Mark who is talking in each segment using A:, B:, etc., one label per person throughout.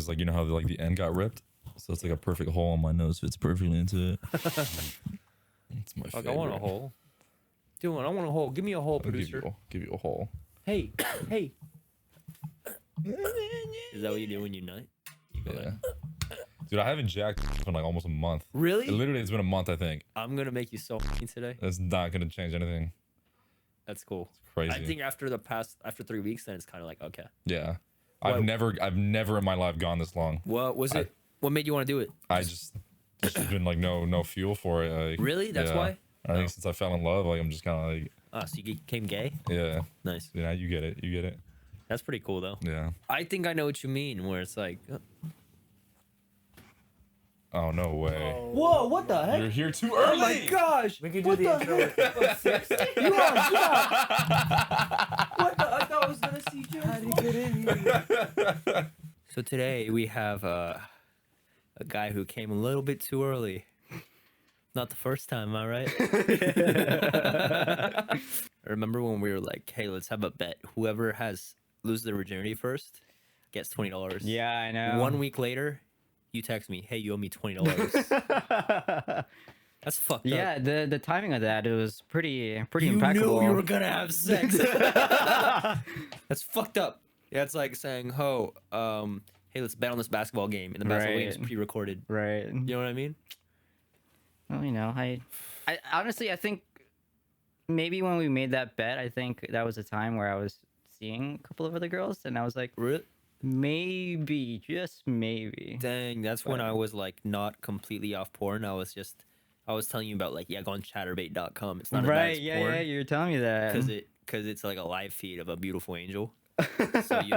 A: because like you know how like the end got ripped, so it's like a perfect hole on my nose fits perfectly into it. It's my favorite.
B: I want a hole. Dude, I want a hole. Give me a hole,
A: I'll
B: producer.
A: give you a hole.
B: Hey, hey. Is that what you do when you nut? You go
A: Yeah. Dude, I haven't jacked in like almost a month.
B: Really?
A: It's been a month, I think.
B: I'm gonna make you so today.
A: That's not gonna change anything.
B: That's cool.
A: It's crazy.
B: I think after 3 weeks, then it's kind of like okay.
A: Yeah.
B: What-
A: I've never in my life gone this long.
B: What was it? What made you want to do it?
A: I just been like no fuel for it. Like,
B: Really? That's
A: yeah.
B: why?
A: I think since I fell in love, like I'm just kind of like,
B: So you became gay?
A: yeah.
B: Nice.
A: Yeah, you get it. You get it.
B: That's pretty cool though.
A: Yeah.
B: I think I know what you mean. Where it's like,
A: Oh no way.
B: whoa, what the heck?
A: You're here too early.
B: Oh my gosh!
C: We can do the intro with 6.
B: You are, what the? I thought I was gonna see you.
C: How did he get in here?
B: So today we have a guy who came a little bit too early. Not the first time, am I right? I remember when we were like, "Hey, let's have a bet. Whoever loses their virginity first gets $20."
D: Yeah, I know.
B: 1 week later, you text me, "Hey, you owe me $20." That's fucked up.
D: Yeah, the timing of that, it was pretty
B: You
D: impeccable.
B: knew you were gonna have sex. That's fucked up. Yeah, it's like saying, "Ho, hey, let's bet on this basketball game," and the basketball
D: Right.
B: game's pre-recorded.
D: Right.
B: You know what I mean?
D: Well, I honestly, I think maybe when we made that bet, I think that was a time where I was seeing a couple of other girls, and I was like, maybe, just maybe.
B: Dang, that's when I was like not completely off porn. I was telling you about like go on chatterbait.com. It's not
D: Right?
B: as
D: Yeah,
B: porn
D: yeah. You're telling me that
B: because it's like a live feed of a beautiful angel. So you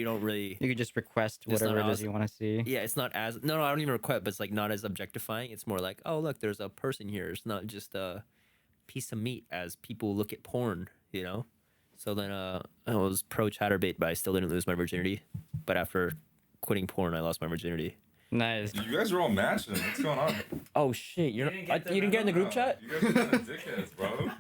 B: don't really.
D: you could just request
B: It's not
D: whatever it is
B: awesome.
D: you want to see.
B: Yeah, it's not as no, I don't even request, but it's like not as objectifying. It's more like, oh look, there's a person here. It's not just a piece of meat as people look at porn, you know. So then I was pro chatterbait, but I still didn't lose my virginity. But after quitting porn, I lost my virginity.
D: Nice.
A: You guys are all matching. What's going on?
B: Oh shit! You didn't get in the group chat?
A: You guys are kind of dickheads, bro.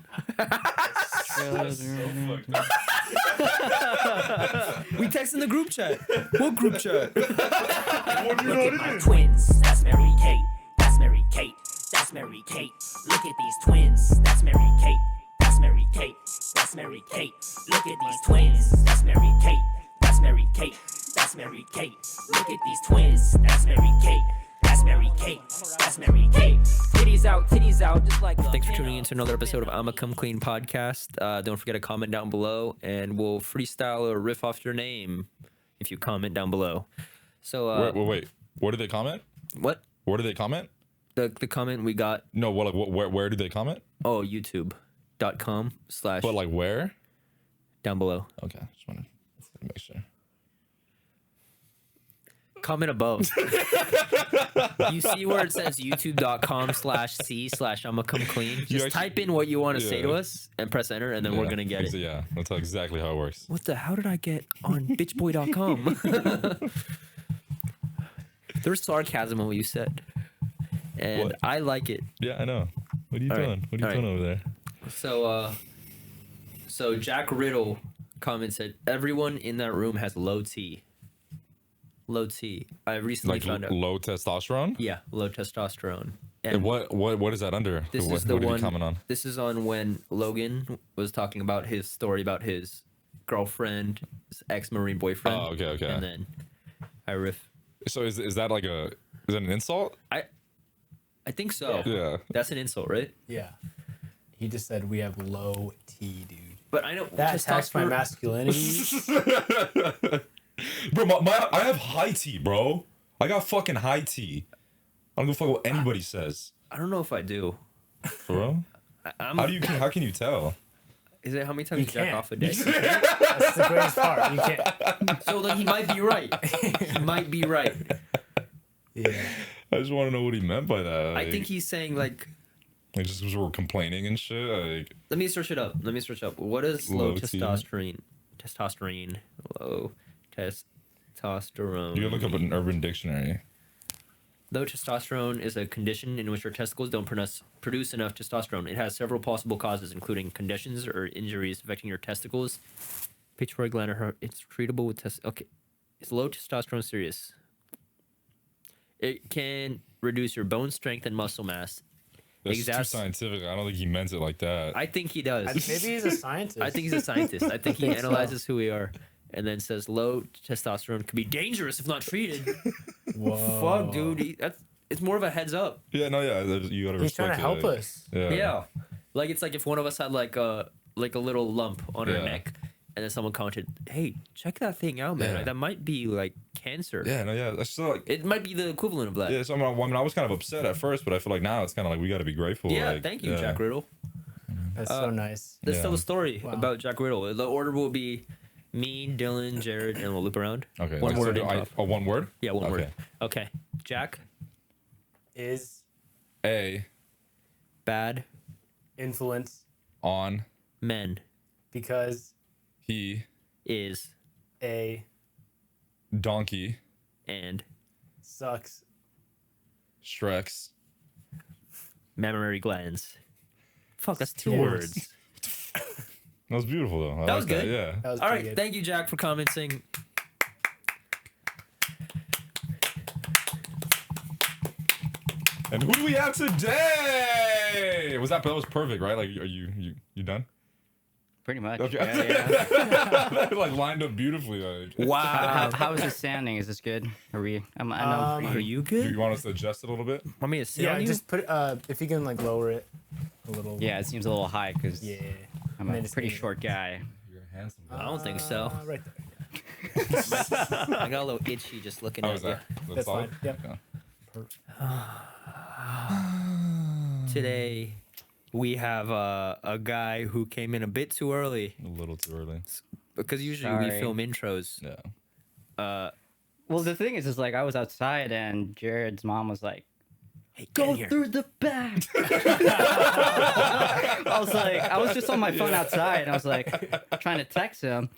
B: We text in the group chat. What group chat?
E: Look at my twins. That's Mary Kate. That's Mary Kate. That's Mary Kate. Look at these twins. That's Mary Kate. That's Mary Kate. That's Mary Kate. Look at these twins. That's Mary Kate. That's Mary Kate. That's Mary Kate. Look at these twins. That's Mary Kate. That's Mary Kate. That's Mary Kate. Titties out, just like.
B: Thanks for tuning in to another episode of Imma Come Clean podcast. Don't forget to comment down below, and we'll freestyle or riff off your name if you comment down below. So
A: Wait. What did they comment?
B: what?
A: Where did they comment?
B: The comment we got?
A: No, what? Like, where did they comment?
B: Oh, YouTube.com/
A: But like where?
B: down below.
A: Okay, just wanted to make sure.
B: Comment above. You see where it says youtube.com/c/Imma Come Clean. Just
A: actually-
B: type in what you want to say to
A: Yeah.
B: us and press enter, and then we're gonna get it.
A: Yeah, that's exactly how it works.
B: What the? How did I get on bitchboy.com? There's sarcasm in what you said, and
A: What?
B: I like it.
A: Yeah, I know. What are you
B: All right,
A: doing? What are you
B: all
A: doing over there?
B: So Jack Riddle comment said everyone in that room has low T. Low T. I recently
A: Like
B: found out.
A: low testosterone?
B: Yeah, low testosterone.
A: And what is that under?
B: This
A: what,
B: is the
A: what did
B: one.
A: he comment on?
B: This is on when Logan was talking about his story about his girlfriend, his ex-marine boyfriend.
A: Oh, okay.
B: And then I riff.
A: So is that like is that an insult?
B: I think so.
A: Yeah.
B: That's an insult, right?
C: Yeah. He just said we have low T, dude.
B: But I know
C: That attacks my
B: testosterone.
C: masculinity.
A: Bro, I have high T, bro. I got fucking high T. I don't give a fuck what anybody says,
B: I don't know if I do.
A: bro.
B: I'm,
A: How can you tell?
B: Is it how many times you jack
C: can't.
B: off a day?
C: That's the greatest part. You can't.
B: So then he might be right. He might be right.
C: Yeah.
A: I just want to know what he meant by that.
B: I think he's saying like.
A: just because we're complaining and shit. Like,
B: Let me search it up. What is low
A: Low T.
B: testosterone? Low testosterone.
A: you can look up an Urban Dictionary.
B: Low testosterone is a condition in which your testicles don't produce enough testosterone. It has several possible causes, including conditions or injuries affecting your testicles. Pituitary gland, it's treatable with Okay, is low testosterone serious? It can reduce your bone strength and muscle mass.
A: That's too scientific. I don't think he meant it like that.
B: I think he does.
C: Maybe he's a scientist.
B: I think he's a scientist. I think he
C: think so.
B: analyzes who we are and then says low testosterone can be dangerous if not treated.
C: Whoa.
B: Fuck, dude. It's more of a heads up.
A: Yeah, no, yeah. You gotta
C: He's trying
A: respect
C: to help
A: it. Like,
C: us.
B: Yeah. Like it's like if one of us had like a little lump on our
A: Yeah.
B: neck and then someone commented, "Hey, check that thing out, man.
A: Yeah.
B: That might be like cancer."
A: Yeah, no, yeah. That's still like.
B: It might be the equivalent of that.
A: Yeah, so I mean, I was kind of upset at first, but I feel like now it's kind of like we got to be grateful.
B: Yeah,
A: like,
B: thank you,
A: yeah.
B: Jack Riddle.
C: That's so nice.
B: Let's
A: Yeah.
B: tell a story
C: Wow.
B: about Jack Riddle. The order will be me, Dylan, Jared, and we'll loop around.
A: Okay,
B: One
A: like,
B: word.
A: So
B: in top.
A: one word?
B: Yeah, one word.
A: Okay.
B: Okay. Jack,
C: Is
A: A
B: bad
C: influence
A: on
B: men
C: because
A: he
B: is
C: a
A: donkey
B: and
C: sucks.
A: Shreks.
B: mammary glands. Fuck, that's 2
C: Yes.
B: words.
A: That was beautiful though. I
B: That was
A: like
B: good.
A: Yeah.
C: That was
B: All
C: pretty
B: right,
C: good.
B: thank you, Jack, for commenting.
A: And who do we have today? That was perfect, right? Like, are you done?
D: Pretty much.
A: Okay.
D: Yeah, yeah.
A: Like lined up beautifully. Like.
B: Wow.
D: How is this sounding? Is this good? Are we? I know.
B: Are you
A: Do
B: good?
A: you want us to adjust it a little bit?
B: Want me to sit
C: Yeah,
B: on you?
C: just put if you can like lower it a little.
D: Yeah, it seems a little high because
C: Yeah.
D: I'm
C: And then
D: a
C: just
D: pretty
C: leave it.
D: short guy.
A: You're handsome.
B: I don't think so.
C: Right there.
B: I got a little itchy just looking
A: How
B: at
A: is
B: you.
A: that?
C: That's
A: solid?
C: fine. Yep.
A: Okay.
B: Today, we have a guy who came in a bit too early
A: A little too early.
B: because usually we
D: Sorry.
B: film intros.
A: Yeah.
D: Well, the thing is like I was outside and Jared's mom was like,
B: Hey, get
D: "Go
B: in here.
D: through the back." I was just on my phone outside and I was like trying to text him,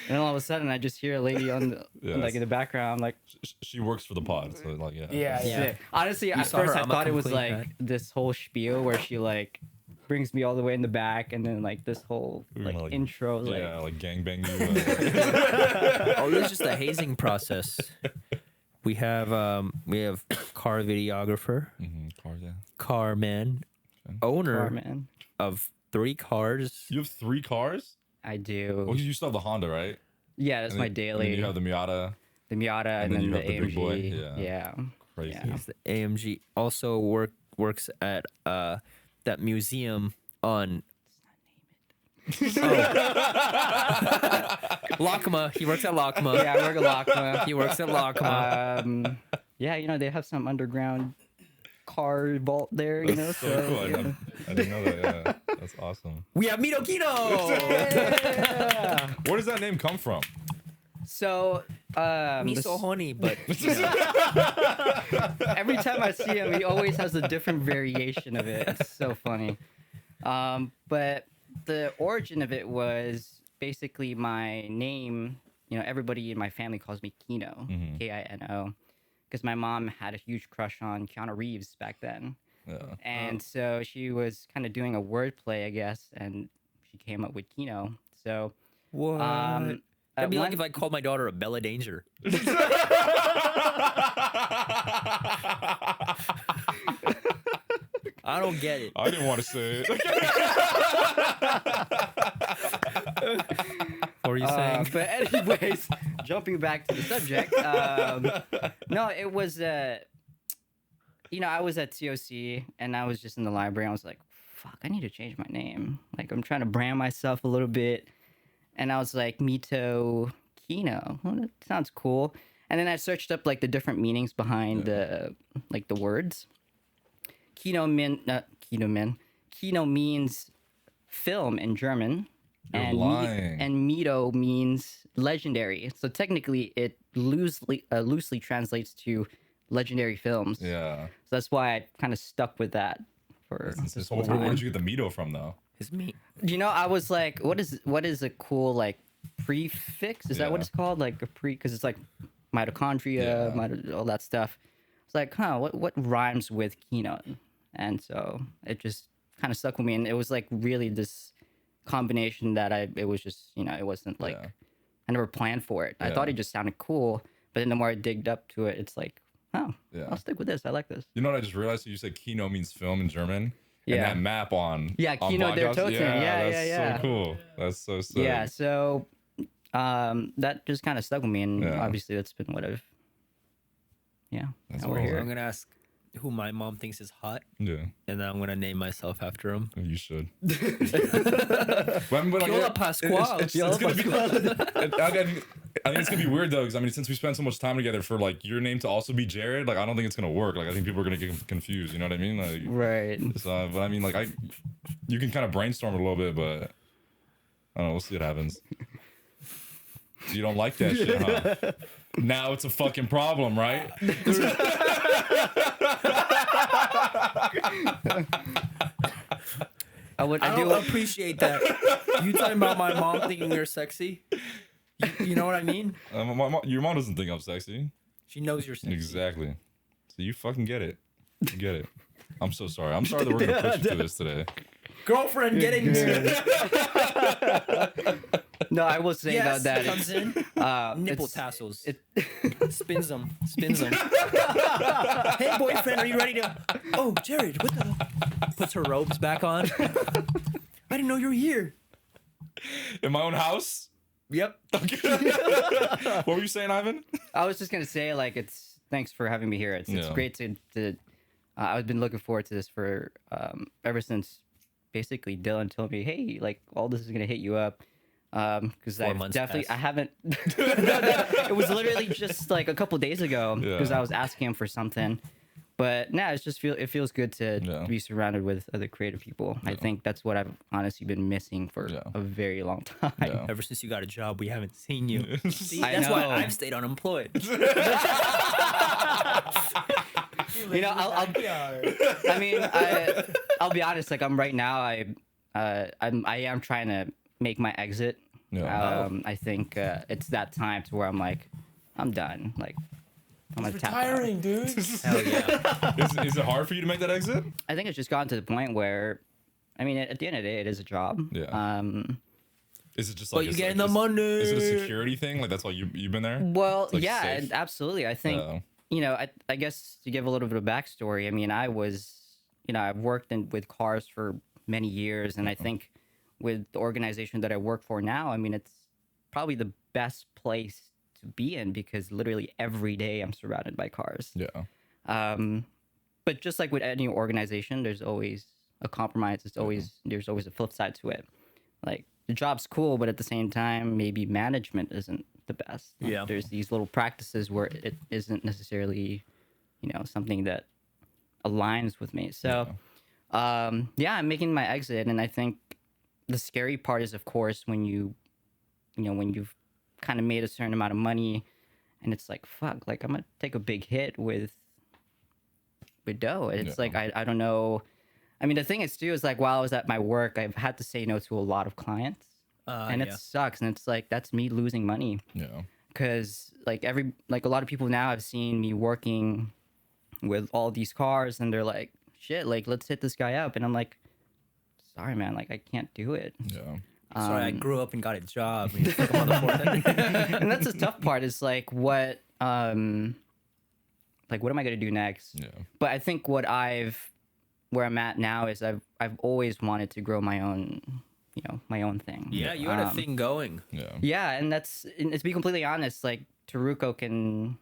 D: and all of a sudden I just hear a lady on the,
A: Yes.
D: like in the background. I'm like,
A: She works for the pod, so like yeah.
C: Yeah.
B: Yeah.
D: honestly, at
B: saw
D: first
B: her
D: I
B: Imma
D: thought it
B: Come
D: was
B: Clean
D: like
B: hat?
D: this whole spiel where she like brings me all the way in the back, and then like this whole
A: We're
D: like
A: gonna, like,
D: intro, like
A: Yeah, like gangbang you.
B: Oh, this is just the hazing process. We have car videographer,
A: Cars, yeah.
B: car man,
A: Okay.
B: owner
D: car man.
B: of 3 cars.
A: You have 3 cars?
D: I do.
A: Well, you still have the Honda, right?
D: Yeah, that's
A: And
D: my
A: then- and
D: daily.
A: then you have the Miata.
D: The Miata and,
A: then
D: then
A: you
D: the
A: have the
D: AMG.
A: big boy, yeah.
D: Yeah.
A: Crazy.
D: Yeah.
B: He's the AMG. Also works at that museum on. Lakma. He works at Lakma.
D: Yeah, I work at Lakma.
B: He works at Lakma.
D: Yeah, they have some underground car vault there, you know.
A: That's so cool.
D: yeah.
A: I didn't know that. Yeah, that's awesome.
B: We have Mito Kino.
D: Yeah.
A: Where does that name come from?
D: So,
B: Me
D: this-
B: so horny, but
D: every time I see him, he always has a different variation of it. It's so funny. But the origin of it was basically my name. Everybody in my family calls me Kino, Kino, because my mom had a huge crush on Keanu Reeves back then.
A: Yeah.
D: And so she was kind of doing a wordplay, I guess, and she came up with Kino. So,
B: what? That'd
D: at
B: be like
D: one-
B: if I called my daughter a Bella Danger. I don't get it.
A: I didn't want to say it.
B: What were you saying?
D: But anyways, jumping back to the subject. No, it was I was at COC and I was just in the library. And I was like, "Fuck, I need to change my name. Like, I'm trying to brand myself a little bit." And I was like, Mito Kino. Well, that sounds cool. And then I searched up like the different meanings behind the words. Kino means film in German.
A: You're lying.
D: And Mito means legendary. So technically, it loosely translates to legendary films.
A: Yeah.
D: So that's why I kind of stuck with that for this whole
A: Where
D: time.
A: did you get the Mito from, though?
B: It's me.
D: I was like, what is a cool like prefix? Is that what
A: Yeah.
D: it's called? Like a because it's like mitochondria, all that stuff. It's like, what rhymes with Kino? And so it just kind of stuck with me, and it was like really this combination that it was just it wasn't like
A: Yeah.
D: I never planned for it. I thought
A: Yeah.
D: it just sounded cool, but then the more I digged up to it, it's like, oh,
A: Yeah.
D: I'll stick with this. I like this.
A: You know what I just realized? You said Kino means film in German. And
D: Yeah.
A: that map on
D: Yeah, Kino der
A: Blackout,
D: Toten. Yeah,
A: that's
D: yeah.
A: so cool. That's so sick.
D: Yeah, so that just kind of stuck with me, and
A: Yeah.
D: obviously that's been what I've. Yeah,
A: That's
D: now we're
A: awesome.
D: here.
B: I'm gonna ask who my mom thinks is hot,
A: Yeah,
B: and then I'm gonna name myself after him.
A: you should. But,
B: Viola Pasquale.
A: It's gonna be, I think it's gonna be weird though, because I mean, since we spent so much time together, for like your name to also be Jared, like I don't think it's gonna work. Like I think people are gonna get confused. You know what I mean? Like,
D: Right.
A: so, but I mean, like you can kind of brainstorm it a little bit, but I don't know. We'll see what happens. You don't like that shit, huh? Now it's a fucking problem, right?
B: I do appreciate that. You talking about my mom thinking you're sexy? You know what I mean?
A: Your mom doesn't think I'm sexy.
B: She knows you're sexy.
A: Exactly. So you fucking get it. You get it. I'm so sorry. I'm sorry that we're gonna push you through this today.
B: Girlfriend getting
D: No, I will say
B: yes,
D: about that.
B: comes in. Nipple
D: it's-
B: tassels. Spins them. Hey, boyfriend, are you ready to? Oh, Jared, what the? Puts her robes back on. I didn't know you were here.
A: In my own house?
B: Yep.
A: What were you saying, Ivan?
D: I was just gonna say, like, it's thanks for having me here. It's
A: Yeah.
D: great to I've been looking forward to this for ever since basically Dylan told me, hey, like all this is gonna hit you up. Because
B: 4
D: I
B: months
D: definitely
B: passed.
D: I haven't. It was literally just like a couple days ago because
A: Yeah.
D: I was asking him for something. But nah, it feels good to
A: Yeah.
D: be surrounded with other creative people. I think that's what I've honestly been missing for
A: Yeah.
D: a very long time.
A: Yeah.
B: Ever since you got a job, we haven't seen you. See,
D: I
B: that's why
D: know.
B: I've stayed unemployed.
D: You know, I mean, I'll be honest. Like I'm right now, I am trying to make my exit.
A: Yeah.
D: I think it's that time to where I'm like, I'm done. Like, I'm gonna tap out.
C: Retiring, dude.
B: Hell yeah.
A: Is it hard for you to make that exit?
D: I think it's just gotten to the point where, I mean, at the end of the day, it is a job.
A: Yeah. Is it just
B: But
A: like
B: you
A: it's
B: getting
A: like
B: the money.
A: Is it a security thing? Like that's why you've been there?
D: Well,
A: like,
D: yeah,
A: safe?
D: absolutely. I think
A: Yeah.
D: you know, I guess to give a little bit of backstory. I mean, I've worked with cars for many years, and I think with the organization that I work for now, I mean, it's probably the best place to be in because literally every day I'm surrounded by cars.
A: Yeah.
D: But just like with any organization, there's always a compromise. There's always a flip side to it. Like the job's cool, but at the same time, maybe management isn't the best.
B: Yeah.
D: There's these little practices where it isn't necessarily, something that aligns with me. So, yeah, I'm making my exit, and I think the scary part is, of course, when when you've kind of made a certain amount of money, and it's like, fuck, like I'm gonna take a big hit with dough. It's
A: Yeah.
D: like I don't know. I mean, the thing is too is like while I was at my work, I've had to say no to a lot of clients, and it
B: Yeah.
D: sucks. And it's like that's me losing money
A: Yeah.
D: because like a lot of people now have seen me working with all these cars, and they're like, shit, like let's hit this guy up, and I'm like, sorry, man, like I can't do it.
A: Yeah.
B: Sorry, I grew up and got a job. And you fuck 'em on the forehead.
D: And that's the tough part is like what am I gonna do next?
A: Yeah.
D: But I think where I'm at now is I've always wanted to grow my own my own thing.
B: Yeah, you had a thing going.
A: Yeah.
D: Yeah, and to be completely honest, like Taruko can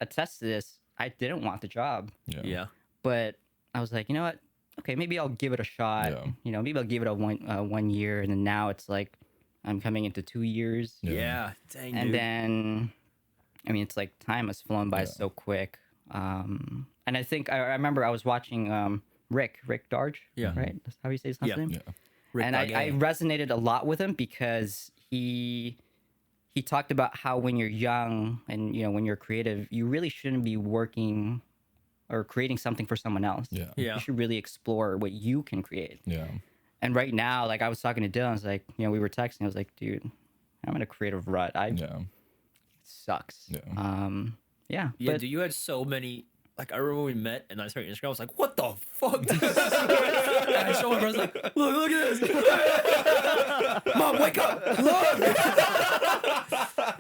D: attest to this. I didn't want the job,
B: Yeah.
D: but I was like, you know what? Okay, maybe I'll give it a shot.
A: Yeah.
D: Maybe I'll give it a 1 year, and then now it's like I'm coming into 2 years,
B: Yeah. Dang,
D: and
B: dude.
D: then I mean it's like time has flown by so quick. And I think I remember I was watching Rick Darge.
B: Yeah.
D: Right. That's how you say his last
B: Yeah.
D: name.
A: Yeah.
B: Rick
D: And I
B: Bargay.
D: resonated a lot with him because he talked about how when you're young and when you're creative, you really shouldn't be working or creating something for someone else.
A: Yeah.
B: Yeah.
D: You should really explore what you can create.
A: Yeah.
D: And right now, like I was talking to Dylan, I was like, we were texting. I was like, dude, I'm in a creative rut.
A: Yeah.
D: It sucks.
A: Yeah.
D: Yeah.
B: Yeah,
D: but
B: dude, you had so many. Like, I remember when we met and I saw your Instagram. I was like, what the fuck? And I showed my brother, I was like, look at this. Mom, wake up. Look.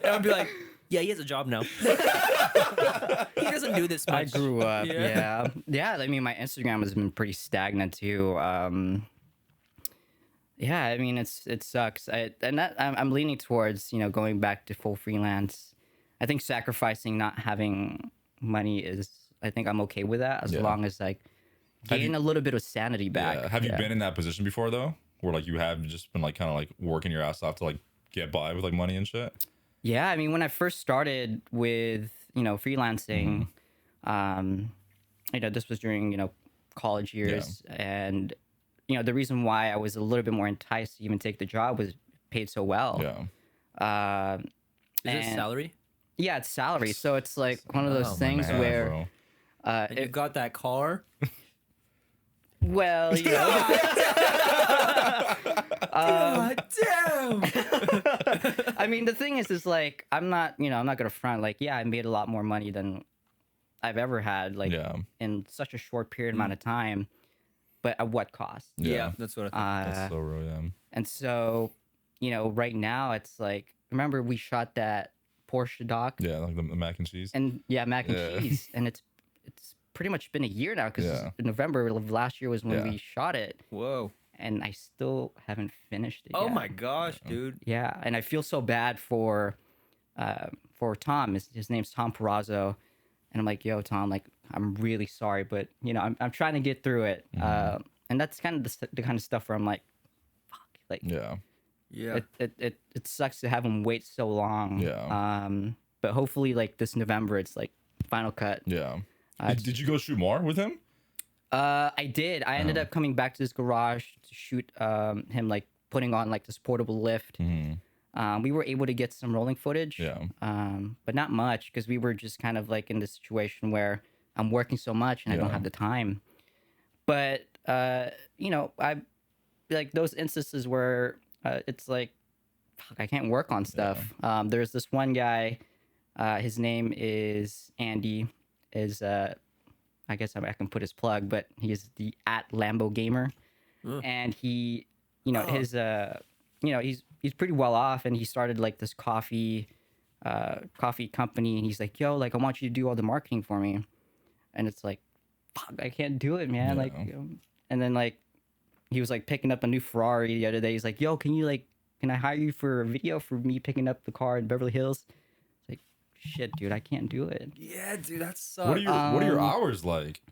B: And I'd be like, yeah, he has a job now. He doesn't can do this much.
D: I grew up.
B: Yeah.
D: Yeah. I mean, my Instagram has been pretty stagnant too. Yeah. I mean, it sucks. I'm leaning towards going back to full freelance. I think sacrificing not having money is. I think I'm okay with that as long as like gain a little bit of sanity back.
A: Yeah. Have you been in that position before though, where like you have just been like kind of like working your ass off to like get by with like money and shit?
D: Yeah, I mean, when I first started with freelancing, this was during college years, and the reason why I was a little bit more enticed to even take the job was paid so well.
A: Yeah.
B: Is it salary?
D: Yeah, it's salary, so it's like one of those things
A: Man,
D: where,
A: bro.
B: And you got that car?
D: well,
B: God damn!
D: I mean, the thing is like I'm not gonna front. Like, yeah, I made a lot more money than I've ever had, like in such a short period amount of time. But at what cost?
B: Yeah, that's what I think.
A: That's so real, yeah.
D: And so, right now it's like, remember we shot that Porsche doc?
A: Yeah, like the mac and cheese.
D: And mac and cheese, and it's pretty much been a year now because November of last year was when we shot it.
B: Whoa.
D: And I still haven't finished it
B: Oh
D: yet.
B: my gosh, dude.
D: Yeah, and I feel so bad for Tom. His name's Tom Perazzo, and I'm like, yo, Tom, like, I'm really sorry, but I'm trying to get through it. And that's kind of the kind of stuff where I'm like, fuck, like,
B: Yeah.
D: it sucks to have him wait so long.
A: Yeah.
D: But hopefully, like this November, it's like final cut.
A: Yeah. Did you go shoot more with him?
D: I did. I ended up coming back to this garage to shoot him like putting on like this portable lift. We were able to get some rolling footage, but not much because we were just kind of like in this situation where I'm working so much and I don't have the time. But I like those instances where it's like, fuck, I can't work on stuff. There's this one guy, his name is Andy. I guess I can put his plug, but he is the @Lambo Gamer, and he, his, he's pretty well off, and he started like this coffee company, and he's like, yo, like I want you to do all the marketing for me, and it's like, fuck, I can't do it, man. Like, and then like he was like picking up a new Ferrari the other day. He's like, yo, can I hire you for a video for me picking up the car in Beverly Hills? Shit, dude, I can't do it.
B: Yeah, dude, that sucks.
A: What are your hours like?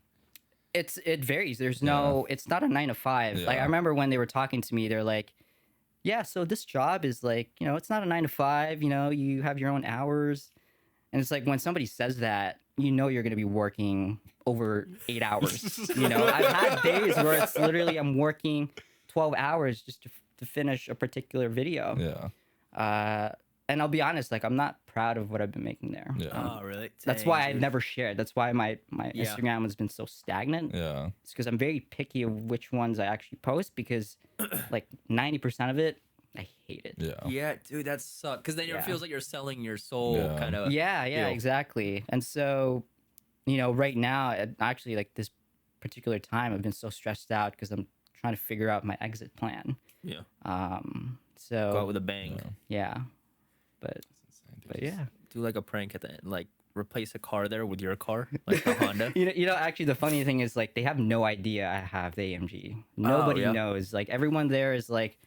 D: It varies. There's no, it's not a 9 to 5. Like I remember when they were talking to me, they're like, yeah, so this job is like, it's not a 9 to 5, you have your own hours. And it's like when somebody says that, you're going to be working over 8 hours. I've had days where it's literally I'm working 12 hours just to finish a particular video.
A: Yeah.
D: And I'll be honest, like I'm not proud of what I've been making there.
A: Yeah.
B: Oh, really?
D: That's why I've never shared. That's why my Instagram has been so stagnant.
A: Yeah.
D: It's because I'm very picky of which ones I actually post because like 90% of it, I hate it.
A: Yeah.
B: Yeah, dude, that sucks. Because then it feels like you're selling your soul, kind of.
D: Yeah, exactly. And so, right now, actually, like this particular time, I've been so stressed out because I'm trying to figure out my exit plan.
B: Yeah.
D: So
B: go out with a bang.
D: Yeah. But yeah.
B: Do like a prank at the end, like replace a car there with your car, like the Honda.
D: Actually, the funny thing is like they have no idea I have the AMG. Nobody knows. Like everyone there is like,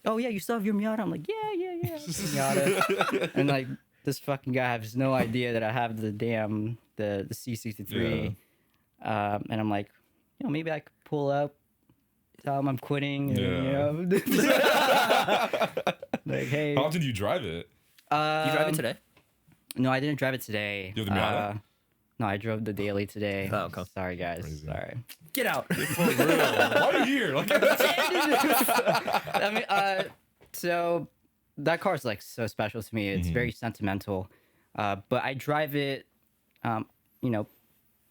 D: oh yeah, you still have your Miata? I'm like, yeah, Miata. And like this fucking guy has no idea that I have the damn the C63. And I'm like, maybe I could pull up, tell him I'm quitting. And, like, hey.
A: How often do you drive it?
B: You drive it today?
D: No, I didn't drive it today.
A: You have the Miata?
D: No, I drove the daily today.
B: Oh, okay.
D: Sorry, guys.
A: Crazy.
D: Sorry.
B: Get out.
A: For real. Why are you here? Like,
D: I mean, so that car's like so special to me. It's very sentimental. But I drive it,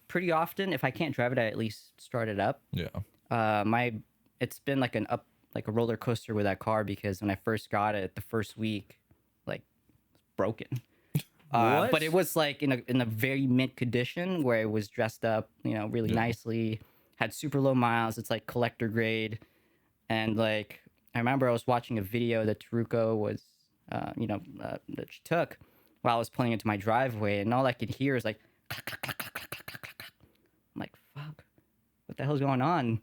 D: pretty often. If I can't drive it, I at least start it up.
A: yeah.
D: It's been like a roller coaster with that car because when I first got it, the first week, like, it's broken.
B: What?
D: But it was like in a very mint condition where it was dressed up, really nicely, had super low miles. It's like collector grade, and like I remember I was watching a video that Taruko was, that she took while I was pulling into my driveway, and all I could hear is like, clack, clack, clack, clack, clack, what the hell's going on?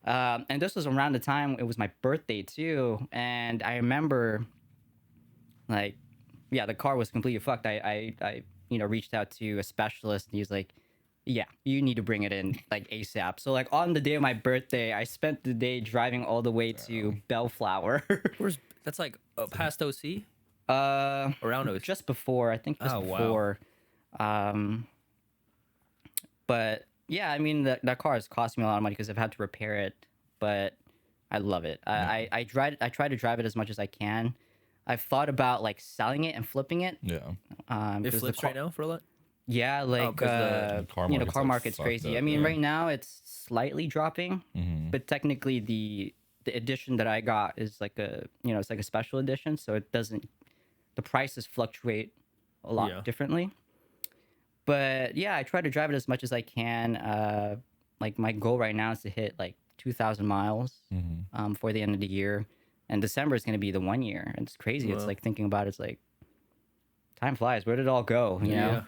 D: And this was around the time it was my birthday too, and I remember, like, yeah, the car was completely fucked. I reached out to a specialist, and he's like, yeah, you need to bring it in like ASAP. So like on the day of my birthday, I spent the day driving all the way to Bellflower.
B: Where's that's like past OC? Around OC.
D: Just before, I think just
B: Oh, wow.
D: before. But yeah, I mean that car has cost me a lot of money because I've had to repair it, but I love it. I try to drive it as much as I can. I've thought about like selling it and flipping it.
A: Yeah.
B: It
D: 'cause the
B: flips
D: car-
B: right now for a lot.
D: Yeah, like
B: 'cause the
A: car
D: car
A: market's, like,
D: market's
A: fucked
D: crazy.
A: up,
D: I mean,
A: yeah.
D: right now it's slightly dropping, but technically the edition that I got is like it's like a special edition, so it doesn't. The prices fluctuate a lot
B: Yeah.
D: differently. But yeah, I try to drive it as much as I can. Like my goal right now is to hit like 2,000 miles for the end of the year, and December is going to be the 1 year. And it's crazy. It's
B: Wow.
D: like thinking about it, it's like time flies. Where did it all go? You know.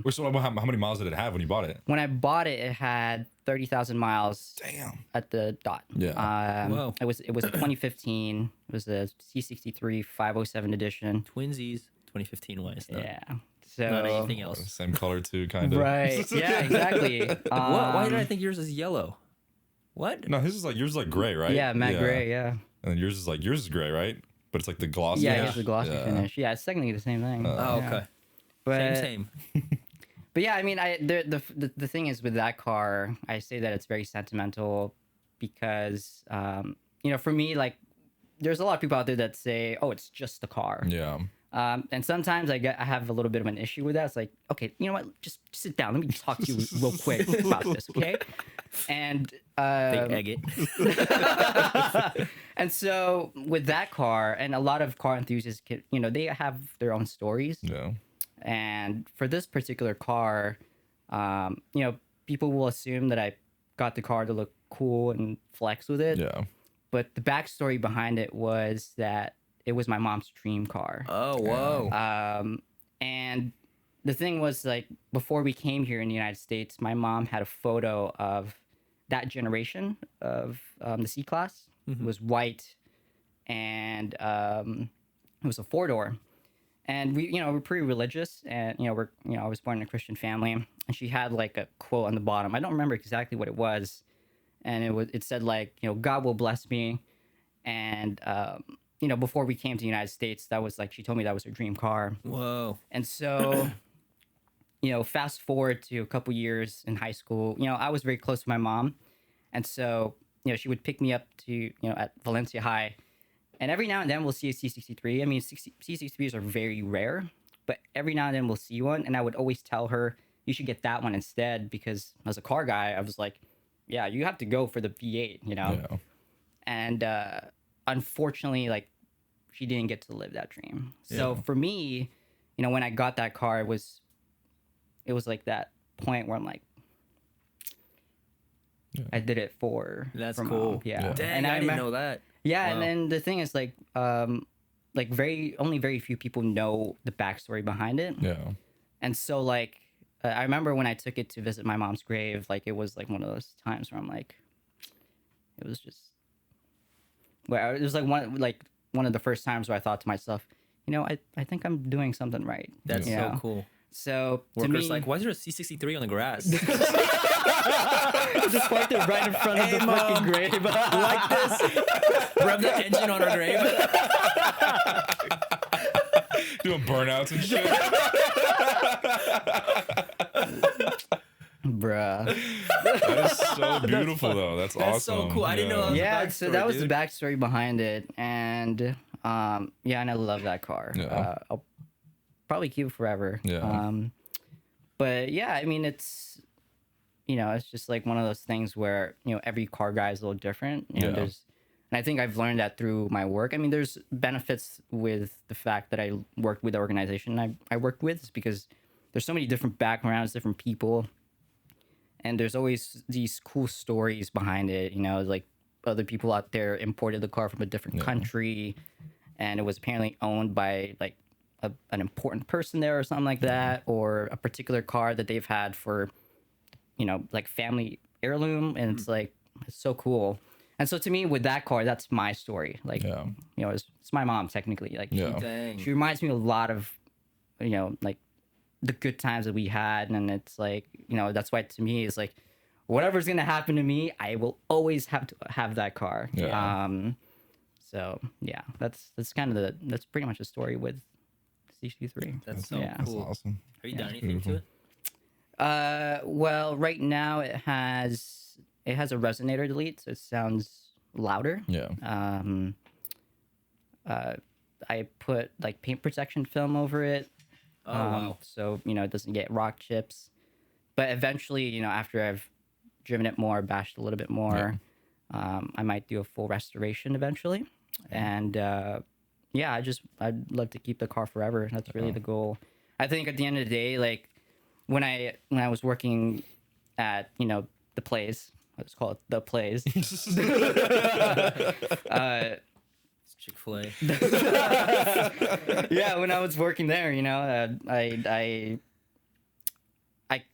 A: Wait, so how many miles did it have when you bought it?
D: When I bought it, it had 30,000 miles
A: Damn.
D: at the dot.
A: Yeah.
B: Wow.
D: It was 2015. It was the C63 507 edition.
B: Twinsies, 2015 wise.
D: Yeah.
B: Not
D: So
B: anything else.
A: Same color too, kind of.
D: right. Yeah, exactly.
B: What? Why did I
D: Um,
B: think yours is yellow? What?
A: No, his is like yours is like gray, right?
D: Yeah, matte gray. Yeah.
A: And then yours is gray, right? But it's like the glossy.
D: Yeah,
A: finish.
D: here's the glossy
A: Yeah.
D: finish. Yeah, it's technically the same thing.
B: Oh,
D: Yeah.
B: okay.
D: But,
B: Same.
D: But yeah, I mean, the thing is with that car, I say that it's very sentimental because, for me, like, there's a lot of people out there that say, "Oh, it's just the car."
A: Yeah.
D: And sometimes I have a little bit of an issue with that. It's like, okay, you know what? Just sit down. Let me talk to you real quick about this, okay? And
B: They egg it.
D: and so with that car, and a lot of car enthusiasts, they have their own stories.
A: Yeah.
D: And for this particular car, people will assume that I got the car to look cool and flex with it.
A: Yeah.
D: But the backstory behind it was that it was my mom's dream car.
B: Oh, whoa.
D: And the thing was, like, before we came here in the United States, my mom had a photo of that generation of the C-Class. It was white, and it was a four-door. And we're pretty religious, and I was born in a Christian family, and she had like a quote on the bottom. I don't remember exactly what it was, and it said like, God will bless me, and before we came to the United States, that was like, she told me that was her dream car.
B: Whoa.
D: And so, fast forward to a couple years in high school, I was very close to my mom, and so she would pick me up to at Valencia High. And every now and then we'll see a C63. I mean, C63s are very rare, but every now and then we'll see one. And I would always tell her, you should get that one instead, because as a car guy, I was like, yeah, you have to go for the V8,
A: Yeah.
D: And unfortunately, like, she didn't get to live that dream. So for me, when I got that car, it was like that point where I'm like, I did it for
B: That's
D: for
B: cool.
D: Mom. Yeah.
B: Dang,
D: And
B: I didn't
D: remem-
B: know that.
D: Yeah,
B: Wow.
D: and then the thing is, like very few people know the backstory behind it.
A: Yeah.
D: And so, like, I remember when I took it to visit my mom's grave, like, it was like one of those times where I'm like, it was just, where it was like one of the first times where I thought to myself, I think I'm doing something right.
B: That's
D: you
B: so
D: know?
B: cool.
D: So to
B: Workers
D: me,
B: like, why is there a C63 on the grass?
D: just parked it right in front of the
B: Mom.
D: fucking grave.
B: Like this? Rev the engine on our grave?
A: Doing burnouts and shit.
D: Bruh.
A: That is so beautiful, though. That's awesome.
B: That's so cool. I didn't know that was
D: Yeah,
B: the
D: so
B: backstory,
D: that was
B: dude.
D: the backstory behind it, and and I love that car.
A: Yeah.
D: I'll probably keep it forever.
A: Yeah.
D: But yeah, I mean, it's it's just like one of those things where every car guy is a little different.
A: Yeah.
D: And I think I've learned that through my work. I mean, there's benefits with the fact that I worked with the organization I worked with, because there's so many different backgrounds, different people, and there's always these cool stories behind it. Like other people out there imported the car from a different country, and it was apparently owned by like an important person there or something like that, or a particular car that they've had for like family heirloom, and it's like it's so cool. And so to me, with that car, that's my story. Like,
A: Yeah.
D: you know, it's my mom technically. Like,
A: Yeah.
B: Dang.
D: she reminds me a lot of, you know, like the good times that we had, and it's like, you know, that's why to me it's like, whatever's gonna happen to me, I will always have to have that car.
A: Yeah.
D: So yeah, that's kind of that's pretty much the story with CC3.
B: That's so
D: yeah.
A: That's
B: cool.
A: awesome.
B: Have you done anything to it?
D: Well, right now it has a resonator delete, so it sounds louder.
A: Yeah.
D: I put like paint protection film over it.
B: Oh, wow.
D: So, you know, it doesn't get rock chips. But eventually, you know, after I've driven it more, bashed a little bit more, I might do a full restoration eventually. And yeah, I'd love to keep the car forever. That's really the goal. I think at the end of the day, like when I was working at, you know, the place, let's call it the place.
B: It's Chick-fil-A.
D: Yeah, when I was working there, you know, I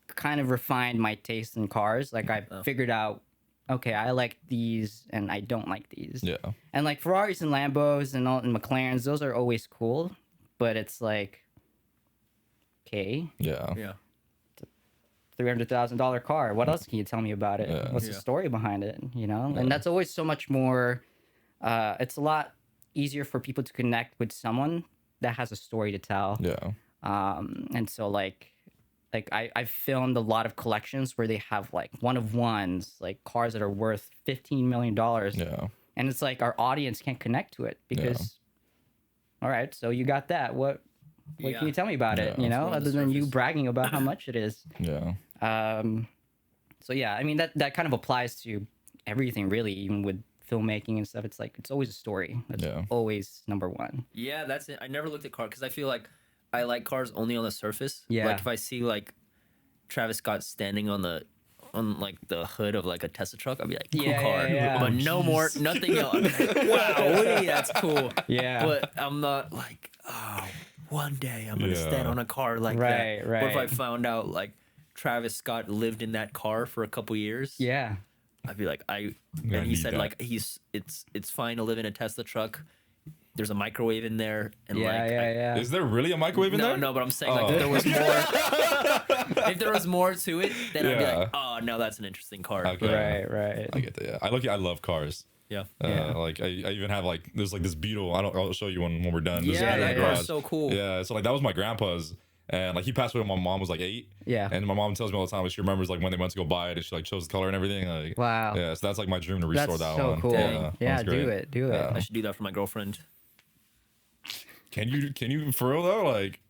D: kind of refined my taste in cars. Like I figured out, okay, I like these and I don't like these.
A: Yeah.
D: And like Ferraris and Lambos and McLarens, those are always cool, but it's like, okay,
A: Yeah.
B: Yeah.
D: $300,000 car. What else can you tell me about it?
A: Yeah.
D: What's the
B: Yeah.
D: story behind it? You know, and that's always so much more. It's a lot easier for people to connect with someone that has a story to tell.
A: Yeah.
D: And so like I've filmed a lot of collections where they have like one of ones, like cars that are worth $15 million.
A: Yeah.
D: And it's like our audience can't connect to it because, all right, so you got that. What
B: Yeah.
D: can you tell me about it?
A: Yeah.
D: You know,
B: on the
D: other than you
B: surface.
D: bragging about how much it is.
A: Yeah.
D: So yeah, I mean that kind of applies to everything really, even with filmmaking and stuff. It's like it's always a story. That's
A: Yeah.
D: always number one.
B: Yeah, that's it. I never looked at cars because I feel like I like cars only on the surface.
D: Yeah.
B: Like if I see like Travis Scott standing on like the hood of like a Tesla truck, I'd be like, cool
D: Yeah,
B: car.
D: yeah, yeah.
B: But no more, nothing else. I'd be like, wow, Woody, that's cool.
D: Yeah.
B: But I'm not like, oh, one day I'm gonna
A: Yeah.
B: stand on a car like
D: Right,
B: that. What if I
D: right.
B: found out like Travis Scott lived in that car for a couple years?
D: Yeah.
B: I'd be like,
A: I
B: and he
A: need
B: said
A: that.
B: like it's fine to live in a Tesla truck. There's a microwave in there, and
D: Yeah,
B: like
D: yeah.
A: Is there really a microwave in
B: no,
A: there?
B: no, but I'm saying like
A: Oh.
B: if there was more, if there was more to it, then I'd be
A: Yeah.
B: like, oh no, that's an interesting car.
A: Okay.
D: Right.
A: I get that. Yeah. I love cars.
B: Yeah,
D: Yeah.
A: Like I even have like there's like this Beetle. I'll show you when we're done. There's a
B: yeah,
A: Beetle in
B: that
A: the
B: car's
A: garage.
B: so cool.
A: Yeah, so like that was my grandpa's, and like he passed away when my mom was like 8.
D: Yeah.
A: And my mom tells me all the time, like, she remembers like when they went to go buy it, and she like chose the color and everything. Like,
D: Wow.
A: Yeah, so that's like my dream to restore
D: That's
A: that
D: so
A: one.
D: cool.
B: Dang.
D: Yeah,
A: that's
D: do
A: great.
D: it. Do it.
A: Yeah.
B: I should do that for my girlfriend.
A: Can you for real though? Like,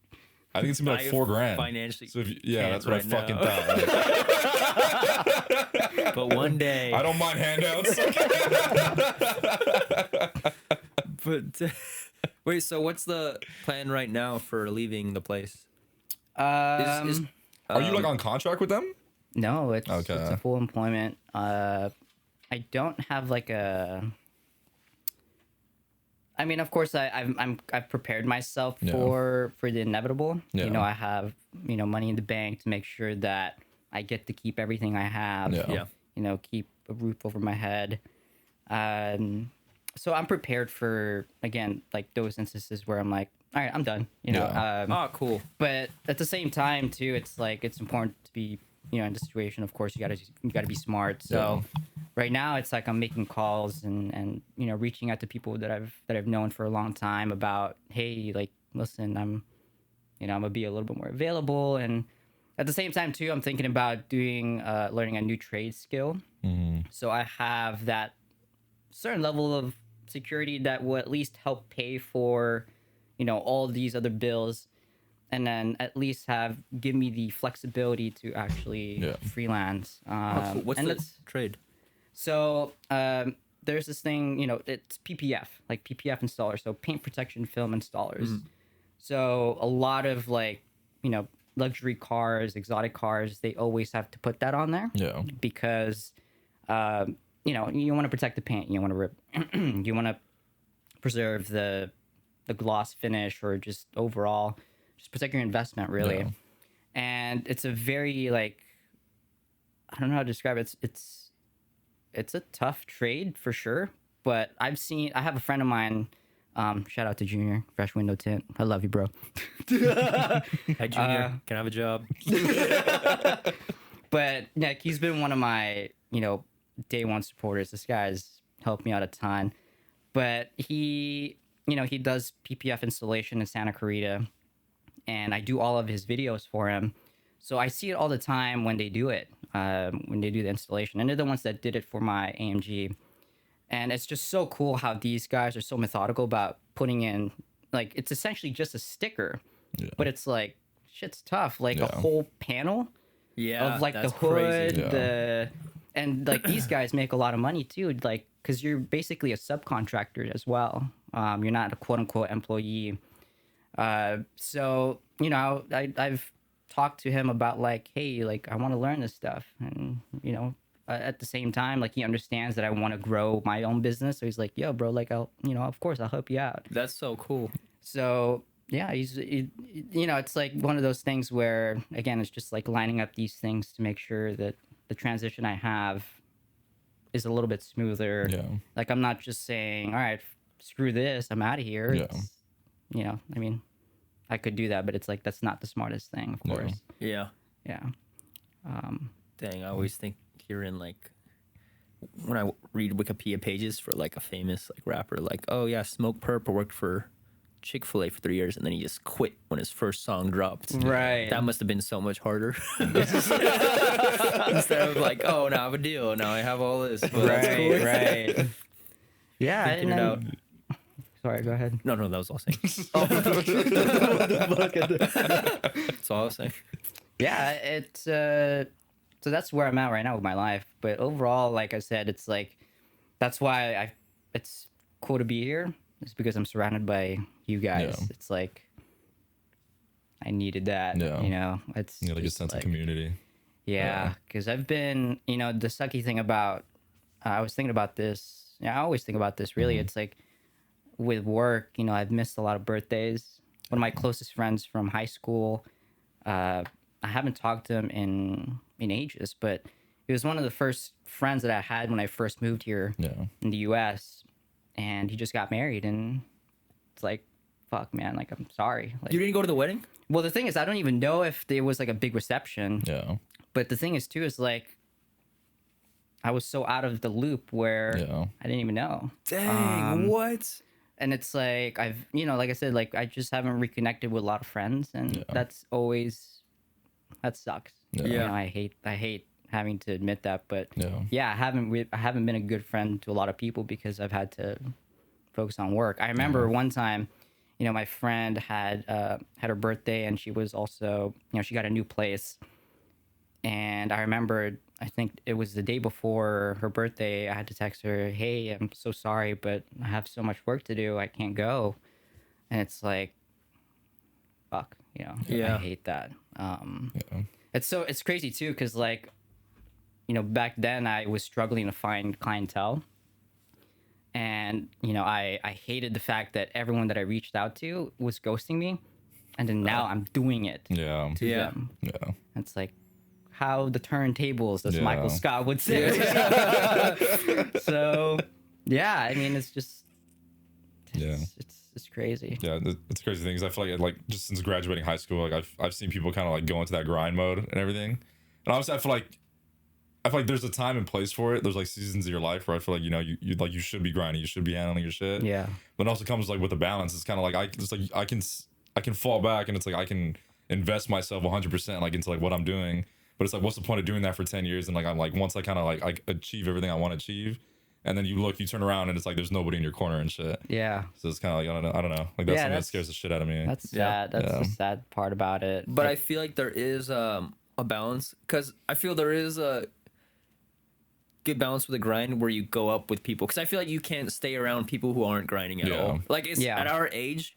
A: I think it's gonna be like
B: I
A: $4,000.
B: financially
A: So if you, yeah,
B: can't
A: that's what
B: right
A: I fucking
B: now.
A: thought. Like,
B: But one day,
A: I don't mind handouts.
B: But wait, so what's the plan right now for leaving the place? Is-
A: Are you like on contract with them?
D: No, it's
A: Okay.
D: a full employment. I don't have like a. I mean, of course, I've prepared myself
A: Yeah.
D: for the inevitable.
A: Yeah.
D: You know, I have money in the bank to make sure that I get to keep everything I have.
A: Yeah.
B: Yeah.
D: You know, keep a roof over my head. So I'm prepared for, again, like those instances where I'm like, all right, I'm done. You know.
A: Yeah.
B: Oh, cool.
D: But at the same time too, it's like it's important to be in the situation. Of course, you gotta be smart. So right now it's like I'm making calls and reaching out to people that I've known for a long time about, hey, like, listen, I'm gonna be a little bit more available. And at the same time too, I'm thinking about doing learning a new trade skill. So I have that certain level of security that will at least help pay for all these other bills, and then at least give me the flexibility to actually freelance.
B: Oh, cool. What's
D: and
B: the trade?
D: So there's this thing, it's PPF, like PPF installer, so paint protection film installers. So a lot of luxury cars, exotic cars, they always have to put that on there.
A: Yeah.
D: Because you want to protect the paint, you want to rip, you want to preserve the gloss finish, or just overall just protect your investment really.
A: Yeah.
D: And it's a very I don't know how to describe it. It's a tough trade for sure. But I have a friend of mine. Shout out to Junior, Fresh Window Tint. I love you, bro.
B: Hey, Junior, can I have a job?
D: But Nick, he's been one of my, day one supporters. This guy's helped me out a ton. But he does PPF installation in Santa Clarita, and I do all of his videos for him. So I see it all the time when they do it, when they do the installation. And they're the ones that did it for my AMG. And it's just so cool how these guys are so methodical about putting in, like, it's essentially just a sticker, but it's like, shit's tough. Like a whole panel
B: Yeah,
D: of like the
B: that's
D: hood,
B: crazy.
D: and like these guys make a lot of money too, like, because you're basically a subcontractor as well. You're not a quote unquote employee. So, I've talked to him about like, hey, like, I want to learn this stuff. And, at the same time, like, he understands that I want to grow my own business. So he's like, yo, bro, like, of course I'll help you out.
B: That's so cool.
D: So yeah, it's like one of those things where, again, it's just like lining up these things to make sure that the transition I have is a little bit smoother.
A: Yeah.
D: Like, I'm not just saying, all right, screw this, I'm out of here.
A: Yeah.
D: I mean, I could do that, but it's like, that's not the smartest thing, of course.
B: Yeah.
D: Yeah.
B: Dang, I always think you're in like when I read Wikipedia pages for like a famous like rapper, like, oh yeah, Smoke Purp worked for Chick-fil-A for 3 years, and then he just quit when his first song dropped.
D: Right.
B: That must have been so much harder. Instead of like, oh, now I have a deal, now I have all this. Well, that's cool.
D: Right. Yeah.
B: Thinking it out.
D: Sorry, go ahead.
B: No, that was all I was saying. That's all I was saying.
D: Yeah, it's so that's where I'm at right now with my life. But overall, like I said, it's like that's why it's cool to be here. It's because I'm surrounded by you guys.
A: Yeah.
D: It's like I needed that.
A: Yeah.
D: It's
A: like a
D: just
A: sense of
D: like,
A: community.
D: yeah, because I've been, the sucky thing about, I was thinking about this. I always think about this. Really, it's like with work. I've missed a lot of birthdays. One of my closest friends from high school. I haven't talked to him in ages, but he was one of the first friends that I had when I first moved here in the U.S. And he just got married, and it's like, fuck, man, like, I'm sorry. Like,
B: You didn't go to the wedding?
D: well, the thing is, I don't even know if there was like a big reception.
A: Yeah.
D: But the thing is, too, is like, I was so out of the loop where I didn't even know.
B: Dang, what?
D: And it's like, like I said, like, I just haven't reconnected with a lot of friends, and that's always, that sucks.
A: Yeah.
D: I hate having to admit that, but
A: Yeah.
D: I haven't been a good friend to a lot of people because I've had to focus on work. I remember one time, my friend had her birthday, and she was also, she got a new place. And I remember, I think it was the day before her birthday, I had to text her, hey, I'm so sorry, but I have so much work to do, I can't go. And it's like, fuck, I hate that. It's crazy too, because like, back then I was struggling to find clientele. And, I hated the fact that everyone that I reached out to was ghosting me. And then now I'm doing it to them.
A: Yeah.
D: It's like, how the turntables, as Michael Scott would say. So, yeah, I mean, it's just, it's crazy.
A: Yeah, it's a crazy thing because I feel like just since graduating high school, like I've seen people kind of like go into that grind mode and everything. And obviously, I feel like there's a time and place for it. There's like seasons of your life where I feel like you should be grinding, you should be handling your shit.
D: Yeah.
A: But it also comes like with a balance. It's kind of like I can fall back, and it's like I can invest myself 100% like into like what I'm doing. But it's like, what's the point of doing that for 10 years? And like, I'm like, once I kind of like, I achieve everything I want to achieve, and then you turn around, and it's like, there's nobody in your corner and shit.
D: Yeah.
A: So it's kind of like, I don't know. Like, that's something that scares the shit out of me.
D: That's sad. That's the sad part about it.
B: But I feel like there is a balance, because I feel there is a good balance with the grind where you go up with people. Because I feel like you can't stay around people who aren't grinding at all. Like, it's at our age,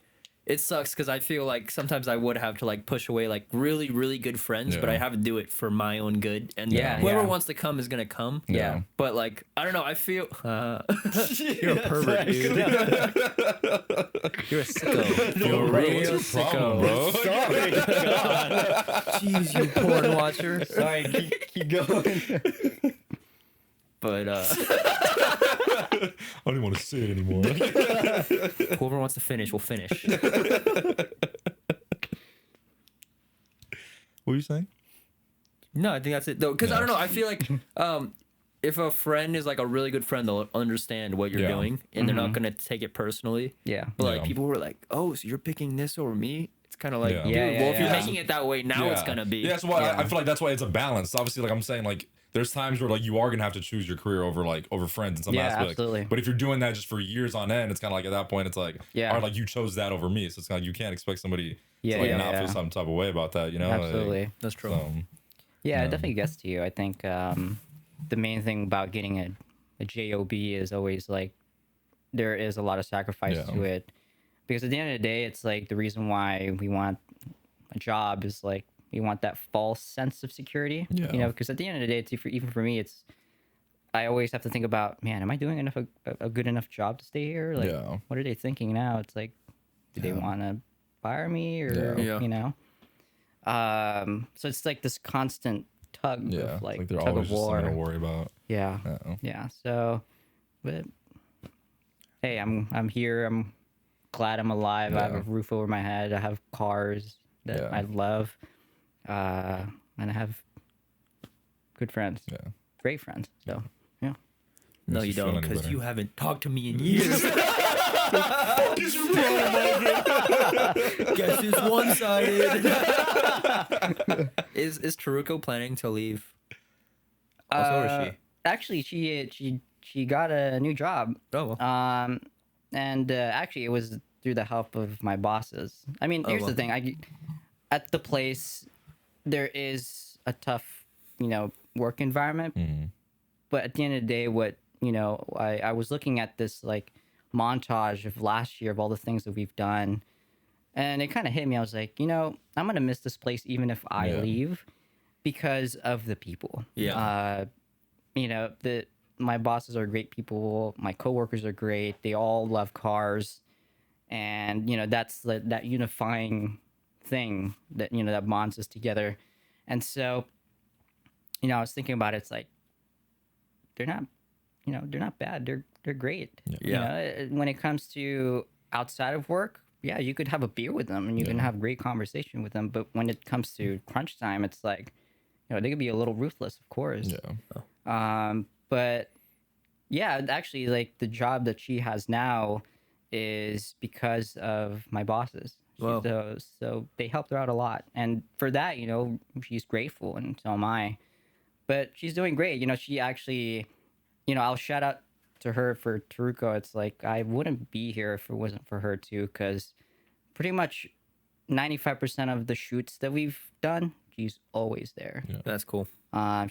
B: it sucks because I feel like sometimes I would have to like push away like really, really good friends, but
A: Yeah.
B: I have to do it for my own good. And
D: Yeah,
B: whoever
D: yeah.
B: wants to come is gonna come.
D: Yeah.
B: But like, I don't know. I feel you're a pervert, dude. You're a sicko. You're a
A: bro,
B: real
A: what's your problem,
B: sicko.
A: bro?
B: Jeez, you porn watcher.
D: Sorry, keep going.
B: But
A: I don't even want to say it anymore.
B: whoever wants to finish will finish.
A: What are you saying?
B: No, I think that's it though. Because I don't know. I feel like if a friend is like a really good friend, they'll understand what you're
A: Yeah.
B: doing, and they're not gonna take it personally.
D: Yeah.
B: But like
A: Yeah.
B: people who are like, "Oh, so you're picking this over me?" It's kind of like,
A: Yeah.
B: dude,
D: Yeah,
B: well, if you're
D: yeah.
B: making it that way, now it's gonna be.
A: Yeah, that's why
D: Yeah.
A: I feel like that's why it's a balance. Obviously, like I'm saying, like there's times where like you are gonna have to choose your career over friends in some
D: Yeah,
A: aspect.
D: absolutely.
A: But if you're doing that just for years on end, it's kind of like at that point, it's like,
D: Yeah.
A: all right, like you chose that over me, so it's kind of like you can't expect somebody
D: Yeah,
A: to like
D: yeah,
A: not
D: yeah.
A: feel some type of way about that, you know?
D: Absolutely.
B: That's true.
A: Like,
D: Yeah,
A: Yeah.
D: it definitely gets to you. I think the main thing about getting a job is always like there is a lot of sacrifice
A: Yeah.
D: to it, because at the end of the day, it's like the reason why we want a job is like we want that false sense of security.
A: Yeah.
D: You know, because at the end of the day, even for me, it's I always have to think about, man, am I doing enough a good enough job to stay here? Like,
A: Yeah.
D: what are they thinking now? It's like, do they
A: Yeah.
D: want to fire me or
A: Yeah.
B: Yeah.
D: you know? So it's like this constant tug
A: yeah,
D: of like
A: they're
D: tug
A: always
D: of
A: just something
D: war.
A: to worry about.
D: Yeah,
A: Yeah.
D: yeah. So, but hey, I'm here. I'm glad I'm alive. I have a
A: Yeah.
D: roof over my head. I have cars that
A: Yeah.
D: I love, and I have good friends.
A: Yeah.
D: Great friends. So yeah.
B: No,
A: Makes
B: you
A: you feel
B: don't,
A: any
B: because
A: better.
B: you haven't talked to me in years. Guess it's one-sided. Is Taruko planning to leave? Also, or is she?
D: Actually, she got a new job.
B: Oh, well.
D: And actually, it was through the help of my bosses. I mean, here's
B: well.
D: the thing: at the place, there is a tough, work environment. But at the end of the day, I was looking at this like montage of last year of all the things that we've done, and it kind of hit me. I was like, I'm gonna miss this place even if I
A: Yeah.
D: leave, because of the people.
B: Yeah.
D: My bosses are great people. My coworkers are great. They all love cars, and that's that unifying thing that that bonds us together. And so, I was thinking about it. It's like they're not bad. They're great.
B: Yeah.
D: When it comes to outside of work, yeah, you could have a beer with them and you can have great conversation with them. But when it comes to crunch time, it's like, they could be a little ruthless, of course.
A: Yeah.
D: But yeah, actually, like the job that she has now is because of my bosses.
B: Wow.
D: So they helped her out a lot, and for that, she's grateful, and so am I. But she's doing great. She actually, I'll shout out to her for Taruko. It's like I wouldn't be here if it wasn't for her too, because pretty much 95% of the shoots that we've done, she's always there.
A: Yeah.
B: That's cool.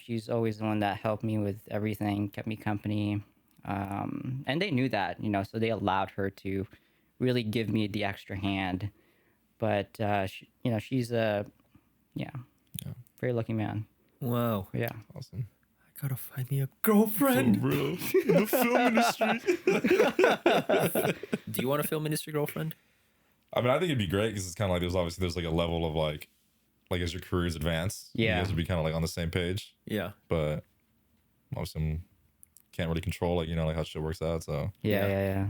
D: She's always the one that helped me with everything, kept me company. And they knew that, so they allowed her to really give me the extra hand. But, she's a, very lucky man.
B: Wow.
D: Yeah.
A: Awesome.
B: I gotta find me a girlfriend.
A: Real in the film industry.
B: Do you want a film industry girlfriend?
A: I mean, I think it'd be great because it's kind of like there's like a level of like as your careers advance, you
D: Yeah.
A: guys would be kind of like on the same page.
B: Yeah.
A: But obviously, can't really control it, like how shit works out. So
D: Yeah.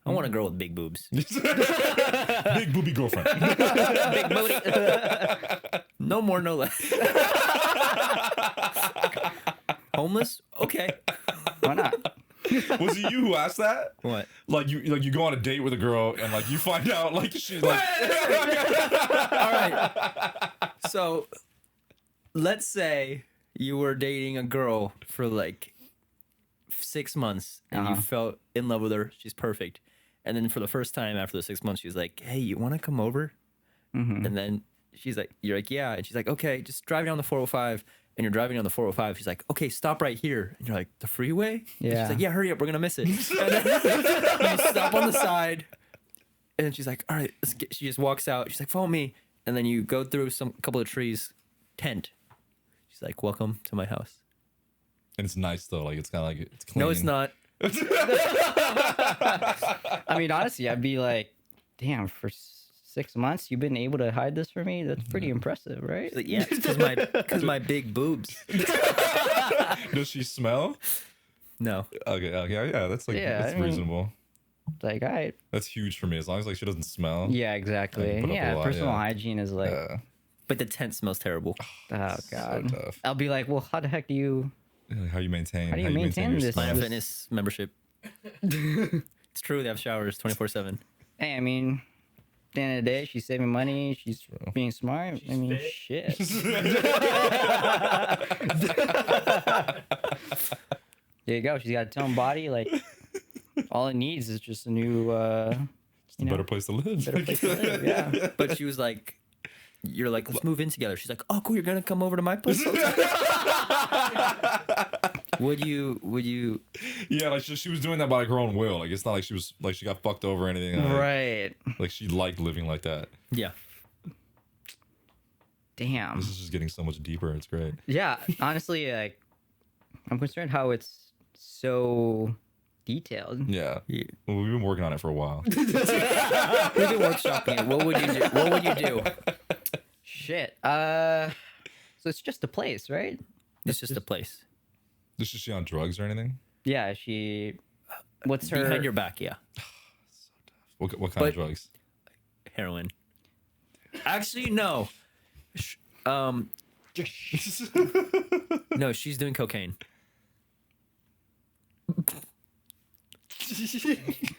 B: I want a girl with big boobs.
A: big booby girlfriend.
B: Big booty. No more, no less. Homeless? Okay.
D: Why not?
A: Was it you who asked that?
B: What?
A: Like you go on a date with a girl and like you find out like she's like
B: All right. So, let's say you were dating a girl for like 6 months and you fell in love with her. She's perfect. And then for the first time after the 6 months, she's like, "Hey, you want to come over?" And then you're like, "Yeah." And she's like, "Okay, just drive down the 405." And you're driving down the 405. She's like, "Okay, stop right here." And you're like, "The freeway?" And
D: Yeah.
B: she's like, "Yeah, hurry up. We're going to miss it." And then you stop on the side. And she's like, all right, she just walks out. She's like, follow me. And then you go through couple of trees, tent. She's like, welcome to my house.
A: And it's nice though. Like it's kind of like it's clean.
B: No, it's not.
D: I mean, honestly, I'd be like, damn, for 6 months you've been able to hide this from me. That's pretty impressive, right?
B: She's like, yeah, because my big boobs.
A: Does she smell?
B: No.
A: Okay, yeah, that's like
D: Yeah,
A: that's
D: I mean-
A: reasonable.
D: Like, all right.
A: That's huge for me. As long as like she doesn't smell.
D: Yeah, exactly.
A: put up a
D: Yeah,
A: lot,
D: personal
A: yeah.
D: hygiene is like,
A: Yeah.
B: But the tent smells terrible.
D: oh
A: So
D: god.
A: tough.
D: I'll be like, well, how the heck do you?
A: Like, how you maintain?
D: How do you maintain
A: your
D: this?
A: smell?
B: Planet Fitness membership. It's true. They have showers 24/7.
D: Hey, I mean, at the end of the day, she's saving money. She's being smart. I mean, shit. There you go. She's got a toned body. Like, all it needs is just a new,
A: It's a better place to live.
D: better place to live. Yeah.
B: But she was like, you're like, let's move in together. She's like, oh, cool. You're going to come over to my place? Would you?
A: Yeah, like she was doing that by like her own will. Like it's not like she was like she got fucked over or anything. Like,
D: Right.
A: Like she liked living like that.
B: Yeah.
D: Damn.
A: This is just getting so much deeper. It's great.
D: Yeah. Honestly, like, I'm concerned how it's so detailed.
A: Yeah.
B: Yeah.
A: Well, we've been working on it for a while.
B: We've been workshopping it. What would you do? What would you do?
D: Shit. So it's just a place, right?
B: It's just a place.
A: Is she on drugs or anything?
D: Yeah. She. What's her?
B: Behind your back, yeah.
A: What kind
B: But-
A: of drugs?
B: Heroin. Actually, no. No, she's doing cocaine.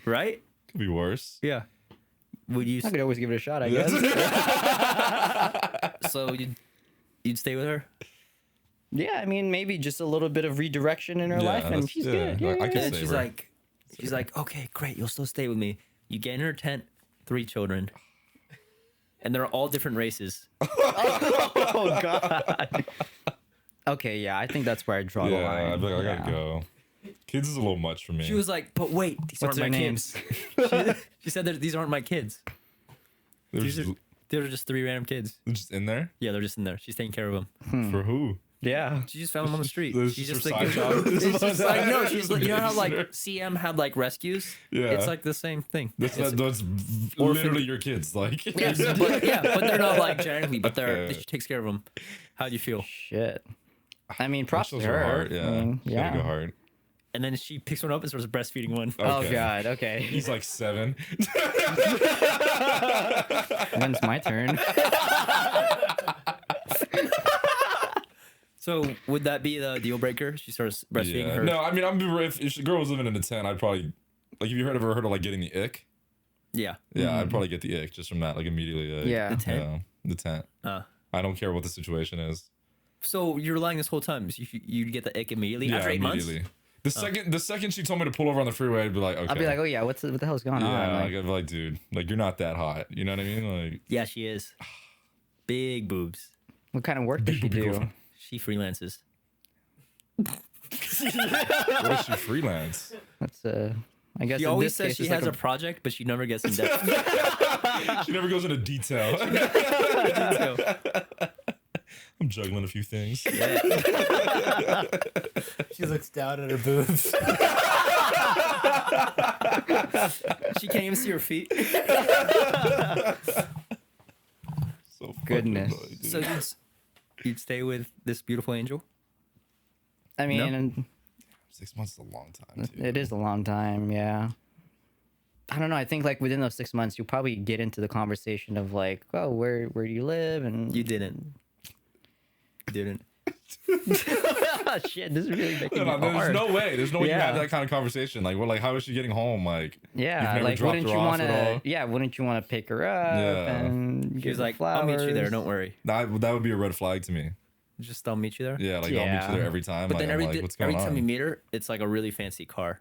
B: Right?
A: Could be worse.
B: Yeah. Would you?
D: I could always give it a shot, I guess.
B: So you'd stay with her?
D: Yeah, I mean, maybe just a little bit of redirection in her
A: Yeah,
D: life, and
A: that's-
D: she's
A: yeah,
D: good. Yeah,
A: I could
D: yeah.
B: And
A: save
B: she's
A: her.
B: like, okay, great, you'll still stay with me. You get in her tent, 3 children, and they're all different races.
D: Oh god. Okay, yeah, I think that's where I draw the
A: Yeah,
D: line.
A: I'd be like, I
D: Yeah.
A: gotta go. Kids is a little much for me.
B: She was like, but wait, these
D: What's
B: aren't
D: their
B: my
D: names?
B: kids. She said that these aren't my kids.
A: they're,
B: These
A: just,
B: are, they're just 3 random kids.
A: they're just in there
B: Yeah, they're just in there. She's taking care of them.
A: for who?
D: Yeah.
B: She just found them on the street.
A: This
B: She's
A: is
B: just
A: her
B: like,
A: side job.
B: it's just like, no, she's like, you know how like CM had like rescues?
A: Yeah.
B: It's like the same thing.
A: That's
B: It's-
A: that's literally your kids. Like
B: Yes, but they're not like genetically, but
A: Okay.
B: she takes care of them. How do you feel?
D: Shit. I mean, props to
A: shows
D: her.
A: heart. Yeah,
D: I mean,
A: She
D: yeah.
A: gotta go hard.
B: And then she picks one up and starts breastfeeding one.
D: Oh
A: Okay.
D: god. Okay.
A: He's like 7.
D: When's my turn?
B: So would that be the deal breaker? She starts breastfeeding
A: Yeah.
B: her.
A: No, I mean, if the girl was living in a tent, I'd probably like. Have you ever heard of like getting the ick?
B: Yeah.
A: Yeah, I'd probably get the ick just from that, like immediately. Like,
D: Yeah.
B: The tent?
A: yeah, the tent. I don't care what the situation is.
B: So you're lying this whole time. So you'd get the ick immediately
A: Yeah,
B: after 8 months.
A: immediately. The second she told me to pull over on the freeway, I'd be like, okay.
D: I'll be like, oh yeah, what the hell's going on?
A: yeah,
D: Like,
A: like, I'd be like, dude, like you're not that hot. You know what I mean? Like,
B: Yeah, she is. Big boobs.
D: what kind of work does she
A: Big
D: do?
A: girlfriend.
B: She freelances.
A: what is she freelance?
D: That's I guess
B: She
D: in
B: always
D: this
B: says
D: case,
B: she
D: it's
B: has
D: like
B: a project, but she never gets in depth.
A: She never goes into detail.
B: So,
A: I'm juggling a few things.
C: She looks down at her boobs.
B: she can't even see her feet.
A: So fucking
D: Goodness.
A: annoying, dude.
B: So you'd stay with this beautiful angel?
D: I mean,
A: 6 months is a long time. Too.
D: it is a long time. Yeah. I don't know. I think like within those 6 months, you'll probably get into the conversation of like, oh, where do you live? And
B: You didn't. You didn't.
D: shit, this is really making
A: No,
D: it
A: there's
D: hard.
A: no way. There's no way you
D: Yeah.
A: had that kind of conversation. Like, well, like, how is she getting home? Like,
D: Yeah,
A: you've never
D: like
A: dropped
D: wouldn't
A: her
D: you
A: off
D: want
A: at
D: to?
A: all?
D: Yeah, wouldn't you want to pick her up
A: Yeah.
D: and
B: She
D: give
B: was
D: her
B: like, I'll meet you there.
D: flowers?
B: Don't worry.
A: that would be a red flag to me.
B: Just I'll meet you there.
A: Yeah, like I'll meet
D: Yeah.
A: you there every time.
B: But
A: like,
B: then
A: I'm like, what's
B: every
A: going
B: time
A: on?
B: you meet her, it's like a really fancy car.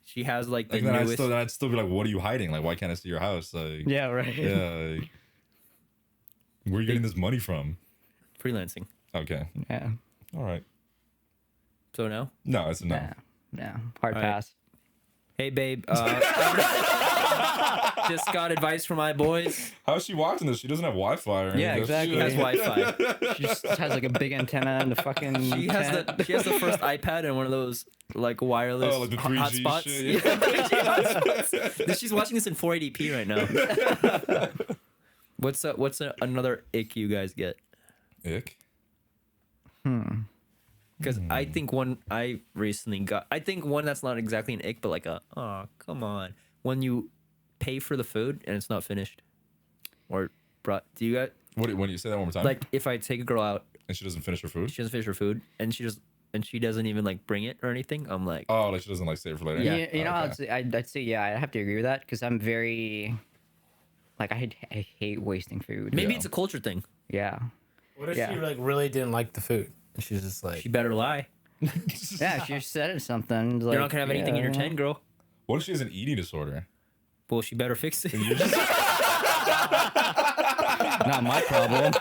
B: She has like the
A: Like, then
B: newest.
A: I'd still be like, what are you hiding? Like, why can't I see your house? Like,
D: Yeah, right.
A: yeah. Like, where are you getting this money from?
B: freelancing.
A: Okay,
D: Yeah.
A: all right.
B: So now,
A: No, it's a no.
D: Yeah. Yeah. Hard
B: All right.
D: pass.
B: Hey, babe. Just got advice from my boys.
A: How's she watching this? She doesn't have Wi-Fi or anything.
D: Yeah,
A: does she?
D: exactly.
B: She has Wi-Fi.
D: She just has like a big antenna in the fucking.
B: She has
D: tent.
B: the first iPad and one of those like wireless
A: Oh, like the 3G
B: hotspots.
A: shit,
B: Yeah, 3G hotspots. She's watching this in 480p right now. What's another ick you guys get?
A: Ick?
B: Because I think one I recently got. I think one that's not exactly an ick, but like come on, when you pay for the food and it's not finished, or brought. Do you got
A: When you say that one more time?
B: like if I take a girl out,
A: and she doesn't finish her food?
B: she doesn't finish her food, and she doesn't even like bring it or anything. I'm like,
A: Oh, like she doesn't like save it for later?
B: Yeah.
D: You know,
A: Okay.
D: I'd say yeah, I have to agree with that because I'm very. Like I hate wasting food.
B: maybe
A: Yeah.
B: it's a culture thing.
D: Yeah.
C: What if
D: Yeah.
C: she like really didn't like the food? And she's just like,
B: She better lie.
D: Yeah, she said something. Like,
B: You're not gonna have anything in your tent, girl.
A: What if she has an eating disorder?
B: Well, she better fix it.
D: Not my problem.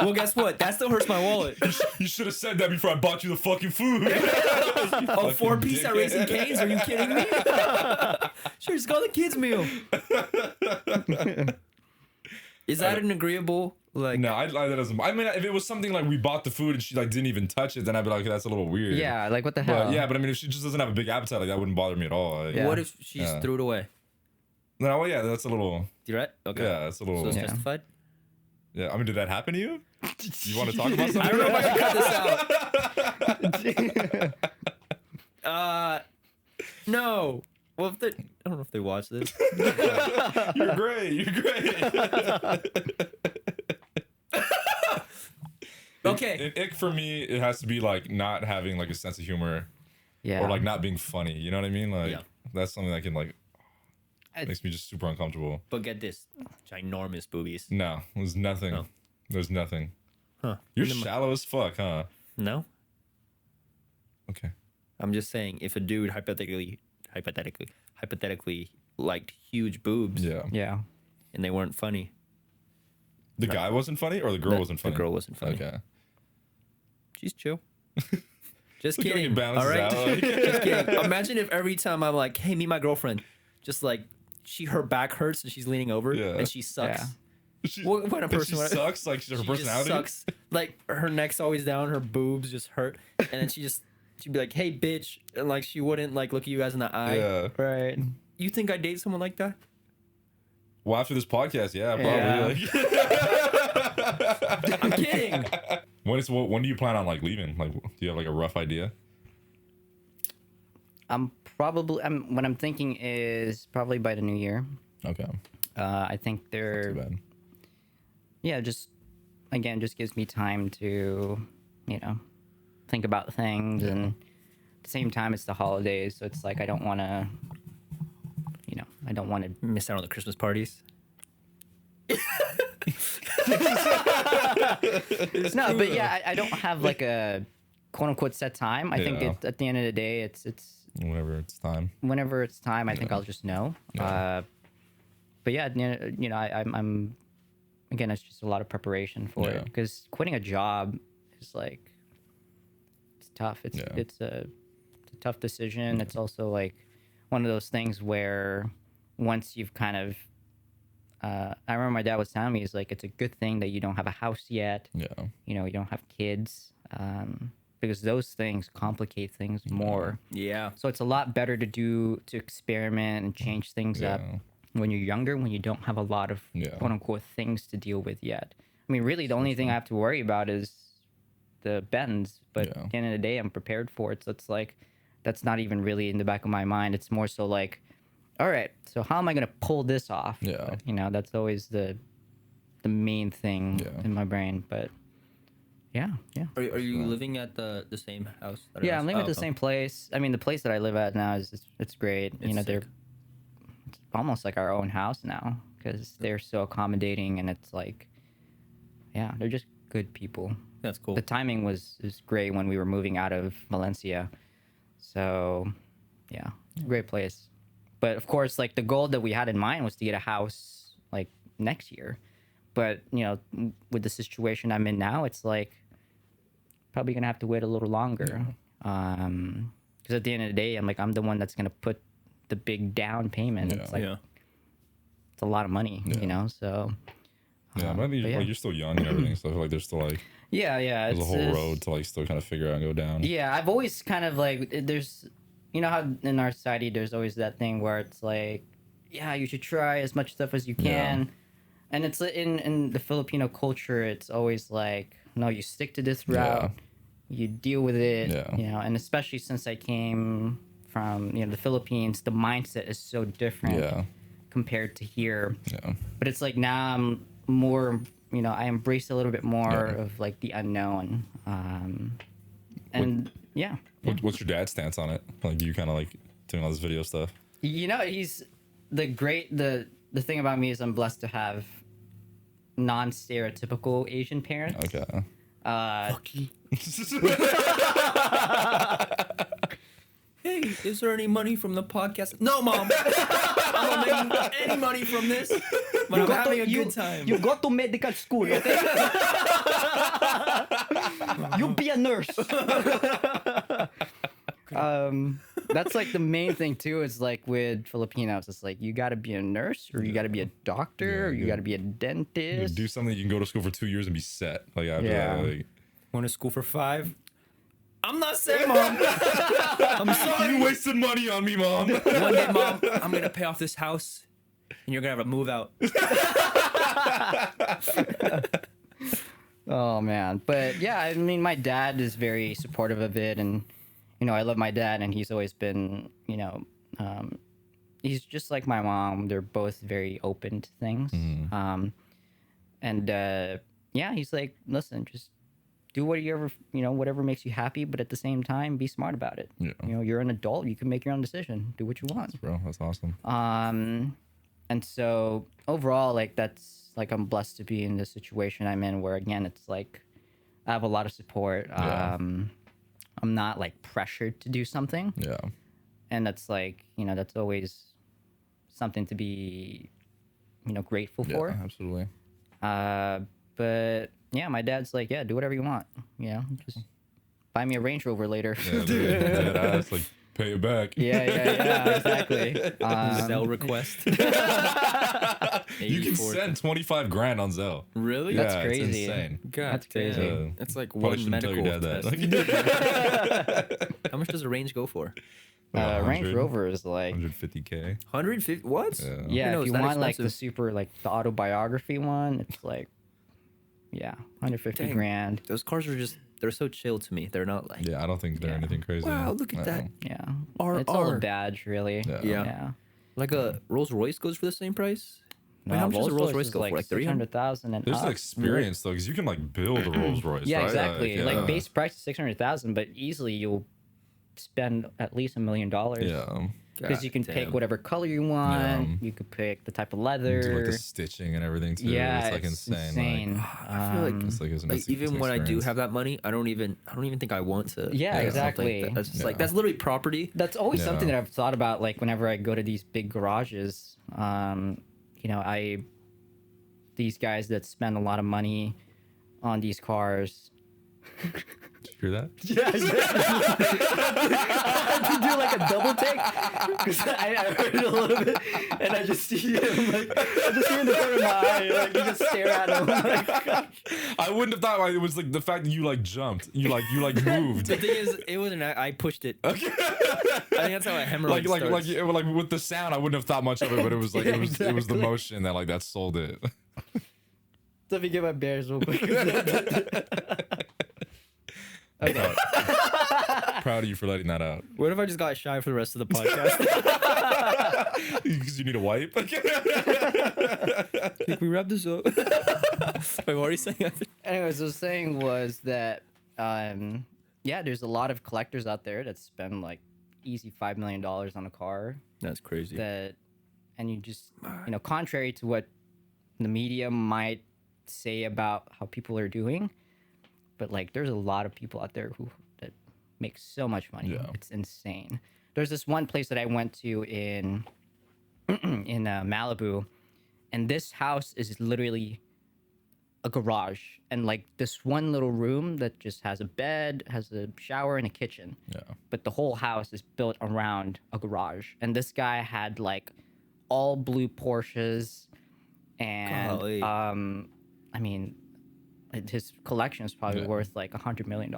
B: Well, guess what? That still hurts my wallet.
A: You should have said that before I bought you the fucking food.
B: Oh, 4-piece at Raising Cane's? Are you kidding me? Sure, just go the kids' meal. Is that an agreeable like?
A: No, that doesn't. I mean, if it was something like we bought the food and she like didn't even touch it, then I'd be like, okay, that's a little weird.
D: Yeah, like what the hell?
A: But yeah, but I mean, if she just doesn't have a big appetite, like that wouldn't bother me at all. Like,
D: Yeah.
B: What if she just
A: Yeah.
B: threw it away?
A: No, well, yeah, that's a little.
B: You right? Okay.
A: Yeah, that's a
B: So
A: little.
B: it's
A: Yeah.
D: Yeah.
B: justified.
A: I mean, did that happen to you? You want to talk about something?
B: I don't know if I should cut this out. No. Well, if they, I don't know if they watch this.
A: You're great. You're great.
B: Okay.
A: An ick for me, it has to be like not having like a sense of humor
D: Yeah.
A: or like not being funny. You know what I mean? Like
B: Yeah.
A: that's something that can like
D: I-
A: makes me just super uncomfortable.
B: But get this, ginormous boobies.
A: No, there's nothing.
B: No.
A: There's nothing.
B: Huh?
A: You're shallow as fuck, huh?
B: No.
A: Okay.
B: I'm just saying, if a dude hypothetically liked huge boobs
A: Yeah.
D: Yeah.
B: and they weren't funny,
A: The guy wasn't funny or the girl wasn't funny?
B: The girl wasn't funny.
A: Okay.
B: She's chill. Just
A: Look how
B: kidding.
A: it balances
B: All right.
A: out, like-
B: Just kidding. Imagine if every time I'm like, "Hey, meet my girlfriend," just like her back hurts and she's leaning over
A: Yeah.
B: and she sucks.
D: Yeah.
A: She,
B: When a
A: and
B: person
A: she sucks, like her
B: She
A: personality.
B: just sucks. Like her neck's always down, her boobs just hurt, and then she'd be like, "Hey, bitch," and like she wouldn't like look at you guys in the eye.
A: Yeah.
D: Right.
B: You think I date someone like that?
A: Well, after this podcast, yeah, probably.
D: Yeah.
A: Like,
B: I'm kidding.
A: when do you plan on like leaving? Like, do you have like a rough idea?
D: What I'm thinking is probably by the new year.
A: Okay.
D: I think
A: Too
D: they're
A: bad.
D: yeah, just gives me time to, think about things, and at the same time it's the holidays, so it's like I don't want to,
B: Miss out on the Christmas parties.
D: No, but yeah, I don't have like a quote unquote set time. I think
A: Yeah.
D: at the end of the day, it's
A: Whenever it's time.
D: whenever it's time. I think I'll just know.
A: Yeah.
D: But yeah, I'm again, it's just a lot of preparation for
A: Yeah.
D: it, because quitting a job is like it's tough. It's
A: Yeah.
D: it's a tough decision. It's also like one of those things where once you've kind of I remember my dad was telling me, he's like, it's a good thing that you don't have a house yet.
A: Yeah.
D: You don't have kids, because those things complicate things more.
B: Yeah.
D: So it's a lot better to experiment and change things up
A: Yeah.
D: when you're younger, when you don't have a lot of
A: Yeah.
D: quote unquote things to deal with yet. I mean, really, the only thing I have to worry about is the bends. But
A: Yeah.
D: at the end of the day, I'm prepared for it. So it's like that's not even really in the back of my mind. It's more so like, all right, so how am I gonna pull this off?
A: Yeah.
D: That's always the main thing
A: Yeah.
D: in my brain. But yeah.
B: Are you living at the same house? that
D: Yeah,
B: I
D: I'm
B: was-
D: living at the
B: okay.
D: same place. I mean, the place that I live at now it's great.
B: It's
D: They're
B: sick.
D: it's almost like our own house now, because they're so accommodating, and it's like, yeah, they're just good people.
B: That's cool.
D: The timing was great when we were moving out of Valencia, so yeah, great place. But of course, like the goal that we had in mind was to get a house like next year. But with the situation I'm in now, it's like probably gonna have to wait a little longer. Because at the end of the day, I'm the one that's gonna put the big down payment.
A: Yeah.
D: It's like
B: Yeah.
D: it's a lot of money,
A: Yeah.
D: you know. So
A: Yeah, but
D: yeah.
A: like you're still young and everything, so I feel like there's still like
D: yeah,
A: there's a whole
D: it's-
A: road to like still kind of figure out and go down.
D: Yeah, I've always kind of like there's, you know how in our society there's always that thing where it's like, yeah, you should try as much stuff as you can,
A: Yeah.
D: and it's in the Filipino culture, it's always like, no, you stick to this route, you deal with it,
A: Yeah.
D: you know, and especially since I came from the Philippines, the mindset is so different
A: Yeah.
D: compared to here.
A: Yeah.
D: But it's like now I'm more, I embrace a little bit more
A: Yeah.
D: of like the unknown. And yeah.
A: What's your dad's stance on it? Like you kind of like doing all this video stuff.
D: He's the thing about me is I'm blessed to have non-stereotypical Asian parents.
A: Okay.
B: Hey, is there any money from the podcast? No, Mom. I'm not making any money from this, but I'm having a good time.
D: You go to medical school, okay? You be a nurse. That's like the main thing too. Is like with Filipinos, it's like you got to be a nurse, or you got to be a doctor, or you got to be a dentist.
A: Do something you can go to school for 2 years and be set. Like after
D: Yeah.
A: that, like,
B: Went to school for 5. I'm not saying, Mom. I'm sorry.
A: you wasted money on me, Mom.
B: One day, Mom, I'm gonna pay off this house, and you're gonna have to move out.
D: Oh man, but yeah, I mean, my dad is very supportive of it, and I love my dad, and he's always been, he's just like my mom. They're both very open to things, and yeah, he's like, listen, just do whatever makes you happy, but at the same time, be smart about it.
A: Yeah.
D: You're an adult, you can make your own decision, do what you want.
A: Bro, that's awesome.
D: And so overall, like that's like I'm blessed to be in this situation I'm in, where again it's like I have a lot of support.
A: Yeah.
D: I'm not like pressured to do something,
A: Yeah.
D: and that's like that's always something to be grateful
A: Yeah,
D: for.
A: absolutely.
D: But yeah, my dad's like, yeah, do whatever you want. Just buy me a Range Rover later.
A: Yeah, dead ass, like pay it back.
D: Yeah, exactly.
B: Zelle request.
A: You can
B: 84.
A: send 25 grand on Zelle.
B: Really?
D: That's
A: Yeah,
D: crazy.
A: It's insane.
B: God,
D: That's crazy.
B: damn. That's like
A: Probably
B: one
A: shouldn't tell
B: medical
A: your dad
B: test.
A: that.
B: How much does a range go for?
D: Range Rover is like
A: 150K.
B: 150. What?
A: Yeah.
D: yeah,
B: know
D: if
B: it's
D: you
B: that
D: want like the
B: expensive.
D: super like the autobiography one, it's like 150
B: Dang.
D: grand.
B: Those cars are they're so chill to me. They're not like,
A: Yeah, I don't think they're
D: Yeah.
A: anything crazy.
B: wow, look at
A: I
B: that.
A: don't
D: Yeah,
B: RR.
D: it's all a badge, really.
A: Yeah.
B: Yeah.
D: yeah.
B: Like a Rolls Royce goes for the same price?
D: No,
B: how much does a Rolls Royce
D: is
B: go for? Like 300?
D: 600,000 and
A: There's
D: up.
A: an experience though, because you can like build a Rolls Royce.
D: Yeah,
A: right?
D: exactly. Like
A: yeah.
D: base price is 600,000, but easily you'll spend at least $1 million.
A: Yeah.
D: Because you can
B: God
D: pick
B: damn.
D: whatever color you want.
A: Yeah.
D: You could pick the type of
A: Do
D: leather.
A: like the stitching and everything too.
D: Yeah,
A: it's like insane. Like,
B: I feel like
A: it's like, it's
B: even
A: an
B: when I do
A: experience.
B: have that money, I don't even think I want to.
D: Yeah,
B: something
D: exactly.
B: like that. That's just
A: Yeah.
B: like that's literally property.
D: That's always
A: Yeah.
D: something that I've thought about. Like whenever I go to these big garages, these guys that spend a lot of money on these cars.
A: Did you hear that?
D: Yeah, I had to do like a double take because I heard it a little bit, and I just see him like I just see in the corner of my eye, like you just stare at him. Like,
A: I wouldn't have thought it was like the fact that you like jumped. You moved.
B: The thing is, it wasn't. I pushed it. I think that's how a hemorrhoid starts.
A: like with the sound, I wouldn't have thought much of it, but it was like
D: Yeah,
A: it was the
D: exactly.
A: motion that like that sold it.
D: let me get my bears real quick.
A: Proud of you for letting that out.
B: What if I just got shy for the rest of the podcast?
A: Because you need a wipe.
B: Can we wrap this up? Wait, what are you saying?
D: Anyways, what I was saying was that, there's a lot of collectors out there that spend like easy $5 million on a car.
B: That's crazy.
D: And you just, contrary to what the media might say about how people are doing, but like there's a lot of people out there that make so much money.
A: Yeah.
D: It's insane. There's this one place that I went to in Malibu, and this house is literally a garage and like this one little room that just has a bed, has a shower, and a kitchen.
A: Yeah.
D: But the whole house is built around a garage. And this guy had like all blue Porsches, and
B: Golly.
D: I mean, his collection is probably
A: Yeah.
D: worth like $100 million.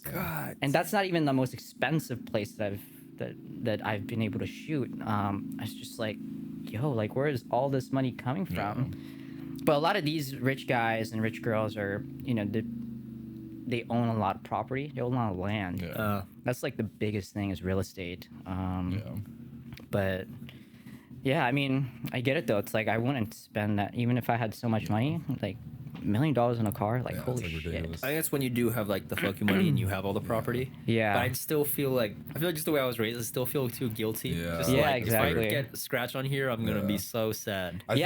B: God.
D: And that's not even the most expensive place that I've been able to shoot. I was just like, yo, like where is all this money coming from? But a lot of these rich guys and rich girls are, you know, they own a lot of property. They own a lot of land.
A: Yeah.
D: That's like the biggest thing is real estate.
A: Yeah.
D: But yeah, I mean, I get it though. It's like I wouldn't spend that even if I had so much money, like $1 million in a car. Like
A: Yeah,
D: holy
A: it's, like,
D: shit.
A: ridiculous.
B: I think that's when you do have like the fucking money and you have all the property.
D: Yeah.
B: But I'd still feel like just the way I was raised, I still feel too guilty.
A: Yeah.
B: Just
D: Yeah,
B: like,
D: exactly.
B: If I get a scratch on here, I'm gonna
A: Yeah.
B: be so sad.
A: I think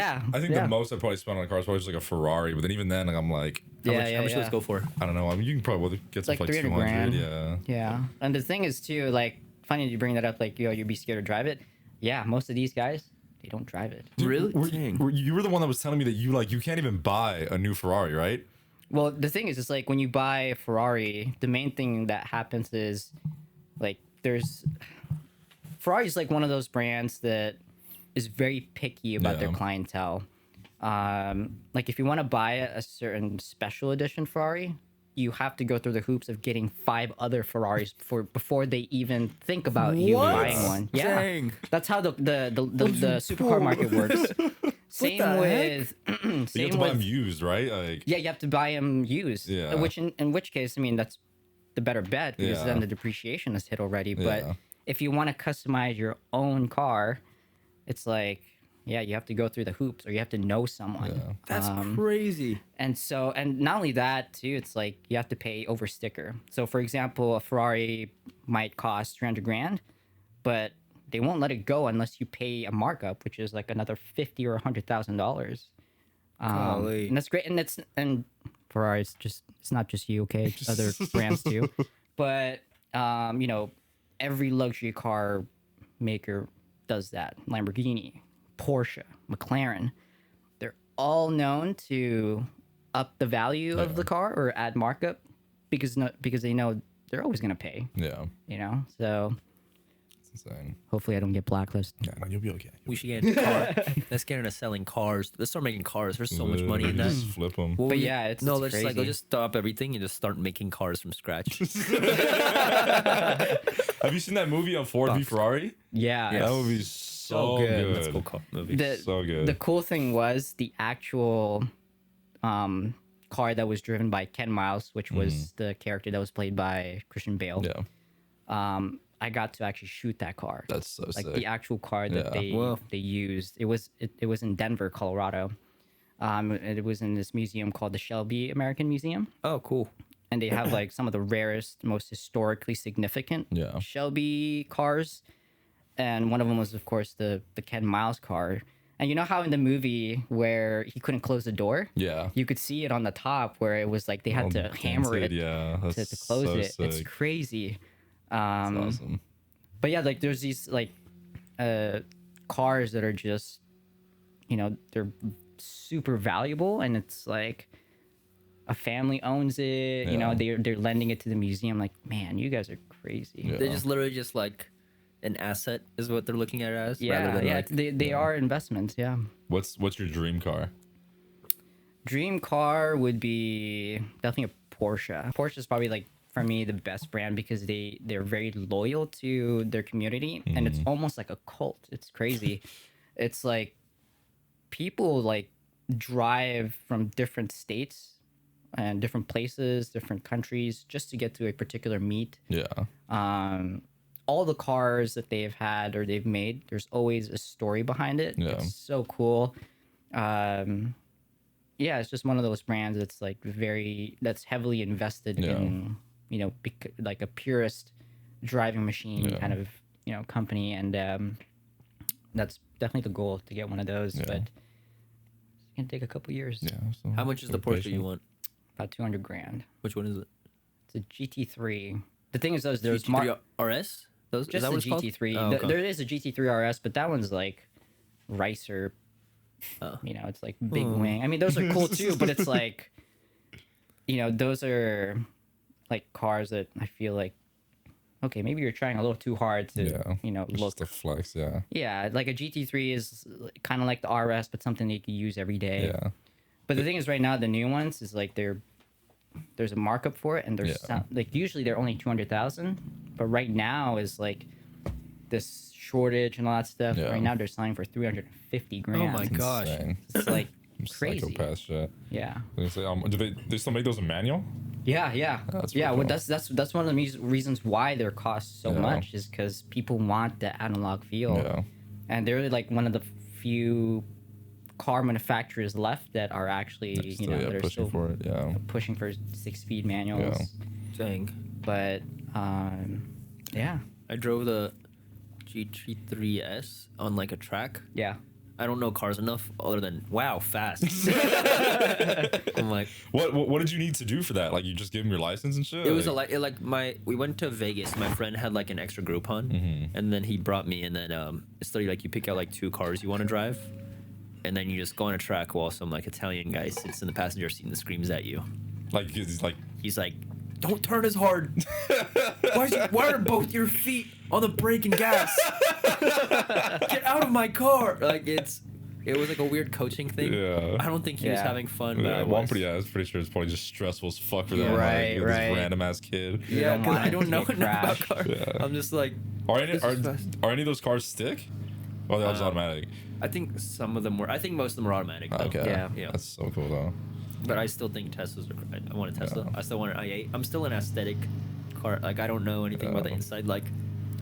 D: yeah.
A: the most I probably spent on a car is probably just like a Ferrari. But then even then, like, I'm like,
B: How
D: Yeah,
B: much,
D: yeah,
B: how much
D: yeah.
B: does it go for?
A: I don't know. I mean, you can probably get
D: Like
A: some like
D: 300
A: 200.
D: grand.
A: Yeah.
D: Yeah. And the thing is too, like, funny you bring that up, like, yo, you'd be scared to drive it. Yeah, most of these guys, they don't drive it.
B: Really?
A: You were the one that was telling me that you can't even buy a new Ferrari, right?
D: Well, the thing is, it's like when you buy a Ferrari, the main thing that happens is, like, Ferrari's like one of those brands that is very picky about their
A: Yeah.
D: clientele. Like if you want to buy a certain special edition Ferrari, you have to go through the hoops of getting 5 other Ferraris before they even think about you
B: What?
D: buying one. Yeah,
B: Dang.
D: that's how the supercar market works. Same
B: the
D: with
A: But you have
D: same
A: to buy them
D: with
A: used, right? Like,
D: yeah, you have to buy them used.
A: Yeah.
D: Which in which case, I mean, that's the better bet because
A: Yeah.
D: then the depreciation is hit already. But
A: Yeah.
D: if you want to customize your own car, it's like, yeah, you have to go through the hoops or you have to know someone.
A: Yeah.
B: That's crazy.
D: And so, and not only that too, it's like you have to pay over sticker. So for example, a Ferrari might cost 300 grand, but they won't let it go unless you pay a markup, which is like another $50,000 or $100,000.
B: Golly.
D: And that's great. And Ferrari, it's not just you, okay? It's other brands too. But you know, every luxury car maker does that. Lamborghini, Porsche, McLaren, they're all known to up the value of the car or add markup because they know they're always gonna pay.
A: yeah.
D: You know, so
A: It's insane.
D: hopefully I don't get blacklisted.
A: Yeah, no, you'll be okay.
B: We should get into car. Let's get into selling cars. Let's start making cars. There's so much money in that.
A: Just flip them.
B: Well,
D: But
B: we-
D: yeah, it's
B: let's like
D: crazy.
B: let's just stop everything and just start making cars from scratch.
A: Have you seen that movie on Ford v Ferrari?
D: Yeah,
B: Yes.
A: That movie is so good.
B: That's a cool movie.
A: So good.
D: The cool thing was the actual car that was driven by Ken Miles, which was the character that was played by Christian Bale.
A: Yeah.
D: I got to actually shoot that car.
A: That's so
D: like
A: sick.
D: the actual car that
A: Yeah.
B: Whoa.
D: they used. It was in Denver, Colorado. It was in this museum called the Shelby American Museum,
B: Oh, cool.
D: and they have like some of the rarest, most historically significant
A: Yeah.
D: Shelby cars. And one of them was, of course, the Ken Miles car. And you know how in the movie where he couldn't close the door,
A: Yeah.
D: you could see it on the top where it was like they had
A: All
D: to hammer
A: dented,
D: it
A: Yeah.
D: to
A: That's
D: close
A: so
D: it. It's
A: sick.
D: crazy.
A: That's awesome.
D: But yeah, like there's these like cars that are just, you know, they're super valuable, and it's like a family owns it. You know,
A: Yeah.
D: they're lending it to the museum. Like, man, you guys are crazy.
A: Yeah.
B: They're just literally just like an asset is what they're looking at it as. rather
D: Yeah,
B: than
D: yeah,
B: like,
D: they are investments. Yeah.
A: What's your dream car?
D: Dream car would be definitely a Porsche. Porsche is probably like for me the best brand because they're very loyal to their community, and it's almost like a cult. It's crazy. It's like people like drive from different states and different places, different countries just to get to a particular meet.
A: Yeah.
D: All the cars that they've had or they've made, there's always a story behind it.
A: Yeah.
D: It's so cool. Yeah, it's just one of those brands that's like that's heavily invested
A: Yeah.
D: in, you know, like a purist driving machine
A: Yeah.
D: kind of, you know, company. And that's definitely the goal to get one of those.
A: Yeah.
D: But it's going to take a couple years.
A: Yeah. So
B: how much is the
A: gotta be
B: Porsche you
A: patient.
B: want?
D: About 200 grand.
B: Which one is it?
D: It's a GT3. The thing is, there's
B: GT3 RS? Those, is
D: just
B: that
D: the
B: what it's called?
D: GT3.
B: Oh, okay.
D: There is a GT3 RS, but that one's like Ricer You know, it's like big wing. I mean, those are cool too, but it's like, you know, those are like cars that I feel like, okay, maybe you're trying a little too hard to, you know,
A: It's
D: look.
A: just a flex, yeah.
D: Yeah, like a GT3 is kind of like the RS, but something that you can use every day.
A: Yeah.
D: But the thing is, right now the new ones is like there's a markup for it, and there's like usually they're only 200,000, but right now is like this shortage and all that stuff.
A: Yeah.
D: Right now they're selling for 350 grand.
B: Oh my gosh.
A: Insane.
D: It's like crazy.
A: Psychopath shit.
D: Yeah.
A: They say, do they still make those in manual?
D: Yeah.
A: That's
D: Yeah.
A: pretty
D: Well,
A: cool.
D: that's one of the reasons why their cost so
A: Yeah.
D: much is because people want the analog feel,
A: Yeah.
D: and they're like one of the few car manufacturers left that are actually
A: Still,
D: that are
A: pushing
D: still
A: for it, yeah.
D: pushing for 6-speed manuals.
B: Dang.
D: But yeah,
B: I drove the GT3S on like a track.
D: yeah.
B: I don't know cars enough other than wow, fast. I'm like,
A: What did you need to do for that? Like, you just give them your license and shit?
B: it was we went to Vegas. My friend had like an extra Groupon, and then he brought me, and then it's literally like you pick out like 2 cars you want to drive, and then you just go on a track while some like Italian guy sits in the passenger seat and screams at you.
A: like he's like,
B: He's like, "Don't turn as hard. Why are both your feet on the brake and gas? Get out of my car!" Like it was like a weird coaching thing.
A: Yeah.
B: I don't think he was
D: Yeah.
B: having fun. But
A: yeah,
B: I
A: well, I'm
B: was.
A: pretty sure it's probably just stressful as fuck for them.
D: Right,
A: like,
D: right.
A: This random ass kid.
B: Yeah,
D: don't
B: because
D: want
B: I
D: it
B: don't
D: to
B: know
D: get
B: enough about
D: crashed.
B: cars.
A: Yeah.
B: I'm just like,
A: Are any
B: This is fast.
A: are any of those cars stick? Or are they all just automatic?
B: I think some of them were. I think most of them are automatic. Though.
A: Okay.
D: Yeah.
A: That's so cool though.
B: But I still think Teslas are. I want a Tesla.
A: Yeah.
B: I still want an i8. I'm still an aesthetic car. Like I don't know anything about the
A: Yeah.
B: inside. Like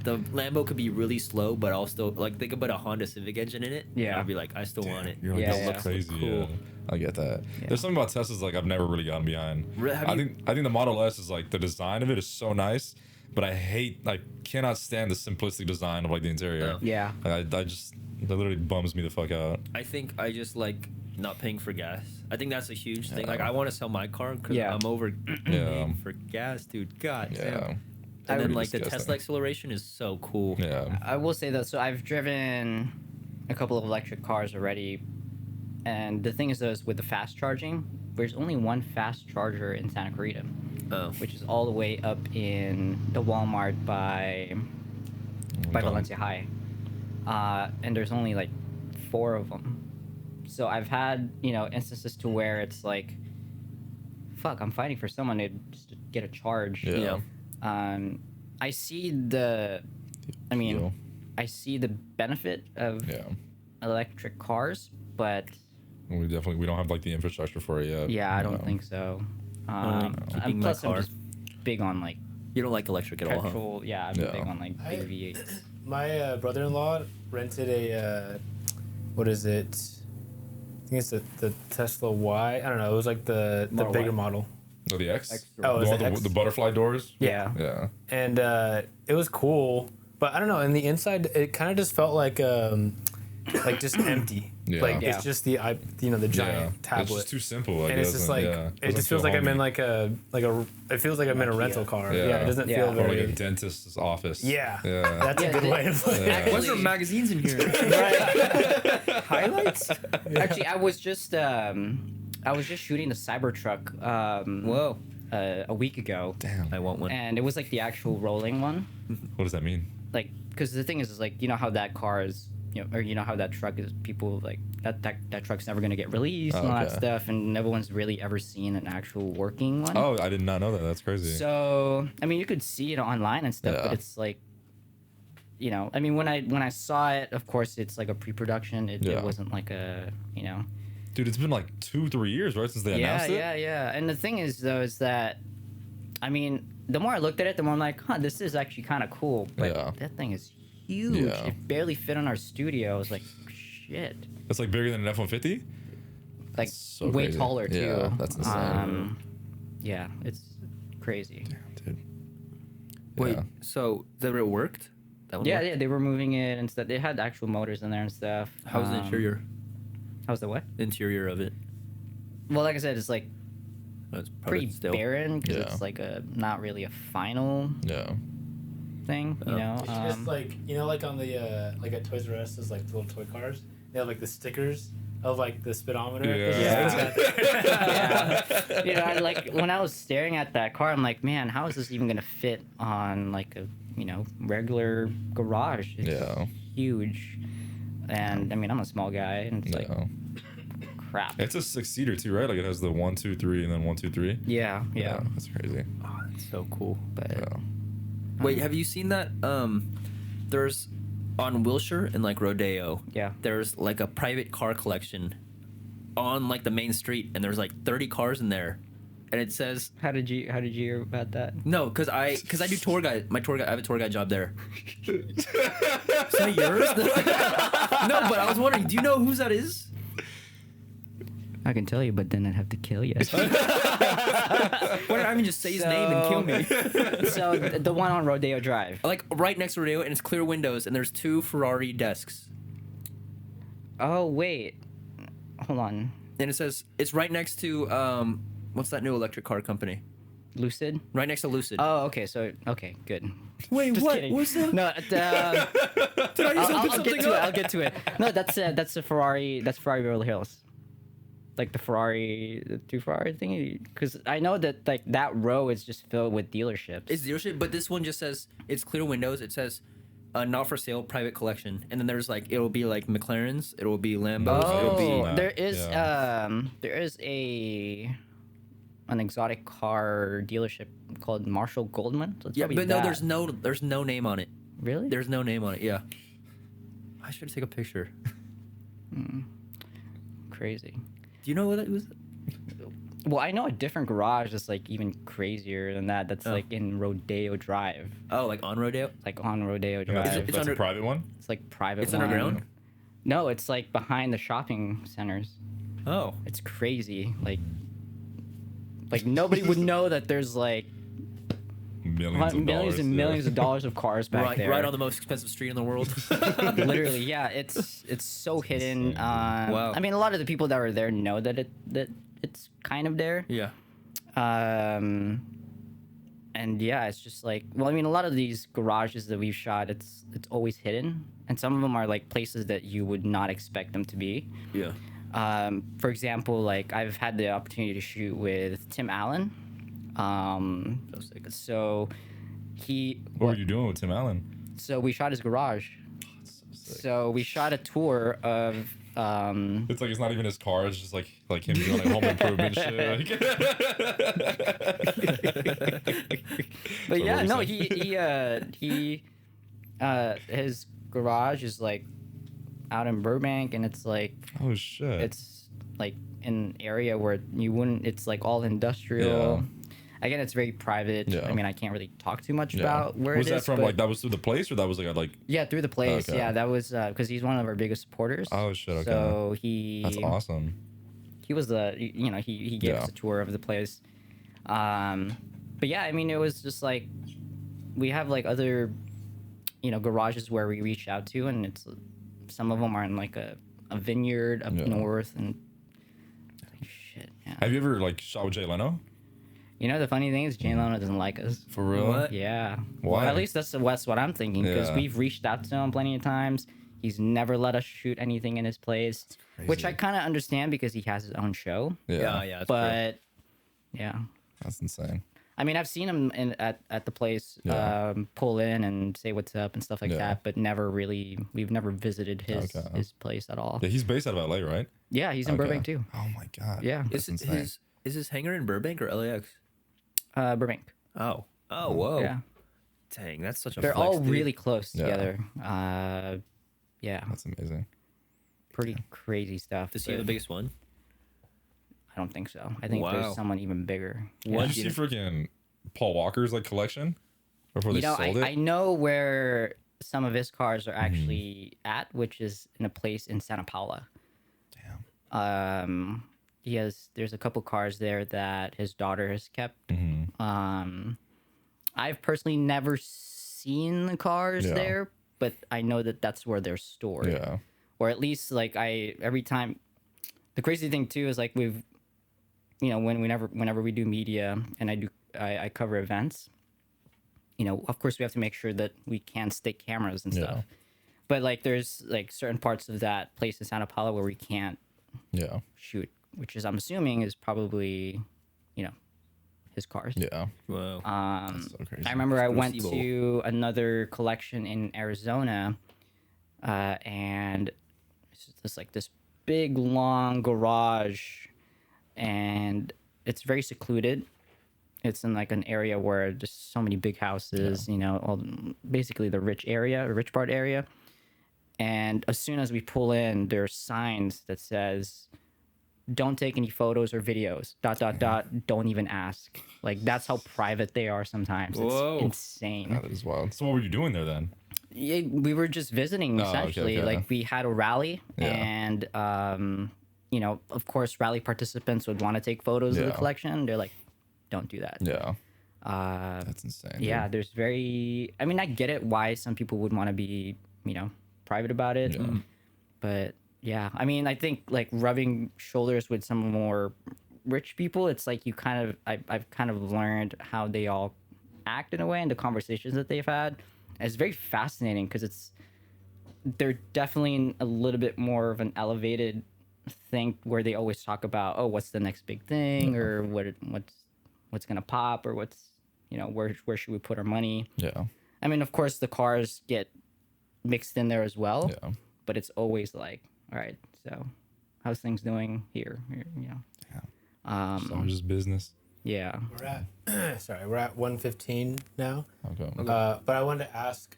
B: the Lambo could be really slow, but I'll still like they could put a Honda Civic engine in it.
D: Yeah.
B: And I'll be like, I still want it.
A: You're like,
D: Yeah,
A: that
D: yeah.
A: looks crazy.
B: Cool.
A: Yeah. I get that.
D: Yeah.
A: There's something about Teslas like I've never really gotten behind.
B: Have
A: I
B: you-
A: think the Model S is like the design of it is so nice, but I cannot stand the simplistic design of like the interior.
B: No.
D: Yeah.
A: Like, I just that literally bums me the fuck out.
B: I think I just like not paying for gas. I think that's a huge thing.
A: Yeah.
B: Like I want to sell my car because
D: Yeah.
B: I'm over
A: Yeah.
B: paying for gas, dude. God
A: Yeah.
B: damn.
D: I
B: And then
D: would
B: like the
A: disgusting.
B: Tesla acceleration is so cool.
A: Yeah.
D: I will say that. So I've driven a couple of electric cars already, and the thing is, though, is with the fast charging, there's only one fast charger in Santa Clarita,
B: Oh.
D: which is all the way up in the Walmart by Valencia High, and there's only like 4 of them. So I've had instances to where it's like, fuck, I'm fighting for someone to just get a charge.
A: Yeah.
D: I see the, I mean,
A: Appeal.
D: I see the benefit of
A: Yeah.
D: electric cars, but
A: We don't have like the infrastructure for it yet.
D: yeah, I
A: you
D: don't
A: know.
D: think so.
B: keeping
D: And
B: my
D: plus, I'm
B: car.
D: just big on like
B: You don't like electric at all, huh?
D: petrol. Yeah, I'm
A: Yeah.
D: big on like big
C: I-
D: V8s.
C: My brother-in-law rented a what is it? I think it's the Tesla Y. I don't know. It was like the
D: Model
C: bigger
D: Y.
C: model.
A: Oh, the X?
C: Oh,
A: the,
C: is
A: one
C: it
A: with
C: X?
A: the butterfly doors?
C: Yeah.
A: Yeah.
C: And it was cool, but I don't know. In the inside, it kind of just felt like just empty.
A: Yeah.
C: Like
D: Yeah.
C: it's just the giant
A: Yeah.
C: tablet.
A: It's just too simple. I
C: and
A: guess.
C: it's just like
A: yeah.
C: it
A: Doesn't
C: just feels
A: feel
C: like I'm in
A: homey.
C: like a. It feels like I'm in a
D: Ikea.
C: rental car.
A: Yeah.
C: Yeah, it doesn't
D: Yeah.
C: feel
A: Or like
C: very.
A: a dentist's office.
C: Yeah,
A: Yeah.
C: that's
D: Yeah,
C: a good
D: the-
C: way to put it.
A: Yeah.
B: Why is there magazines in here? Highlights?
D: Actually, I was just shooting the Cybertruck
B: Whoa.
D: a week ago,
A: Damn.
B: I want one.
D: and it was like the actual rolling one.
A: What does that mean?
D: Like, because the thing is like, you know how that car is, or you know how that truck is, people like that truck's never gonna get released and all that
A: Okay.
D: stuff, and no one's really ever seen an actual working one.
A: Oh, I did not know that. That's crazy.
D: So I mean, you could see it online and stuff, but
A: Yeah.
D: it's like, I mean, when I saw it, of course, it's like a pre-production. It
A: Yeah.
D: wasn't like a,
A: Dude, it's been like 2-3 years, right, since they announced it?
D: yeah. And the thing is, though, is that, I mean, the more I looked at it, the more I'm like, huh, this is actually kind of cool. But
A: Yeah.
D: that thing is huge.
A: Yeah.
D: It barely fit on our studio. I was like, shit.
A: It's like bigger than an F-150?
D: Like,
A: so
D: way
A: crazy.
D: taller, too.
A: Yeah, that's insane.
D: Yeah, it's crazy.
A: Dude.
B: Wait,
A: Yeah.
B: so that it worked? That one
D: Yeah,
B: worked?
D: yeah, they were moving it and stuff. They had actual motors in there and stuff.
B: How's the interior?
D: How's the what?
B: Interior of it?
D: Well, like I said, it's like
B: That's probably
D: pretty
B: still.
D: barren because
A: Yeah.
D: it's like not really a final
A: Yeah.
D: thing, you
B: Oh.
D: know.
C: It's just like like on the like at Toys R Us, there's like the little toy cars. They have like the stickers of like the speedometer.
A: Yeah.
D: Yeah. You know, like when I was staring at that car, I'm like, man, how is this even gonna fit on like a regular garage? It's
A: Yeah.
D: huge. And I mean, I'm a small guy, and it's like
A: Yeah.
D: crap.
A: It's a 6-seater too, right? Like it has the 1, 2, 3, and then 1, 2, 3.
D: Yeah.
A: That's crazy.
B: Oh, that's so cool.
D: But
A: Yeah.
B: Wait, have you seen that? There's on Wilshire and like Rodeo.
D: yeah.
B: There's like a private car collection on like the main street, and there's like 30 cars in there, and it says
D: How did you hear about that?
B: no, cause I do tour guide. I have a tour guide job there. Is that yours? No, but I was wondering, do you know whose that is?
D: I can tell you, but then I'd have to kill you.
B: Why don't I even just say his name and kill me?
D: So the one on Rodeo Drive.
B: Like right next to Rodeo, and it's clear windows, and there's 2 Ferrari desks,
D: Oh wait, hold on.
B: and it says it's right next to what's that new electric car company?
D: Lucid.
B: Right next to Lucid.
D: Oh, okay. So okay, good.
B: Wait,
D: Just
B: what?
D: kidding.
B: What's that?
D: No,
B: Did I just open
D: I'll get
B: something
D: to it.
B: up?
D: I'll get to it. No, that's the Ferrari. That's Ferrari Beverly Hills. Like the two Ferrari thingy. Because I know that like that row is just filled with dealerships.
B: It's dealership, but this one just says it's clear windows. It says not for sale, private collection, and then there's like it'll be like McLarens, it'll be Lambos, it'll be
A: Oh.
D: there is
A: Yeah.
D: an exotic car dealership called Marshall Goldman. So it's
B: yeah,
D: probably
B: but no,
D: that.
B: there's no name on it.
D: Really.
B: There's no name on it. Yeah, I should take a picture.
D: Crazy.
B: Do you know what it was?
D: Well, I know a different garage that's like even crazier than that. That's
B: Oh.
D: like in Rodeo Drive,
B: Oh, like on Rodeo?
D: like on Rodeo
A: And
D: Drive.
A: that's,
B: It's
A: that's
B: under-
A: a private one.
D: It's like private.
B: It's
D: one.
B: underground?
D: No, it's like behind the shopping centers.
B: Oh,
D: It's crazy. Like nobody would know that there's like millions and millions of dollars of cars back
B: right,
D: there.
B: right on the most expensive street in the world.
D: Literally, yeah. It's so hidden.
B: Wow.
D: I mean, a lot of the people that were there know that it's kind of there.
B: Yeah.
D: And yeah, it's just like, well, I mean, a lot of these garages that we've shot, it's always hidden, and some of them are like places that you would not expect them to be.
B: Yeah.
D: For example, like I've had the opportunity to shoot with Tim Allen.
B: So sick.
D: So he,
A: What were you doing with Tim Allen?
D: so we shot his garage.
A: sick.
D: So we shot a tour of.
A: It's like it's not even his car. It's just like him doing like home improvement shit.
D: But
A: So
D: yeah,
A: what
D: no,
A: were you
D: he his garage is like out in Burbank, and it's like
A: Oh shit.
D: it's like an area where you wouldn't. It's like all industrial. Again, it's very private.
A: Yeah.
D: I mean, I can't really talk too much
A: Yeah.
D: about where
A: was
D: it
A: that
D: is.
A: from?
D: but-
A: Like that was through the place, or that was like
D: yeah, through the place.
A: Okay.
D: Yeah, that was because he's one of our biggest supporters.
A: Oh, shit, okay.
D: So he
A: that's awesome.
D: he was the he gave us
A: Yeah.
D: a tour of the place. But yeah, I mean, it was just like we have like other garages where we reach out to, and it's some of them are in like a vineyard up
A: Yeah.
D: north, and like, shit. Yeah.
A: Have you ever like shot with Jay Leno?
D: The funny thing is Jay Leno doesn't like us.
A: For real?
B: What?
D: Yeah.
A: Why?
D: Well, at least that's what I'm thinking, because
A: Yeah.
D: we've reached out to him plenty of times. He's never let us shoot anything in his place, which I
A: crazy.
D: kind of understand because he has his own show.
B: Yeah, yeah. That's true.
D: But yeah,
A: That's insane.
D: I mean, I've seen him at the place
A: Yeah.
D: pull in and say what's up and stuff like
A: Yeah.
D: that, but we've never visited his
A: Okay.
D: his place at all.
A: Yeah, he's based out of LA, right?
D: Yeah, he's in
A: Okay.
D: Burbank too.
A: Oh my god.
D: Yeah.
A: That's
B: Is
A: insane.
B: his hangar in Burbank or LAX?
D: Burbank.
B: Oh. Oh, whoa.
D: Yeah,
B: Dang, that's such a
D: they're
B: flex,
D: all
B: dude.
D: really close
A: Yeah.
D: together. Yeah,
A: That's amazing.
D: pretty crazy stuff.
B: Does he have the
D: but
B: biggest one?
D: I don't think so. I think
B: Wow.
D: there's someone even bigger.
B: What?
A: Did you see freaking Paul Walker's like collection before they sold it?
D: I know where some of his cars are
A: Mm-hmm.
D: actually at, which is in a place in Santa Paula.
A: Damn.
D: There's a couple cars there that his daughter has kept.
A: Mm-hmm.
D: I've personally never seen the cars
A: Yeah.
D: there, but I know that that's where they're stored.
A: Yeah.
D: Or at least like every time. The crazy thing too is like whenever we do media and I cover events, of course we have to make sure that we can stick cameras and stuff.
A: Yeah.
D: But like there's like certain parts of that place in Santa Paula where we can't
A: Yeah.
D: shoot, which is I'm assuming is probably, you know, his cars.
A: Yeah.
B: Wow.
A: That's so crazy.
D: I remember I went
B: Exclusivo.
D: to another collection in Arizona, and it's just like this big long garage, and it's very secluded. It's in like an area where there's so many big houses, you know, basically the rich part area. And as soon as we pull in, there's signs that says, "Don't take any photos or videos. ... Don't even ask." Like that's how private they are sometimes.
B: Whoa.
D: It's insane.
A: That is wild. So what were you doing there then?
D: Yeah, we were just visiting
A: okay,
D: essentially.
A: okay.
D: Like we had a rally,
A: Yeah.
D: and you know, of course, rally participants would want to take photos of the
A: Yeah.
D: collection. They're like, "Don't do that."
A: Yeah. That's insane.
D: Yeah,
A: dude.
D: there's I mean, I get it why some people would want to be, you know, private about it.
A: Yeah.
D: But yeah, I mean, I think like rubbing shoulders with some more rich people, it's like I've kind of learned how they all act in a way and the conversations that they've had. It's very fascinating because they're definitely in a little bit more of an elevated thing where they always talk about, oh, what's the next big thing, or what's gonna pop, or what's, you know, where should we put our money.
A: Yeah.
D: I mean, of course, the cars get mixed in there as well,
A: Yeah.
D: but it's always like, all right, so how's things doing here? You know,
A: So it's just business.
D: yeah.
C: We're at we're at 1:15 now.
A: Okay.
C: But I wanted to ask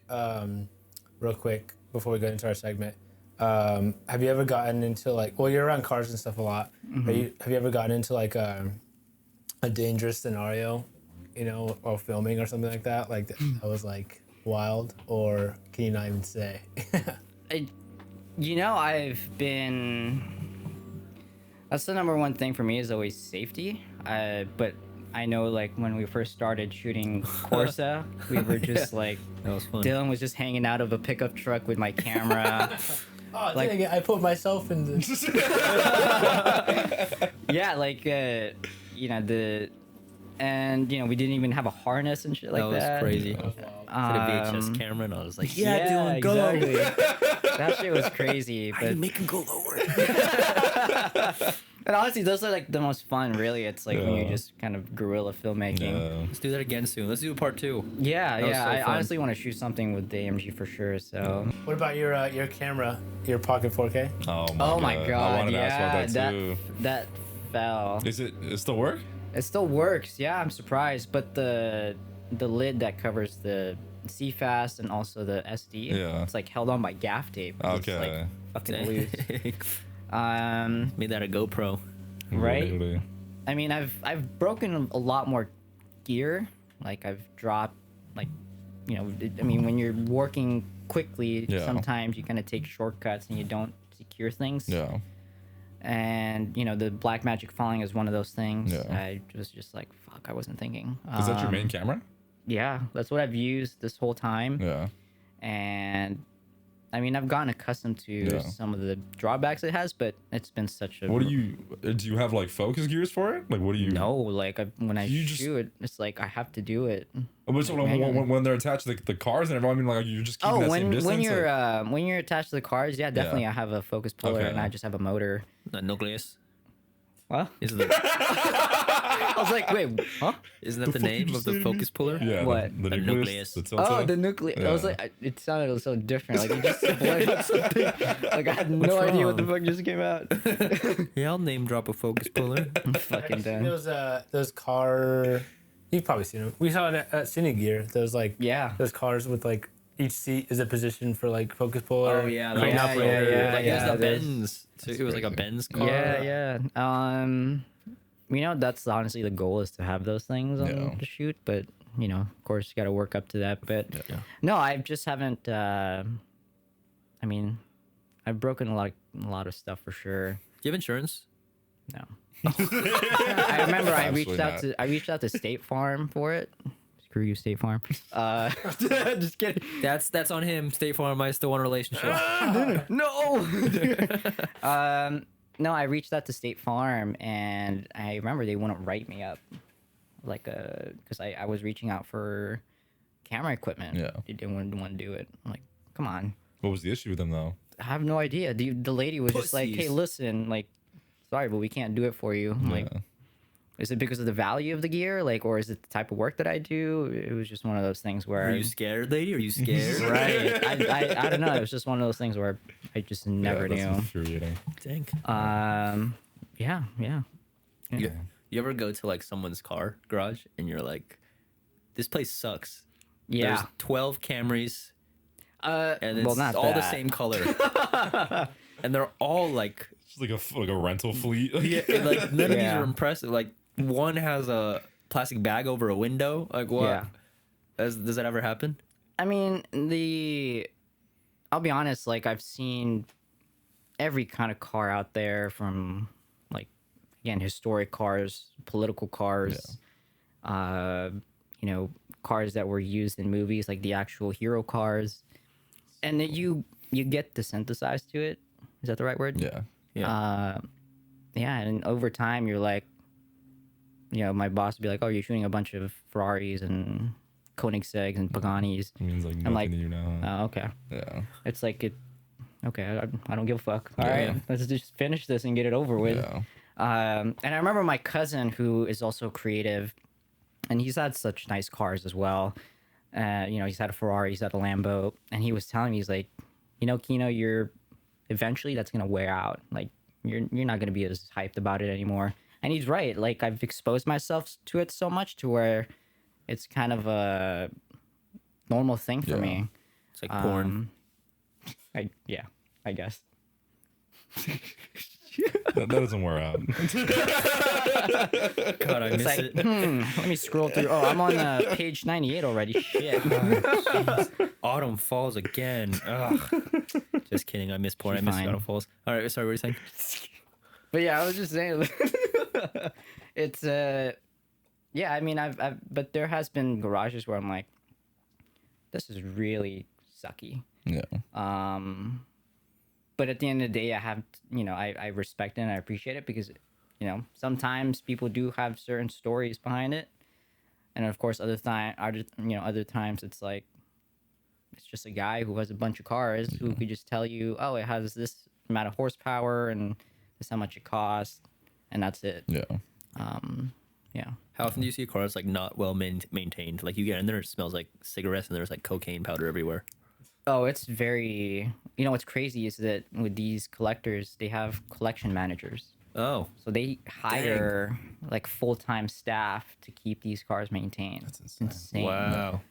C: real quick before we go into our segment. Have you ever gotten into like, well, you're around cars and stuff a lot. Have you ever gotten into like a dangerous scenario, you know, or filming or something like that? Like that was like wild, or can you not even say?
D: You know, that's the number one thing for me is always safety. But I know like when we first started shooting Corsa, we were just like,
B: That was fun.
D: Dylan was just hanging out of a pickup truck with my camera.
C: Oh,
D: Like-
C: dang it, I put myself in this.
D: Yeah, like, you know, and you know, we didn't even have a harness and shit like
B: That was
D: that.
B: crazy. For the VHS
D: Um,
B: camera, and I was like,
D: Yeah,
B: Dylan, go.
D: exactly. That shit was crazy.
B: How do you
D: But
B: make him go lower?
D: and honestly, those are like the most fun. Really, it's like when you
A: Yeah.
D: just kind of guerrilla filmmaking.
A: Yeah.
B: Let's do that again soon. Let's do a part 2.
D: Yeah,
B: That was
D: yeah.
B: so
D: I
B: fun.
D: honestly want to shoot something with the AMG for sure. So
C: What about your camera, your Pocket 4K?
D: oh my god,
A: I wanted to ask
D: yeah,
A: about that too.
D: that fell.
A: It still work?
D: It still works. Yeah, I'm surprised, but the lid that covers the CFast and also the SD,
A: Yeah.
D: it's like held on by gaff tape. It's
A: Okay.
D: like fucking loose.
B: Made that a GoPro.
D: Right?
A: Literally.
D: I mean, I've broken a lot more gear. Like I've dropped, like, you know, I mean, when you're working quickly,
A: Yeah.
D: sometimes you kind of take shortcuts and you don't secure things.
A: Yeah.
D: And you know, the black magic falling is one of those things.
A: Yeah.
D: I was just like, fuck, I wasn't thinking.
A: Is that your main camera?
D: Yeah, that's what I've used this whole time.
A: Yeah.
D: And I mean, I've gotten accustomed to
A: Yeah.
D: some of the drawbacks it has, but it's been such a
A: What do you have like focus gears for it? Like what do you?
D: no, like when I
A: You just-
D: shoot, it's like I have to do it.
A: But so when they're attached to the cars and everything, I mean, like you're just keeping
D: Oh,
A: that same distance.
D: when you're attached to the cars, yeah, definitely. I have a focus puller
A: Okay.
D: and I just have a motor.
B: Nucleus.
D: What?
B: Isn't that,
D: I was like, wait, huh?
B: isn't that the
A: fuck you
B: name
A: just
B: of the
A: say to me?
B: focus puller?
A: Yeah.
D: What?
A: The
B: A
A: nucleus.
B: nucleus.
A: The tilted.
D: Oh, the nucleus. I was
A: Yeah.
D: like, it sounded so different. Like you just blurted out something. Like I had no idea what the fuck just came out.
B: Yeah, I'll name drop a focus puller.
D: I'm fucking done.
C: Those car, you've probably seen them. We saw it at Cine Gear. Those like
D: Yeah.
C: those cars with like each seat is a position for like focus puller.
B: Oh yeah,
C: like,
D: yeah,
C: up or
D: yeah,
C: over.
D: yeah,
B: Like
D: yeah.
B: it was the
D: there's-
B: Benz. So it was like a
A: crazy.
B: Benz car.
D: Yeah, yeah. You know, that's honestly the goal is to have those things on
A: Yeah.
D: the shoot, but you know, of course, you got to work up to that. But
B: Yeah.
D: no, I just haven't. I mean, I've broken a lot of stuff for sure.
B: Do you have insurance?
D: No. I remember I reached
A: Absolutely
D: out to State Farm for it. Screw you, State Farm. Just kidding.
B: That's on him. State Farm. I still want a relationship.
D: No. No, I reached out to State Farm, and I remember they wouldn't write me up, like because I was reaching out for camera equipment.
A: Yeah.
D: They didn't want to do it. I'm like, come on.
A: What was the issue with them though?
D: I have no idea. The lady was just like, hey,
B: Pussies.
D: listen, like, sorry, but we can't do it for you. I'm like,
A: Yeah.
D: is it because of the value of the gear, like, or is it the type of work that I do? It was just one of those things where
B: Are you scared, lady? Are you scared?
D: right. I don't know. It was just one of those things where I just never
A: That's
D: knew.
A: infuriating.
B: Dang.
D: Yeah.
B: You ever go to like someone's car garage and you're like, this place sucks.
D: Yeah.
B: There's 12 Camrys and it's
D: well, not
B: all the
D: that.
B: same color. And they're all like,
A: It's like a rental fleet.
B: yeah, and, like none of these
D: Yeah.
B: are impressive. Like one has a plastic bag over a window. Like what?
D: Yeah.
B: Does that ever happen?
D: I mean, I'll be honest, like, I've seen every kind of car out there, from, like, again, historic cars, political cars, you know, cars that were used in movies, like the actual hero cars. And then you get desensitized to it. Is that the right word?
A: Yeah.
B: Yeah.
D: Yeah, and over time, you're like, you know, my boss would be like, "Oh, you're shooting a bunch of Ferraris and Koenigsegg's and Paganis."
A: It means like
D: I'm
A: nothing
D: like,
A: to you now.
D: "Oh, okay."
A: Yeah.
D: It's like okay, I don't give a fuck. All
A: Yeah.
D: right, let's just finish this and get it over with.
A: Yeah.
D: And I remember my cousin, who is also creative, and he's had such nice cars as well. You know, he's had a Ferrari, he's had a Lambo, and he was telling me, he's like, you know, Kino, eventually that's gonna wear out. Like, you're not gonna be as hyped about it anymore. And he's right. Like, I've exposed myself to it so much to where it's kind of a normal thing for
A: Yeah.
D: me.
B: It's like porn.
D: I guess.
A: That doesn't wear out.
B: God, I miss
D: It's like,
B: it.
D: let me scroll through. Oh, I'm on page 98 already. Shit.
B: Autumn Falls again. Ugh. Just kidding. I miss porn. I
D: She's
B: miss
D: fine.
B: Autumn Falls. All right. Sorry. What were you saying?
D: But yeah, I was just saying, it's yeah. I mean, but there has been garages where I'm like, this is really sucky.
A: Yeah.
D: But at the end of the day, I respect it and I appreciate it, because, you know, sometimes people do have certain stories behind it, and of course, other times it's like, it's just a guy who has a bunch of cars who could just tell you, oh, it has this amount of horsepower and this is how much it costs, and that's it.
A: Yeah.
D: Yeah.
B: How often do you see a car that's like not well maintained? Like you get in there, it smells like cigarettes, and there's like cocaine powder everywhere.
D: Oh, it's very. You know what's crazy is that with these collectors, they have collection managers.
B: Oh,
D: So they hire like full-time staff to keep these cars maintained.
A: That's insane.
D: Insane.
B: wow.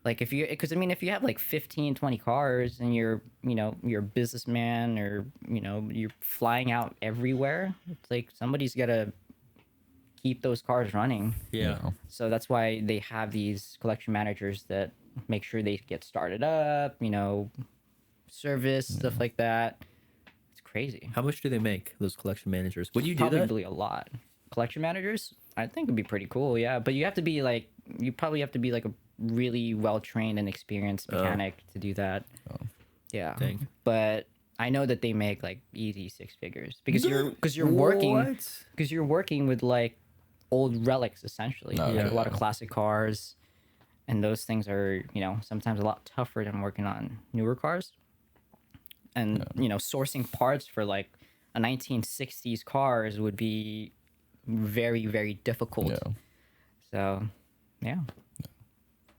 D: Like if you have like 15, 20 cars and you're a businessman, or, you're flying out everywhere, it's like somebody's got to keep those cars running.
B: Yeah.
D: So that's why they have these collection managers that make sure they get started up, service, stuff like that. It's crazy.
B: How much do they make, those collection managers? Would you do that?
D: Probably a lot. Collection managers, I think it'd be pretty cool, yeah. But you probably have to be like a really well-trained and experienced mechanic to do that. Yeah.
B: Dang.
D: But I know that they make like easy six figures because you're working with like old relics essentially.
A: Oh,
D: Like a lot of
A: yeah.
D: classic cars, and those things are, sometimes a lot tougher than working on newer cars. And sourcing parts for like a 1960s cars would be very, very difficult.
A: Yeah.
D: So, yeah.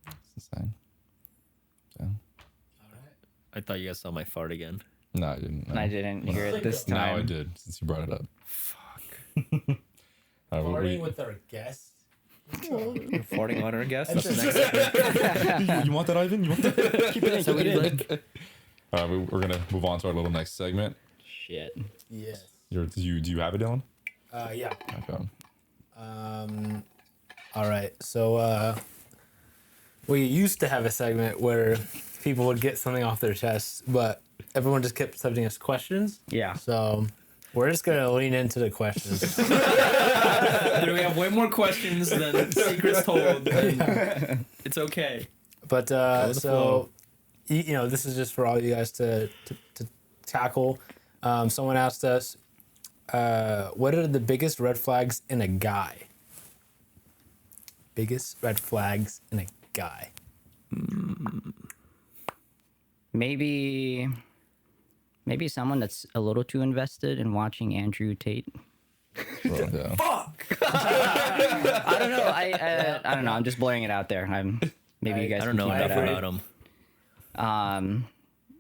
A: It's insane. Yeah.
B: I thought you guys saw my fart again.
A: No, I didn't.
D: And I didn't hear it this time.
A: Now I did, since you brought it up. Fuck.
C: Partying with our guests.
B: You're farting on our guest. That's the next
A: you want that, Ivan? You want that?
B: Keep it in.
D: So
B: Keep
D: we
B: it
D: did.
B: in.
A: All right, we're gonna move on to our little next segment.
D: Shit.
C: Yes.
A: Do you have it, Dylan?
C: Yeah.
A: Okay.
C: All right. So we used to have a segment where people would get something off their chest, but everyone just kept sending us questions.
D: Yeah.
C: So we're just gonna lean into the questions.
B: We have way more questions than secrets told. And it's okay.
C: But
B: the flow.
C: this is just for all you guys to tackle. Someone asked us, what are the biggest red flags in a guy? Biggest red flags in a guy.
D: Maybe someone that's a little too invested in watching Andrew Tate.
A: Bro, yeah.
D: I don't know. I don't know. I'm just blurring it out there. Maybe you guys.
B: I don't
D: can
B: know
D: keep
B: enough
D: that out.
B: about him.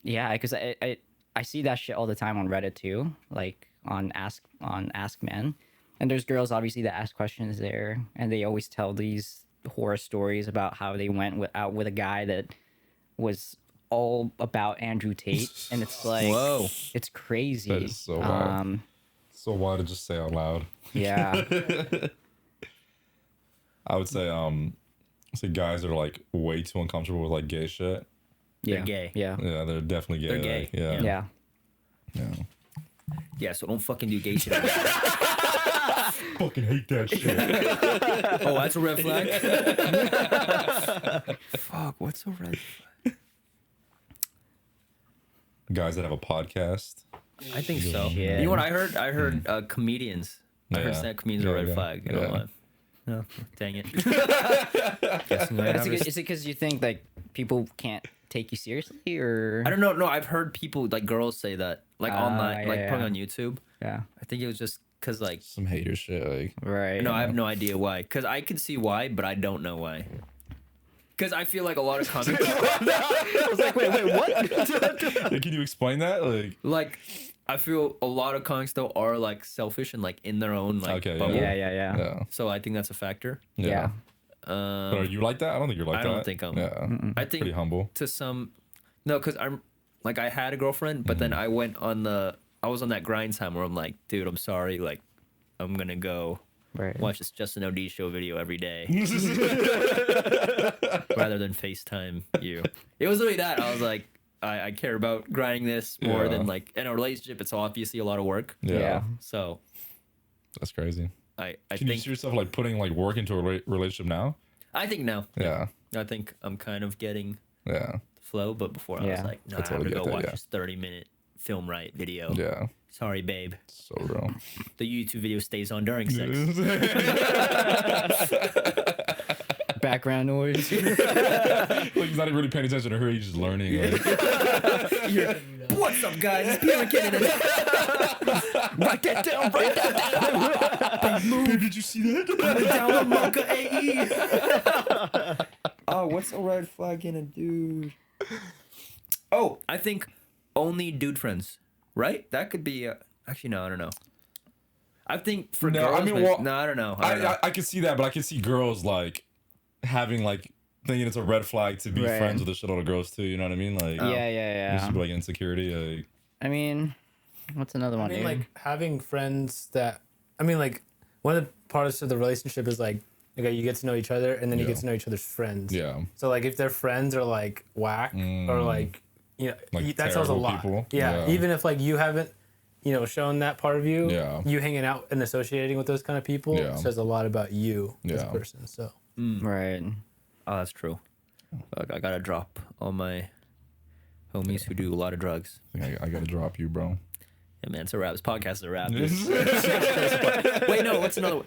D: Yeah, because I see that shit all the time on Reddit too, like on Ask Men, and there's girls obviously that ask questions there, and they always tell these horror stories about how they went out with a guy that was all about Andrew Tate, and it's like,
B: Whoa.
D: it's crazy.
A: That is so wild. So wild to just say out loud.
D: Yeah,
A: I would say guys are like way too uncomfortable with like gay shit.
D: yeah,
B: They're gay.
D: Yeah,
A: Yeah, they're definitely gay.
B: They're gay,
A: like, yeah.
D: yeah.
A: Yeah.
B: Yeah, so don't fucking do gay shit.
A: Fucking hate that shit.
B: Oh, that's a red flag? Fuck, what's a red flag?
A: Guys that have a podcast.
B: I think so.
D: Shit.
B: You know what I heard? I heard comedians. I heard
A: Yeah.
B: stand comedians are a red
A: Yeah.
B: flag. You know
A: Yeah.
B: what? No, dang it. Guessing I
D: Is
B: never-
D: it because you think like people can't take you seriously, or
B: I don't know. No, I've heard people like girls say that like online, like
D: yeah,
B: probably
D: yeah.
B: on YouTube.
D: yeah,
B: I think it was just because like
A: Some hater shit. Like,
D: right?
B: no, I have no idea why. Because I could see why, but I don't know why. Because I feel like a lot of comics,
D: I was like, wait, what?
A: can you explain that? Like,
B: like I feel a lot of comics though are like selfish and like in their own like
A: Okay,
B: bubble.
D: yeah.
A: yeah.
B: So I think that's a factor.
D: Yeah.
A: But are you like that? I don't think you're like
B: I
A: that.
B: don't think I'm-
A: Yeah.
B: I think
A: Pretty humble.
B: to some, no, because I'm like I had a girlfriend, but then I went on I was on that grind time where I'm like, dude, I'm sorry, like I'm gonna go
D: Right.
B: watch this Justin OD show video every day rather than FaceTime you. It was really that. I was like, I care about grinding this more
A: Yeah.
B: than like in a relationship. It's obviously a lot of work.
A: Yeah.
D: Yeah.
B: So
A: That's crazy.
B: I
A: Can you
B: think
A: see yourself like putting like work into a relationship now?
B: I think no.
A: Yeah.
B: I think I'm kind of getting
A: Yeah.
B: the flow, but before I was
D: Yeah.
B: like, no,
A: I
B: I have
A: totally
B: to
A: get
B: go
A: that,
B: watch
A: yeah.
B: this 30-minute film right video.
A: Yeah.
B: Sorry, babe.
A: So real.
B: The YouTube video stays on during sex.
D: Background noise.
A: Like he's not even really paying attention to her. He's just learning. Like,
B: What's up, guys? It's Peter McKinnon. Write that down. Write that down.
A: babe, did you see that?
B: Download Mocha AE. Oh, what's a red flag in a dude? Oh, I think only dude friends, right? That could be. Actually, no, I don't know. I think for
A: No, I
B: girls,
A: mean,
B: maybe-
A: well,
B: no, I don't know. I don't know.
A: I can see that, but I can see girls like having like thinking it's a red flag to be
D: Right.
A: friends with a shitload of girls too. You know what I mean? Like,
D: Yeah.
A: This is like insecurity. Like,
D: I mean, what's another one?
C: I mean,
D: dude?
C: like having friends that I mean, like one of the parts of the relationship is like okay, you get to know each other, and then you
A: Yeah.
C: get to know each other's friends.
A: yeah.
C: So like if their friends are like whack or like you know
A: Like
C: that tells a
A: terrible
C: lot.
A: people?
C: Yeah,
A: Yeah.
C: even if like you haven't shown that part of you,
A: Yeah.
C: you hanging out and associating with those kind of people
A: Yeah.
C: says a lot about you as a
A: Yeah.
C: person. So
D: right.
B: Oh, that's true. Fuck, I gotta drop all my homies who do a lot of drugs.
A: I gotta drop you, bro.
B: Yeah, man, it's a rap. This podcast is a rap. Wait, no, what's another one?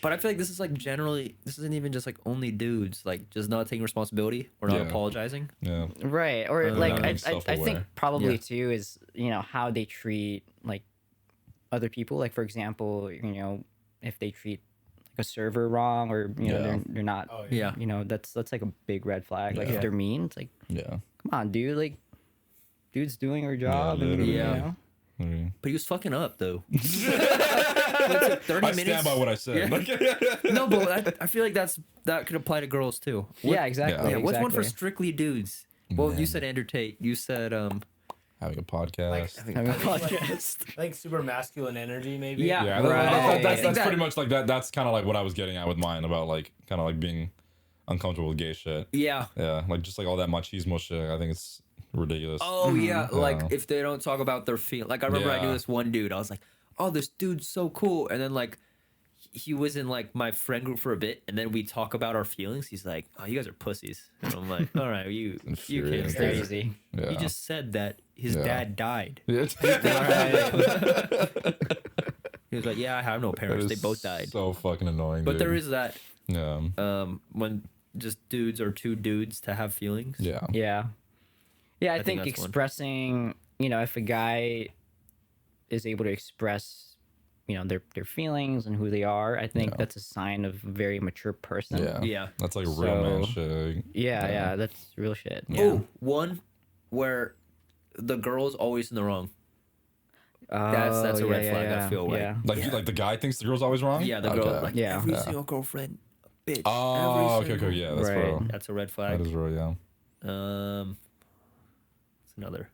B: But I feel like this is like generally, this isn't even just like only dudes, like just not taking responsibility or not
A: Yeah.
B: apologizing.
A: Yeah.
D: Right. Or like
A: being
D: I think
A: self-aware.
D: probably
B: Yeah.
D: too is how they treat like other people. Like for example, if they treat like a server wrong, or
A: Yeah.
D: they're not.
C: Oh,
B: Yeah.
D: That's like a big red flag. Like
A: Yeah.
D: if they're mean, it's like,
A: Yeah.
D: come on, dude. Like, dude's doing her job. and,
A: literally.
B: Yeah.
A: I mean,
B: But he was fucking up though. It took 30
A: I
B: minutes.
A: stand by what I said.
B: Yeah. No, but I feel like that could apply to girls too. What-
D: Yeah, exactly.
B: Yeah, what's one for
D: exactly.
B: strictly dudes? Well, you
A: Man.
B: said Andrew Tate. You said
A: having a podcast.
D: Having a podcast.
C: I think super masculine energy maybe.
D: Yeah.
A: Yeah,
D: Right.
A: that's pretty much like that. That's kind of like what I was getting at with mine about like kind of like being uncomfortable with gay shit.
B: yeah.
A: Yeah, like just like all that machismo shit. I think it's ridiculous.
B: Oh yeah, like
A: Yeah.
B: if they don't talk about their feelings. Like I remember I knew
A: Yeah.
B: this one dude. I was like, oh, this dude's so cool. And then like he was in like my friend group for a bit, and then we talk about our feelings. He's like, oh, you guys are pussies. And I'm like, all right, you can't
A: Infuriating.
B: say that.
D: Crazy.
A: Yeah.
B: He just said that his
A: Yeah.
B: dad died.
A: Yeah.
B: He was like, yeah, I have no
A: That
B: parents. They
A: is
B: both died.
A: So fucking annoying.
B: But
A: dude.
B: there is that
A: Yeah.
B: when just dudes or two dudes to have feelings.
A: Yeah.
D: Yeah. Yeah, I,
B: think
D: think,
B: that's one.
D: expressing, if a guy is able to express their feelings and who they are. I think
A: Yeah.
D: that's a sign of a very mature person.
A: Yeah.
B: Yeah.
A: That's like real man
D: So-
A: shit.
D: Yeah, that's real shit. Yeah.
B: Oh, one where the girl's always in the wrong. That's a
D: Oh,
B: red
D: yeah,
B: flag.
D: yeah,
B: I feel like.
D: yeah.
A: Like
B: Yeah.
A: like the guy thinks the girl's always wrong.
B: Yeah, the girl
A: Okay.
B: like
D: Yeah.
B: every
A: Yeah.
B: single girlfriend, a bitch.
A: Oh,
B: every
A: okay,
B: single...
A: yeah, that's
D: Right.
A: real.
B: That's a red
A: That
B: flag.
A: is real, yeah.
B: What's another?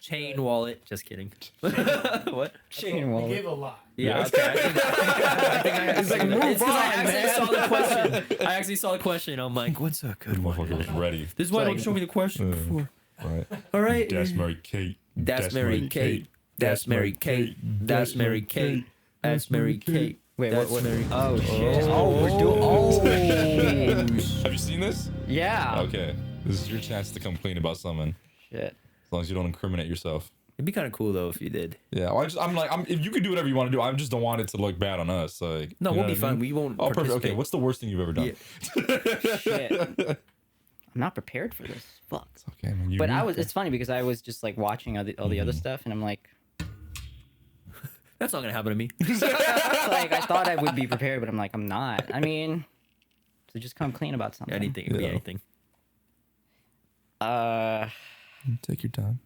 B: Chain wallet. Just kidding. What?
D: Chain
C: We
D: wallet.
C: gave a lot.
B: Yeah. Okay. I think I
D: It's like, move
B: it's 'cause I
D: on,
B: actually
D: man.
B: saw the question. I actually saw the question. I'm like, what's a good one?
A: Motherfucker was ready.
B: This is why
D: It's
B: don't
D: like-
B: show me the question before.
A: Right.
B: All right.
A: That's Mary Kate.
B: That's Mary Kate. That's Mary Kate. That's Mary Kate. That's Mary Kate.
D: Wait,
B: That's
D: what?
B: Mary.
D: Oh shit! Oh, we're doing. Oh shit!
A: Have you seen this?
D: Yeah.
A: Okay. This is your chance to come clean about something.
D: Shit.
A: As long as you don't incriminate yourself.
B: It'd be kind of cool though if you did.
A: Yeah, well, if you could do whatever you want to do, I just don't want it to look bad on us. Like,
B: No,
A: you
B: we'll
A: know
B: be
A: what I
B: fine.
A: mean?
B: We won't.
A: Oh, perfect. Okay,
B: participate.
A: what's the worst thing you've ever done?
B: Yeah.
D: Shit. I'm not prepared for this. Fuck.
A: Okay, man.
D: But it's funny because I was just like watching all the other stuff, and I'm like,
B: That's not gonna happen to me.
D: like I thought I would be prepared, but I'm like, I'm not. I mean, so just come clean about something.
B: Anything. It'd be
A: Yeah.
B: anything.
A: Take your time.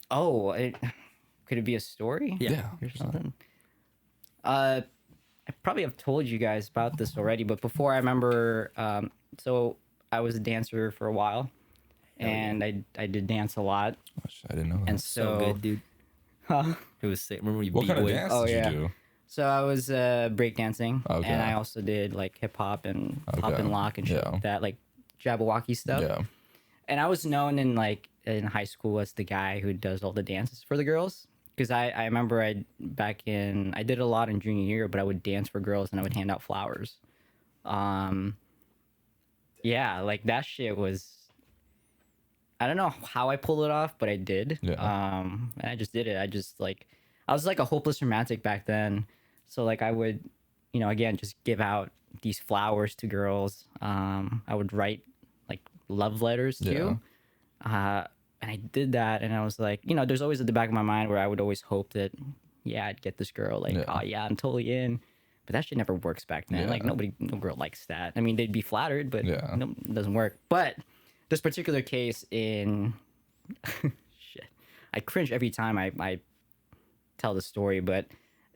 D: Oh, could it be a story?
B: Yeah.
D: Or something. I probably have told you guys about this already, but before I remember, so I was a dancer for a while, and I did dance a lot,
A: Oh, shit, I didn't know that.
D: and
B: So good, dude.
D: Huh?
B: It was sick. Remember when you
A: What
B: beat
A: kind of
B: away?
A: dance
D: Oh,
A: did
D: yeah.
A: you do?
D: So I was breakdancing,
A: Okay.
D: and I also did like hip hop and pop
A: Okay.
D: and lock and shit
A: Yeah.
D: like that, like Jabberwocky stuff.
A: Yeah.
D: And I was known in high school as the guy who does all the dances for the girls. Because I remember I did a lot in junior year, but I would dance for girls and I would hand out flowers. Yeah, like that shit was. I don't know how I pulled it off, but I did.
A: Yeah.
D: And I just did it. I was like a hopeless romantic back then. So like I would, again, just give out these flowers to girls. I would write like love letters too. And I did that, and I was like, there's always at the back of my mind where I would always hope that, yeah, I'd get this girl. Like,
A: Yeah.
D: oh yeah, I'm totally in. But that shit never works back then.
A: Yeah.
D: Like no girl likes that. I mean, they'd be flattered, but
A: Yeah.
D: no, it doesn't work. But this particular case in shit, I cringe every time I tell the story. But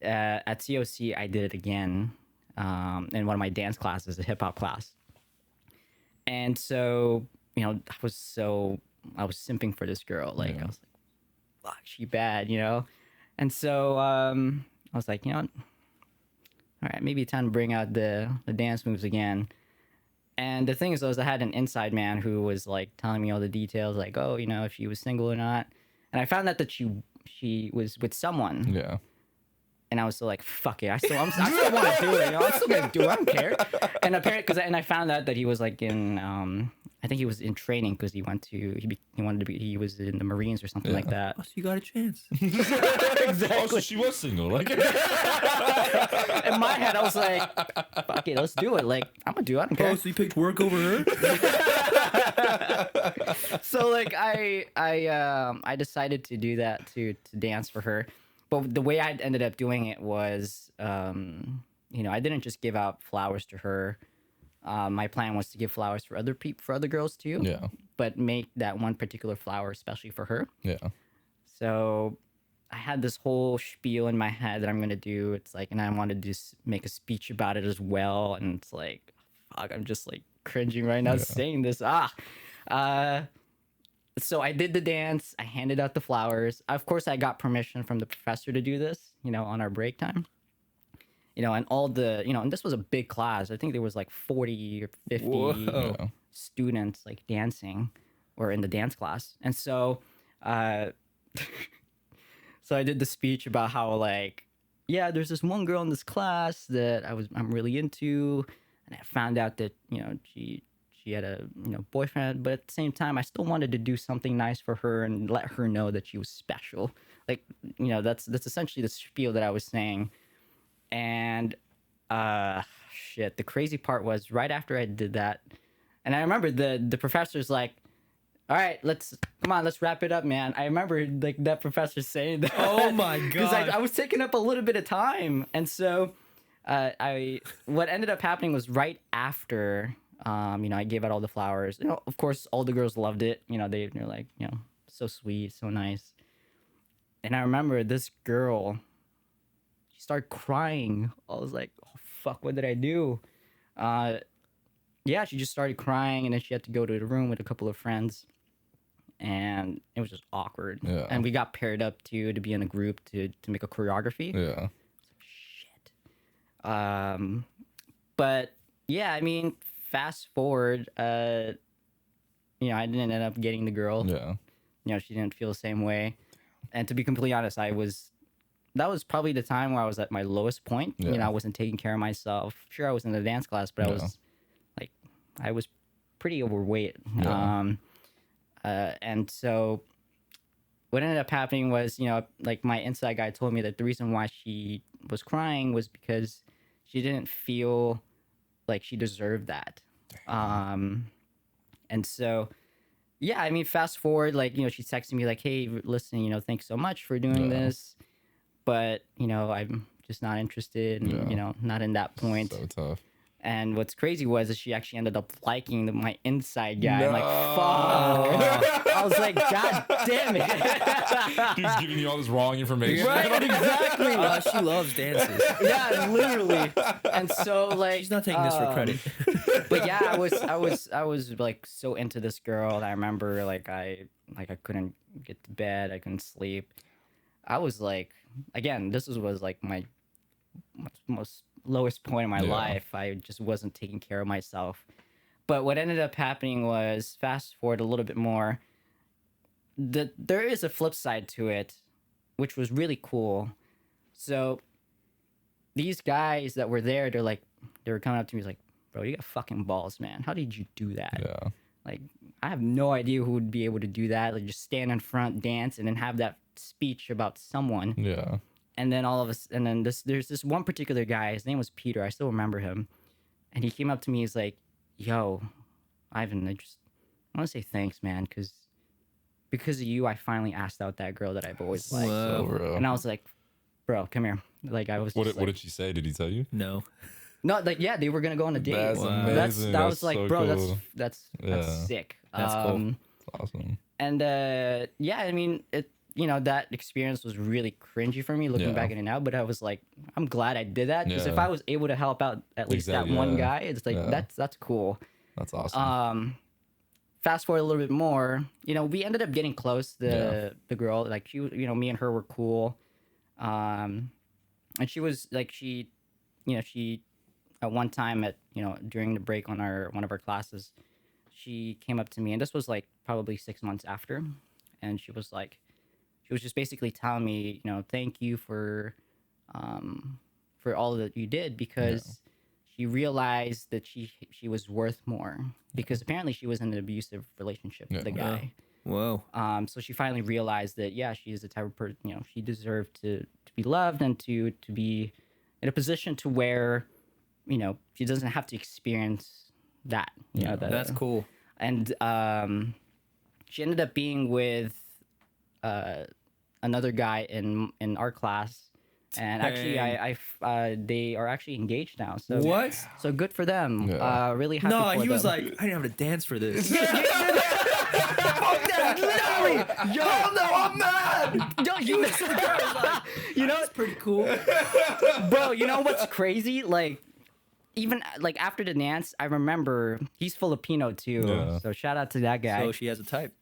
D: at COC, I did it again in one of my dance classes, a hip hop class. And so, I was simping for this girl. Like
A: Yeah.
D: I was like, fuck, she bad, And so I was like, all right, maybe time to bring out the dance moves again. And the thing is, I had an inside man who was like telling me all the details, like, oh, if she was single or not. And I found out that she was with someone.
A: Yeah.
D: And I was still like, fuck it. I still want to do it. I'm still gonna do it. I don't care. And apparently, and I found out that he was like in, I think he was in training because he wanted to be, he was in the Marines or something like that.
B: Oh, so you got a chance.
A: Oh, so she was single. Like,
D: In my head, I was like, fuck it, let's do it. Like, I'm gonna do it. I don't care.
B: Oh, so you picked work over her?
D: So like I decided to do that to dance for her, but the way I ended up doing it was I didn't just give out flowers to her. My plan was to give flowers for other girls too,
A: yeah.
D: but make that one particular flower especially for her.
A: Yeah.
D: So I had this whole spiel in my head that I'm gonna do. It's like, and I wanted to just make a speech about it as well, and it's like, fuck, I'm just like cringing right now saying this. So I did the dance. I handed out the flowers. Of course, I got permission from the professor to do this, on our break time. And all the, and this was a big class. I think there was like 40 or 50
A: Yeah.
D: students like dancing or in the dance class. And so, so I did the speech about how like, yeah, there's this one girl in this class that I'm really into. And I found out that, she had a boyfriend, but at the same time, I still wanted to do something nice for her and let her know that she was special. Like, that's essentially the spiel that I was saying. And shit, the crazy part was right after I did that, and I remember the professor's like, all right, let's come on, let's wrap it up, man. I remember like that professor saying that.
B: Oh my
D: Because I was taking up a little bit of time, and so what ended up happening was right after, I gave out all the flowers. Of course, all the girls loved it. They're like, so sweet, so nice. And I remember this girl, she started crying. I was like, oh, fuck, what did I do? She just started crying, and then she had to go to the room with a couple of friends. And it was just awkward.
A: Yeah.
D: And we got paired up to be in a group to make a choreography.
A: Yeah.
D: Shit. But yeah, I mean, fast forward, I didn't end up getting the girl.
A: Yeah.
D: She didn't feel the same way. And to be completely honest, that was probably the time where I was at my lowest point.
A: Yeah.
D: I wasn't taking care of myself. Sure, I was in the dance class, but I was pretty overweight.
A: Yeah.
D: And so what ended up happening was, like my inside guy told me that the reason why she was crying was because she didn't feel like she deserved that. And so, yeah, I mean, fast forward, like, she's texting me like, hey, listen, thanks so much for doing this. But, I'm just not interested and, not in that point.
A: So tough.
D: And what's crazy was that she actually ended up liking my inside guy.
A: No.
D: I'm like, fuck. I was like, God damn it.
A: He's giving you all this wrong information.
D: Right, exactly.
B: She loves dances.
D: Yeah, literally. And so like
B: She's not taking this for credit.
D: But yeah, I was like so into this girl, and I remember like I couldn't get to bed, I couldn't sleep. I was like, again, was like my most lowest point in my life. I just wasn't taking care of myself. But what ended up happening was, fast forward a little bit more, there is a flip side to it, which was really cool. So these guys that were there, they were coming up to me like, bro, you got fucking balls, man. How did you do that?
A: Yeah.
D: Like, I have no idea who would be able to do that. Like, just stand in front, dance, and then have that speech about someone.
A: Yeah.
D: And then there's this one particular guy, his name was Peter, I still remember him. And he came up to me, he's like, yo, Ivan, I want to say thanks, man, because of you, I finally asked out that girl that I've always liked.
A: So real.
D: And I was like, bro, come here. Like, I was
A: What did she say? Did he tell you?
B: No.
D: No, like, yeah, they were going to go on a date.
A: That's amazing.
D: That was
A: That's
D: like,
A: so
D: bro,
A: cool.
D: that's sick.
B: That's cool.
A: That's awesome.
D: And yeah, I mean, that experience was really cringy for me looking back at it now, but I was like, I'm glad I did that, because if I was able to help out at least that one guy, it's like, that's cool.
A: That's awesome.
D: Fast forward a little bit more, we ended up getting close. The girl, like, she, me and her were cool. And she was like, she at one time during the break on one of our classes, she came up to me, and this was like probably 6 months after, and she was just basically telling me, thank you for all that you did, because she realized that she was worth more, because apparently she was in an abusive relationship with the guy.
B: Whoa.
D: So she finally realized that, yeah, she is the type of person, she deserved to be loved and to be in a position to where, she doesn't have to experience that.
B: That's cool.
D: And she ended up being with another guy in our class, and actually they are actually engaged now. So
B: What?
D: So good for them.
A: Yeah.
D: Really happy.
B: No,
D: for
B: he was
D: them.
B: like, I didn't have to dance for this.
D: Fuck that! Literally! Yo, no, I'm mad! Yo,
B: That's pretty cool.
D: bro, you know what's crazy? Like, even like after the dance, I remember he's Filipino too.
A: Yeah.
D: So shout out to that guy.
B: So she has a type.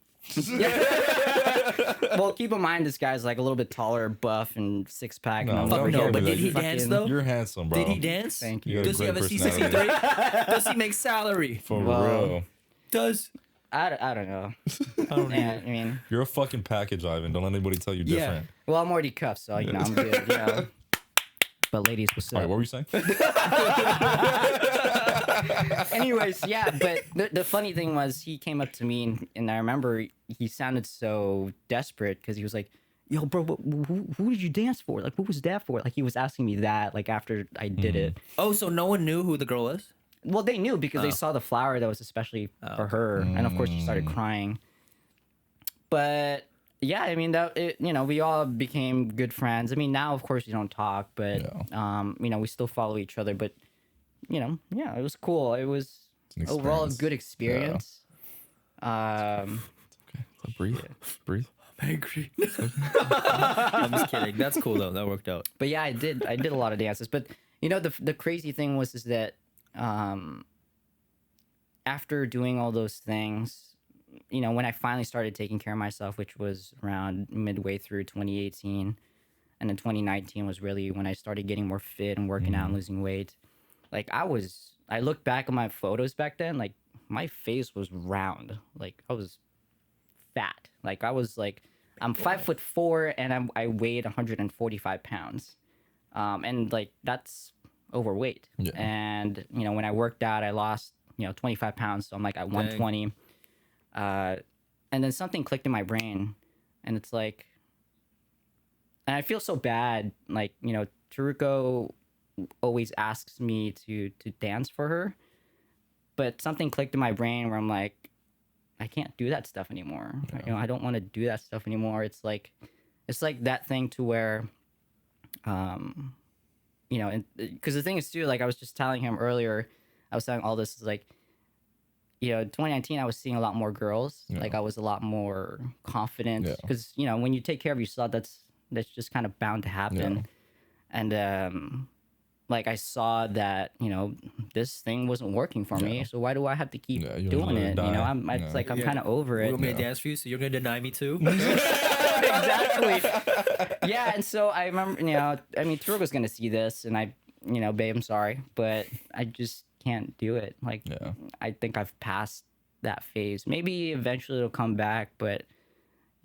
D: Well, keep in mind this guy's like a little bit taller, buff, and six pack.
A: No,
D: and
A: fuck
D: over
A: no,
D: here
A: but
D: with
A: did he
B: dance,
D: fucking-
B: though?
A: You're handsome, bro.
B: Did he dance?
D: Thank
A: You
D: you.
A: got a
B: Does he have a
A: great
B: C63?
A: personality.
B: Does he make salary?
A: For
D: Well,
A: real.
B: Does
D: I don't know.
B: I don't
D: Yeah,
B: know.
D: I mean,
A: You're a fucking package, Ivan. Don't let anybody tell you
B: Yeah.
A: different.
D: well, I'm already cuffed, so I'm good. But ladies, what's
A: All
D: up?
A: right, what were you saying?
D: Anyways, yeah, but the funny thing was he came up to me, and I remember he sounded so desperate because he was like, yo, bro, who did you dance for? Like, what was that for? Like, he was asking me that, like, after I did it.
B: Oh, so no one knew who the girl was?
D: Well, they knew because they saw the flower that was especially for her. And, of course, she started crying. But yeah, I mean we all became good friends. I mean, now of course we don't talk, but we still follow each other. But yeah, it was cool. It was
A: an
D: overall a
A: experience.
D: good experience.
A: Okay, breathe.
B: I'm angry. I'm just kidding. That's cool though. That worked out.
D: But yeah, I did a lot of dances. But the crazy thing was is that after doing all those things, when I finally started taking care of myself, which was around midway through 2018, and then 2019 was really when I started getting more fit and working out and losing weight. Like I look back at my photos back then, like my face was round. Like I was fat. Like I was like, I'm 5'4" and I weighed 145 pounds. And like that's overweight.
A: Yeah.
D: And when I worked out, I lost 25 pounds. So I'm like at 120. And then something clicked in my brain, and it's like, and I feel so bad. Like Taruko always asks me to dance for her, but something clicked in my brain where I'm like, I can't do that stuff anymore.
A: Yeah.
D: I don't want to do that stuff anymore. It's like that thing to where, because the thing is too, like I was just telling him earlier, I was saying all this is like, 2019, I was seeing a lot more girls.
A: Yeah.
D: Like I was a lot more confident
A: Yeah.
D: because, when you take care of yourself, that's just kind of bound to happen. And, like I saw that, this thing wasn't working for me. So why do I have to keep
A: you
D: doing
A: wanna
D: it?
A: die.
D: It's like, I'm kind of over it.
B: You want me to dance for you, so you're gonna deny me too?
D: Exactly. Yeah. And so I remember, Taruko's going to see this and babe, I'm sorry, but I just can't do it. Like, I think I've passed that phase. Maybe eventually it'll come back, but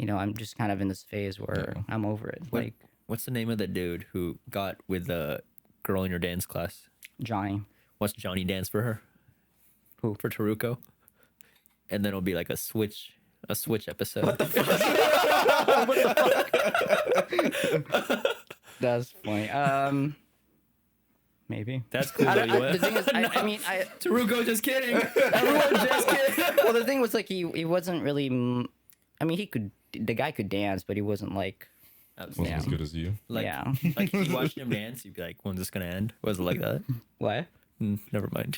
D: I'm just kind of in this phase where I'm over it. Like
B: What's the name of the dude who got with the girl in your dance class?
D: Johnny.
B: Watch Johnny dance for her.
D: Who?
B: For Taruko. And then it'll be like a switch episode.
D: What the fuck? That's funny. Maybe.
B: That's cool.
D: The thing is,
B: Taruko, just kidding.
D: Everyone just kidding. Well, the thing was like he wasn't really. The guy could dance, but he wasn't like.
A: Wasn't as good as you.
B: Like,
D: yeah.
B: Like if you watched him dance, you'd be like, when's this gonna end? Was it like that?
D: What?
B: Never mind.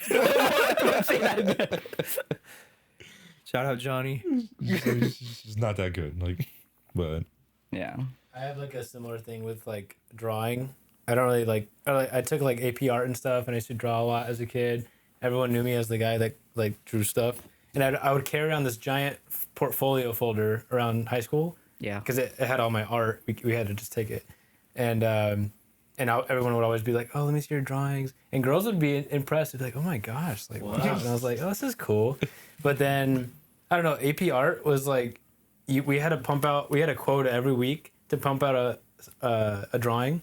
B: Shout out Johnny.
A: She's not that good. Like, but
D: Yeah.
C: I have like a similar thing with like drawing. I don't really like. I took like AP art and stuff, and I used to draw a lot as a kid. Everyone knew me as the guy that like drew stuff, and I would carry around this giant portfolio folder around high school.
D: Yeah.
C: Because it had all my art. We had to just take it, and everyone would always be like, "Oh, let me see your drawings," and girls would be impressed. They'd be like, "Oh my gosh, like wow!" And I was like, "Oh, this is cool," but then I don't know. AP art was like, we had to pump out. We had a quota every week to pump out a drawing,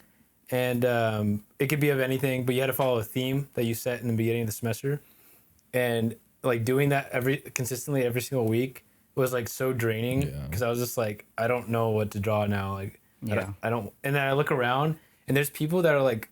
C: and it could be of anything, but you had to follow a theme that you set in the beginning of the semester, and like doing that consistently every single week was like so draining because I was just like, I don't know what to draw now. Like, I don't. And then I look around and there's people that are like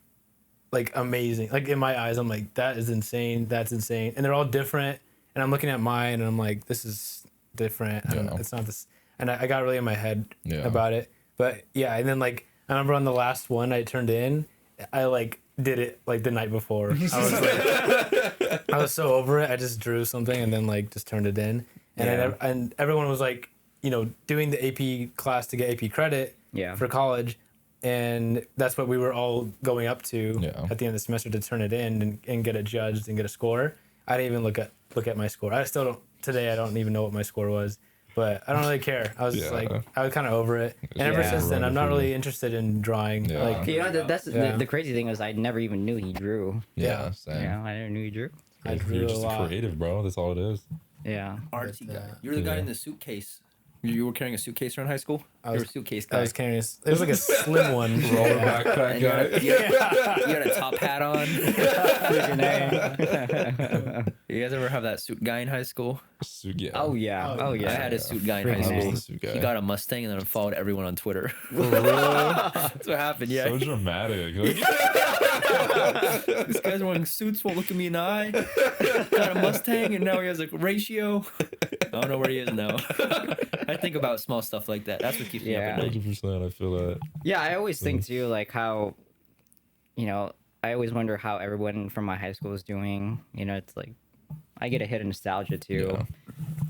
C: amazing. Like in my eyes, I'm like, that is insane. That's insane. And they're all different. And I'm looking at mine and I'm like, this is different. I don't know. It's not this. And I got really in my head about it. But yeah. And then like, I remember on the last one I turned in, I like did it like the night before. I was like, I was so over it. I just drew something and then like just turned it in. And and everyone was like, doing the AP class to get AP credit for college. And that's what we were all going up to at the end of the semester to turn it in and get it judged and get a score. I didn't even look at my score. I still don't, today I don't even know what my score was. But I don't really care. I was just like, I was kind of over it. And ever since then, I'm not really interested in drawing.
A: Yeah.
C: Like,
D: That's the crazy thing is I never even knew he drew.
A: Yeah, same.
D: Yeah, I never knew he drew.
C: I drew
A: You're
C: a
A: just
C: lot.
A: creative, bro. That's all it is.
D: Yeah.
B: Artsy
C: But,
B: guy. You're the guy in the suitcase. You were carrying a suitcase around high school? You're a suitcase guy.
C: I was carrying it was like a slim one.
A: Roller backpack
B: And you
A: guy.
B: had a top hat on. You guys ever have that suit guy in high school?
A: Suit, yeah.
D: Oh yeah. Oh yeah.
B: I had a suit guy in
C: Freaking
B: high
C: A.
B: school.
A: The suit guy.
B: He got a Mustang and then followed everyone on Twitter. That's what happened, yeah.
A: So dramatic. Like,
B: This guy's wearing suits, won't look at me in the eye. Got a Mustang and now he has a ratio. don't know where he is now. I think about small stuff like that. That's what keeps me up at night.
A: 100%. I feel that.
D: Yeah, I always think too, like how, you know, I always wonder how everyone from my high school is doing. You know, it's like I get a hit of nostalgia too.
A: Yeah.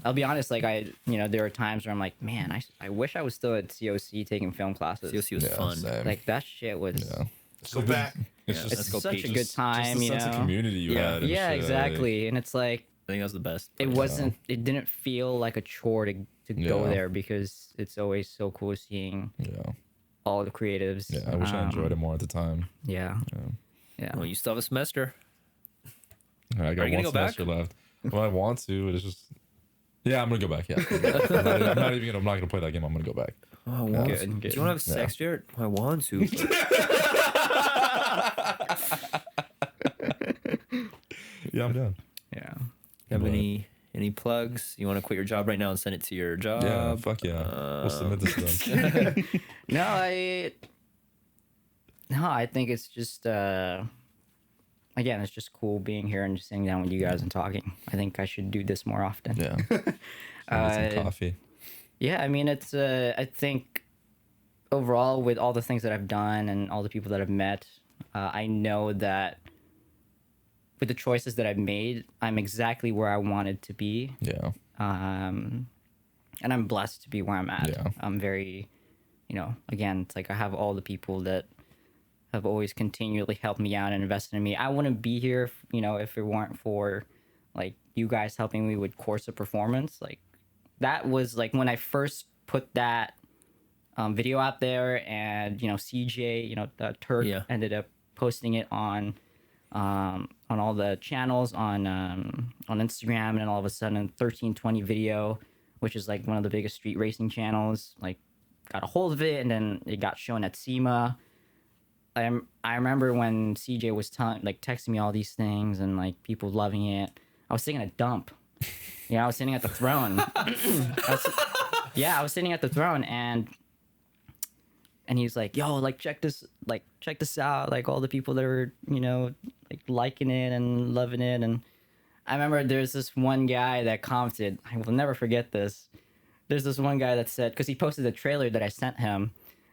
D: I'll be honest, like there are times where I'm like, man, I wish I was still at COC taking film classes.
B: COC was fun.
A: Same.
D: Like that shit was.
A: Yeah. It's
C: Go back.
A: It's
B: Yeah,
A: just
B: let's go
D: Such
B: peach.
D: a good time,
A: just
D: you
A: the sense of
D: know.
A: community you
B: Yeah.
A: had. and
D: Yeah,
A: shit,
D: exactly. And it's like
B: I think that was the best.
D: it wasn't. It didn't feel like a chore to go
A: Yeah.
D: there because it's always so cool seeing
A: Yeah.
D: all the creatives.
A: Yeah. I wish I enjoyed it more at the time.
D: Yeah.
A: Yeah.
D: Yeah.
B: Well, you still have a semester.
A: I got
B: Are you
A: one
B: gonna go back?
A: semester left. Well, I want to, but it's just. Yeah, I'm gonna go back. Yeah, I'm not even gonna. I'm not gonna play that game. I'm gonna go back.
B: Oh, I want
D: Good,
B: to.
D: good.
B: Do you want to have sex, Jared? I want to. but-
A: Yeah, I'm down.
D: Yeah.
B: You have any plugs? You want to quit your job right now and send it to your job?
A: Yeah, fuck yeah. We'll submit this to them.
D: No, I think it's just again, it's just cool being here and just sitting down with you guys and talking. I think I should do this more often.
A: Yeah. Get some coffee.
D: Yeah, I mean, it's I think overall with all the things that I've done and all the people that I've met, I know that with the choices that I've made, I'm exactly where I wanted to be.
A: Yeah.
D: And I'm blessed to be where I'm at.
A: Yeah.
D: I'm very, you know, again, it's like I have all the people that have always continually helped me out and invested in me. I wouldn't be here, you know, if it weren't for like you guys helping me with course of performance. Like that was like when I first put that video out there, and you know, CJ, you know, the Turk ended up posting it on all the channels on Instagram, and then all of a sudden 1320 video, which is like one of the biggest street racing channels, like got a hold of it, and then it got shown at SEMA. I remember when CJ was texting me all these things and like people loving it. I was sitting at a dump. You know, I was sitting at the throne. I was sitting at the throne, and he was like, "Yo, like check this out, like all the people that are, you know, like liking it and loving it." And I remember there's this one guy that commented. I will never forget this. There's this one guy that said, because he posted the trailer that I sent him,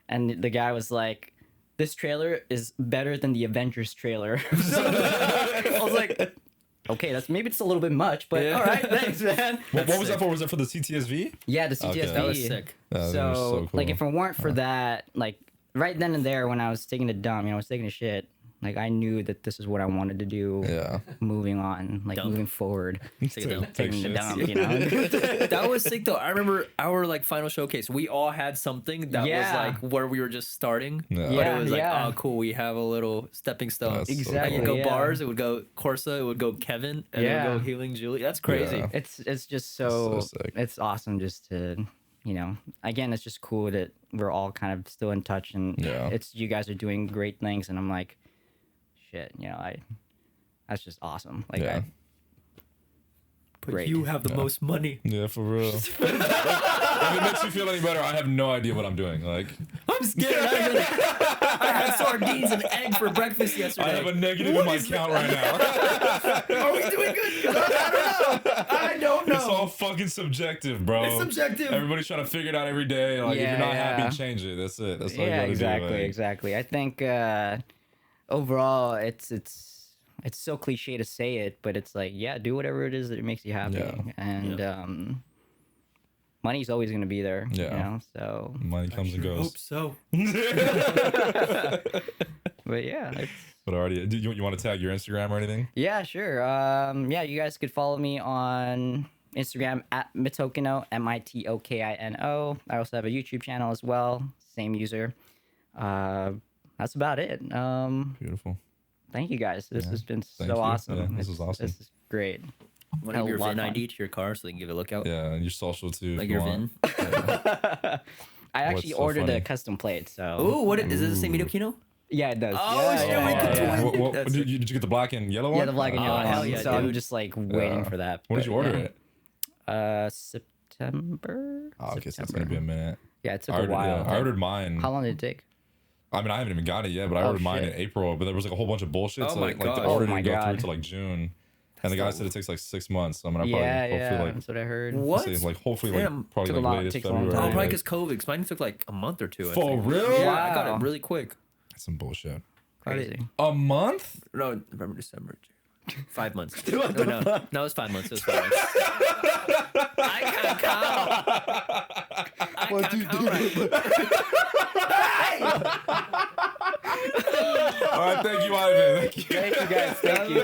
D: and the guy was like, "This trailer is better than the Avengers trailer." I was like, okay, maybe it's a little bit much, but all right, thanks, man.
A: What was that for? Was that for the CTSV?
D: Yeah, the CTSV.
A: Okay.
B: That was sick.
A: That
D: So,
A: was so cool.
D: like, if it weren't for that, like, right then and there when I was taking a dump, you know, I was taking a shit, like, I knew that this is what I wanted to do
A: Yeah.
D: moving on, like,
B: Dump.
D: moving forward.
B: Take it down.
D: Taking the
A: shits.
D: dump, you know?
B: That was sick though. I remember our like final showcase. We all had something that
D: Yeah.
B: was like where we were just starting.
A: Yeah.
B: But
D: Yeah,
B: it was like,
D: yeah.
B: oh cool, we have a little stepping stone.
A: That's so
D: Exactly,
B: It would go
D: yeah.
B: bars, it would go Corsa, it would go Kevin, and it
D: Yeah.
B: would go Healing Julie. That's crazy.
A: Yeah.
D: It's just so,
A: sick.
D: it's awesome just to, you know, again, it's just cool that we're all kind of still in touch, and
A: Yeah.
D: it's, you guys are doing great things, and I'm like, shit, you know, that's just awesome. Like,
A: Yeah.
B: But
D: Great.
B: you have the most money.
A: Yeah, for real. If it makes you feel any better, I have no idea what I'm doing. Like,
B: I'm scared. I had sardines and egg for breakfast yesterday.
A: I have a negative in my account right now.
B: Are we doing good? I don't know.
A: It's all fucking subjective, bro.
B: It's subjective.
A: Everybody's trying to figure it out every day. Like, if
D: Yeah,
A: you're not
D: yeah.
A: happy, change it. That's it. That's all you
D: yeah,
A: gotta
D: exactly,
A: do. Like,
D: exactly. I think overall, it's so cliche to say it, but it's like, yeah, do whatever it is that makes you happy,
A: Yeah.
D: and money's always gonna be there.
A: Yeah.
D: You know, so.
A: Money comes and
B: Hope
A: goes.
B: so.
D: But yeah, it's.
A: But already, do you want to tag your Instagram or anything?
D: Yeah, sure. Yeah, you guys could follow me on Instagram at Mitokino, Mitokino. I also have a YouTube channel as well, same user. That's about it.
A: Beautiful.
D: Thank you guys. This has been
A: Thank
D: so
A: you.
D: awesome.
A: Yeah, this was awesome.
D: This is great.
B: Want
D: Had
B: to
D: a
B: give your
D: lot of
B: VIN
D: fun.
B: ID to your car so they can give it a look out?
A: Yeah, and your social too.
B: Like
A: if
B: your
A: you want.
B: VIN?
D: I actually
A: so
D: ordered a
A: funny?
D: custom plate, so.
B: Oh, what is it? The same Mitokino?
D: Yeah, it does.
B: Oh,
D: yeah,
B: shit,
D: yeah,
B: we
D: yeah,
B: could
D: yeah.
B: do it.
A: What,
B: That's
A: did you get the black and yellow one?
D: Yeah, the black and
B: Oh,
D: yellow
B: hell
D: one.
B: yeah,
D: So I'm
B: dude.
D: just like waiting for that.
A: When did you
D: but,
A: order
D: yeah.
A: it?
D: September.
A: Oh, okay, so it's gonna be a minute.
D: Yeah, it took
A: I
D: a
A: ordered,
D: while.
A: I ordered mine.
D: How long did it take?
A: I mean, I haven't even got it yet, but I
D: Oh,
A: ordered mine
D: shit.
A: in April. But there was like a whole bunch of bullshit,
B: Oh
A: so
B: my
A: like the
B: God.
A: order
D: Oh my
A: didn't go through
D: God.
A: till like June. And the guy said it takes like 6 months. So I'm gonna probably
D: Yeah,
A: hopefully
D: that's what I heard.
B: What?
A: say, like hopefully
B: Damn.
A: like probably
D: Took a
A: like
D: lot-
A: latest
D: takes a long
A: February.
B: Oh,
D: time.
B: probably
A: like,
B: because COVID. Because mine took like a month or two. I
A: For
B: think.
A: real?
B: Yeah, I got
D: Wow.
B: it really quick.
A: That's some bullshit.
D: Crazy.
A: A month?
B: No, November, December. 5 months. No, it was 5 months. It was 5 months. I can't count. I can't count right.
A: All right, thank you, Ivan. Thank you.
D: Thank you guys.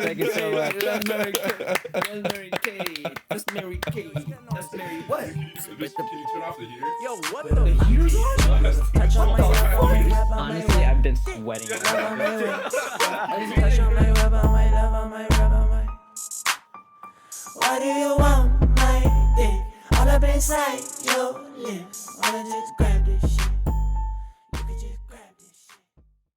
D: Thank you so much.
B: That's Mary Kate. That's Mary Kate. That's Mary Kate. That's Mary what?
A: Can you turn off the heater?
B: Yo, what the heater's on?
E: Touch on my rub on my rub on my
D: Honestly, I've been sweating.
E: touch on my rub on my love on my rub on my. Why do you want my dick all up inside your lips? Wanna just grab this shit.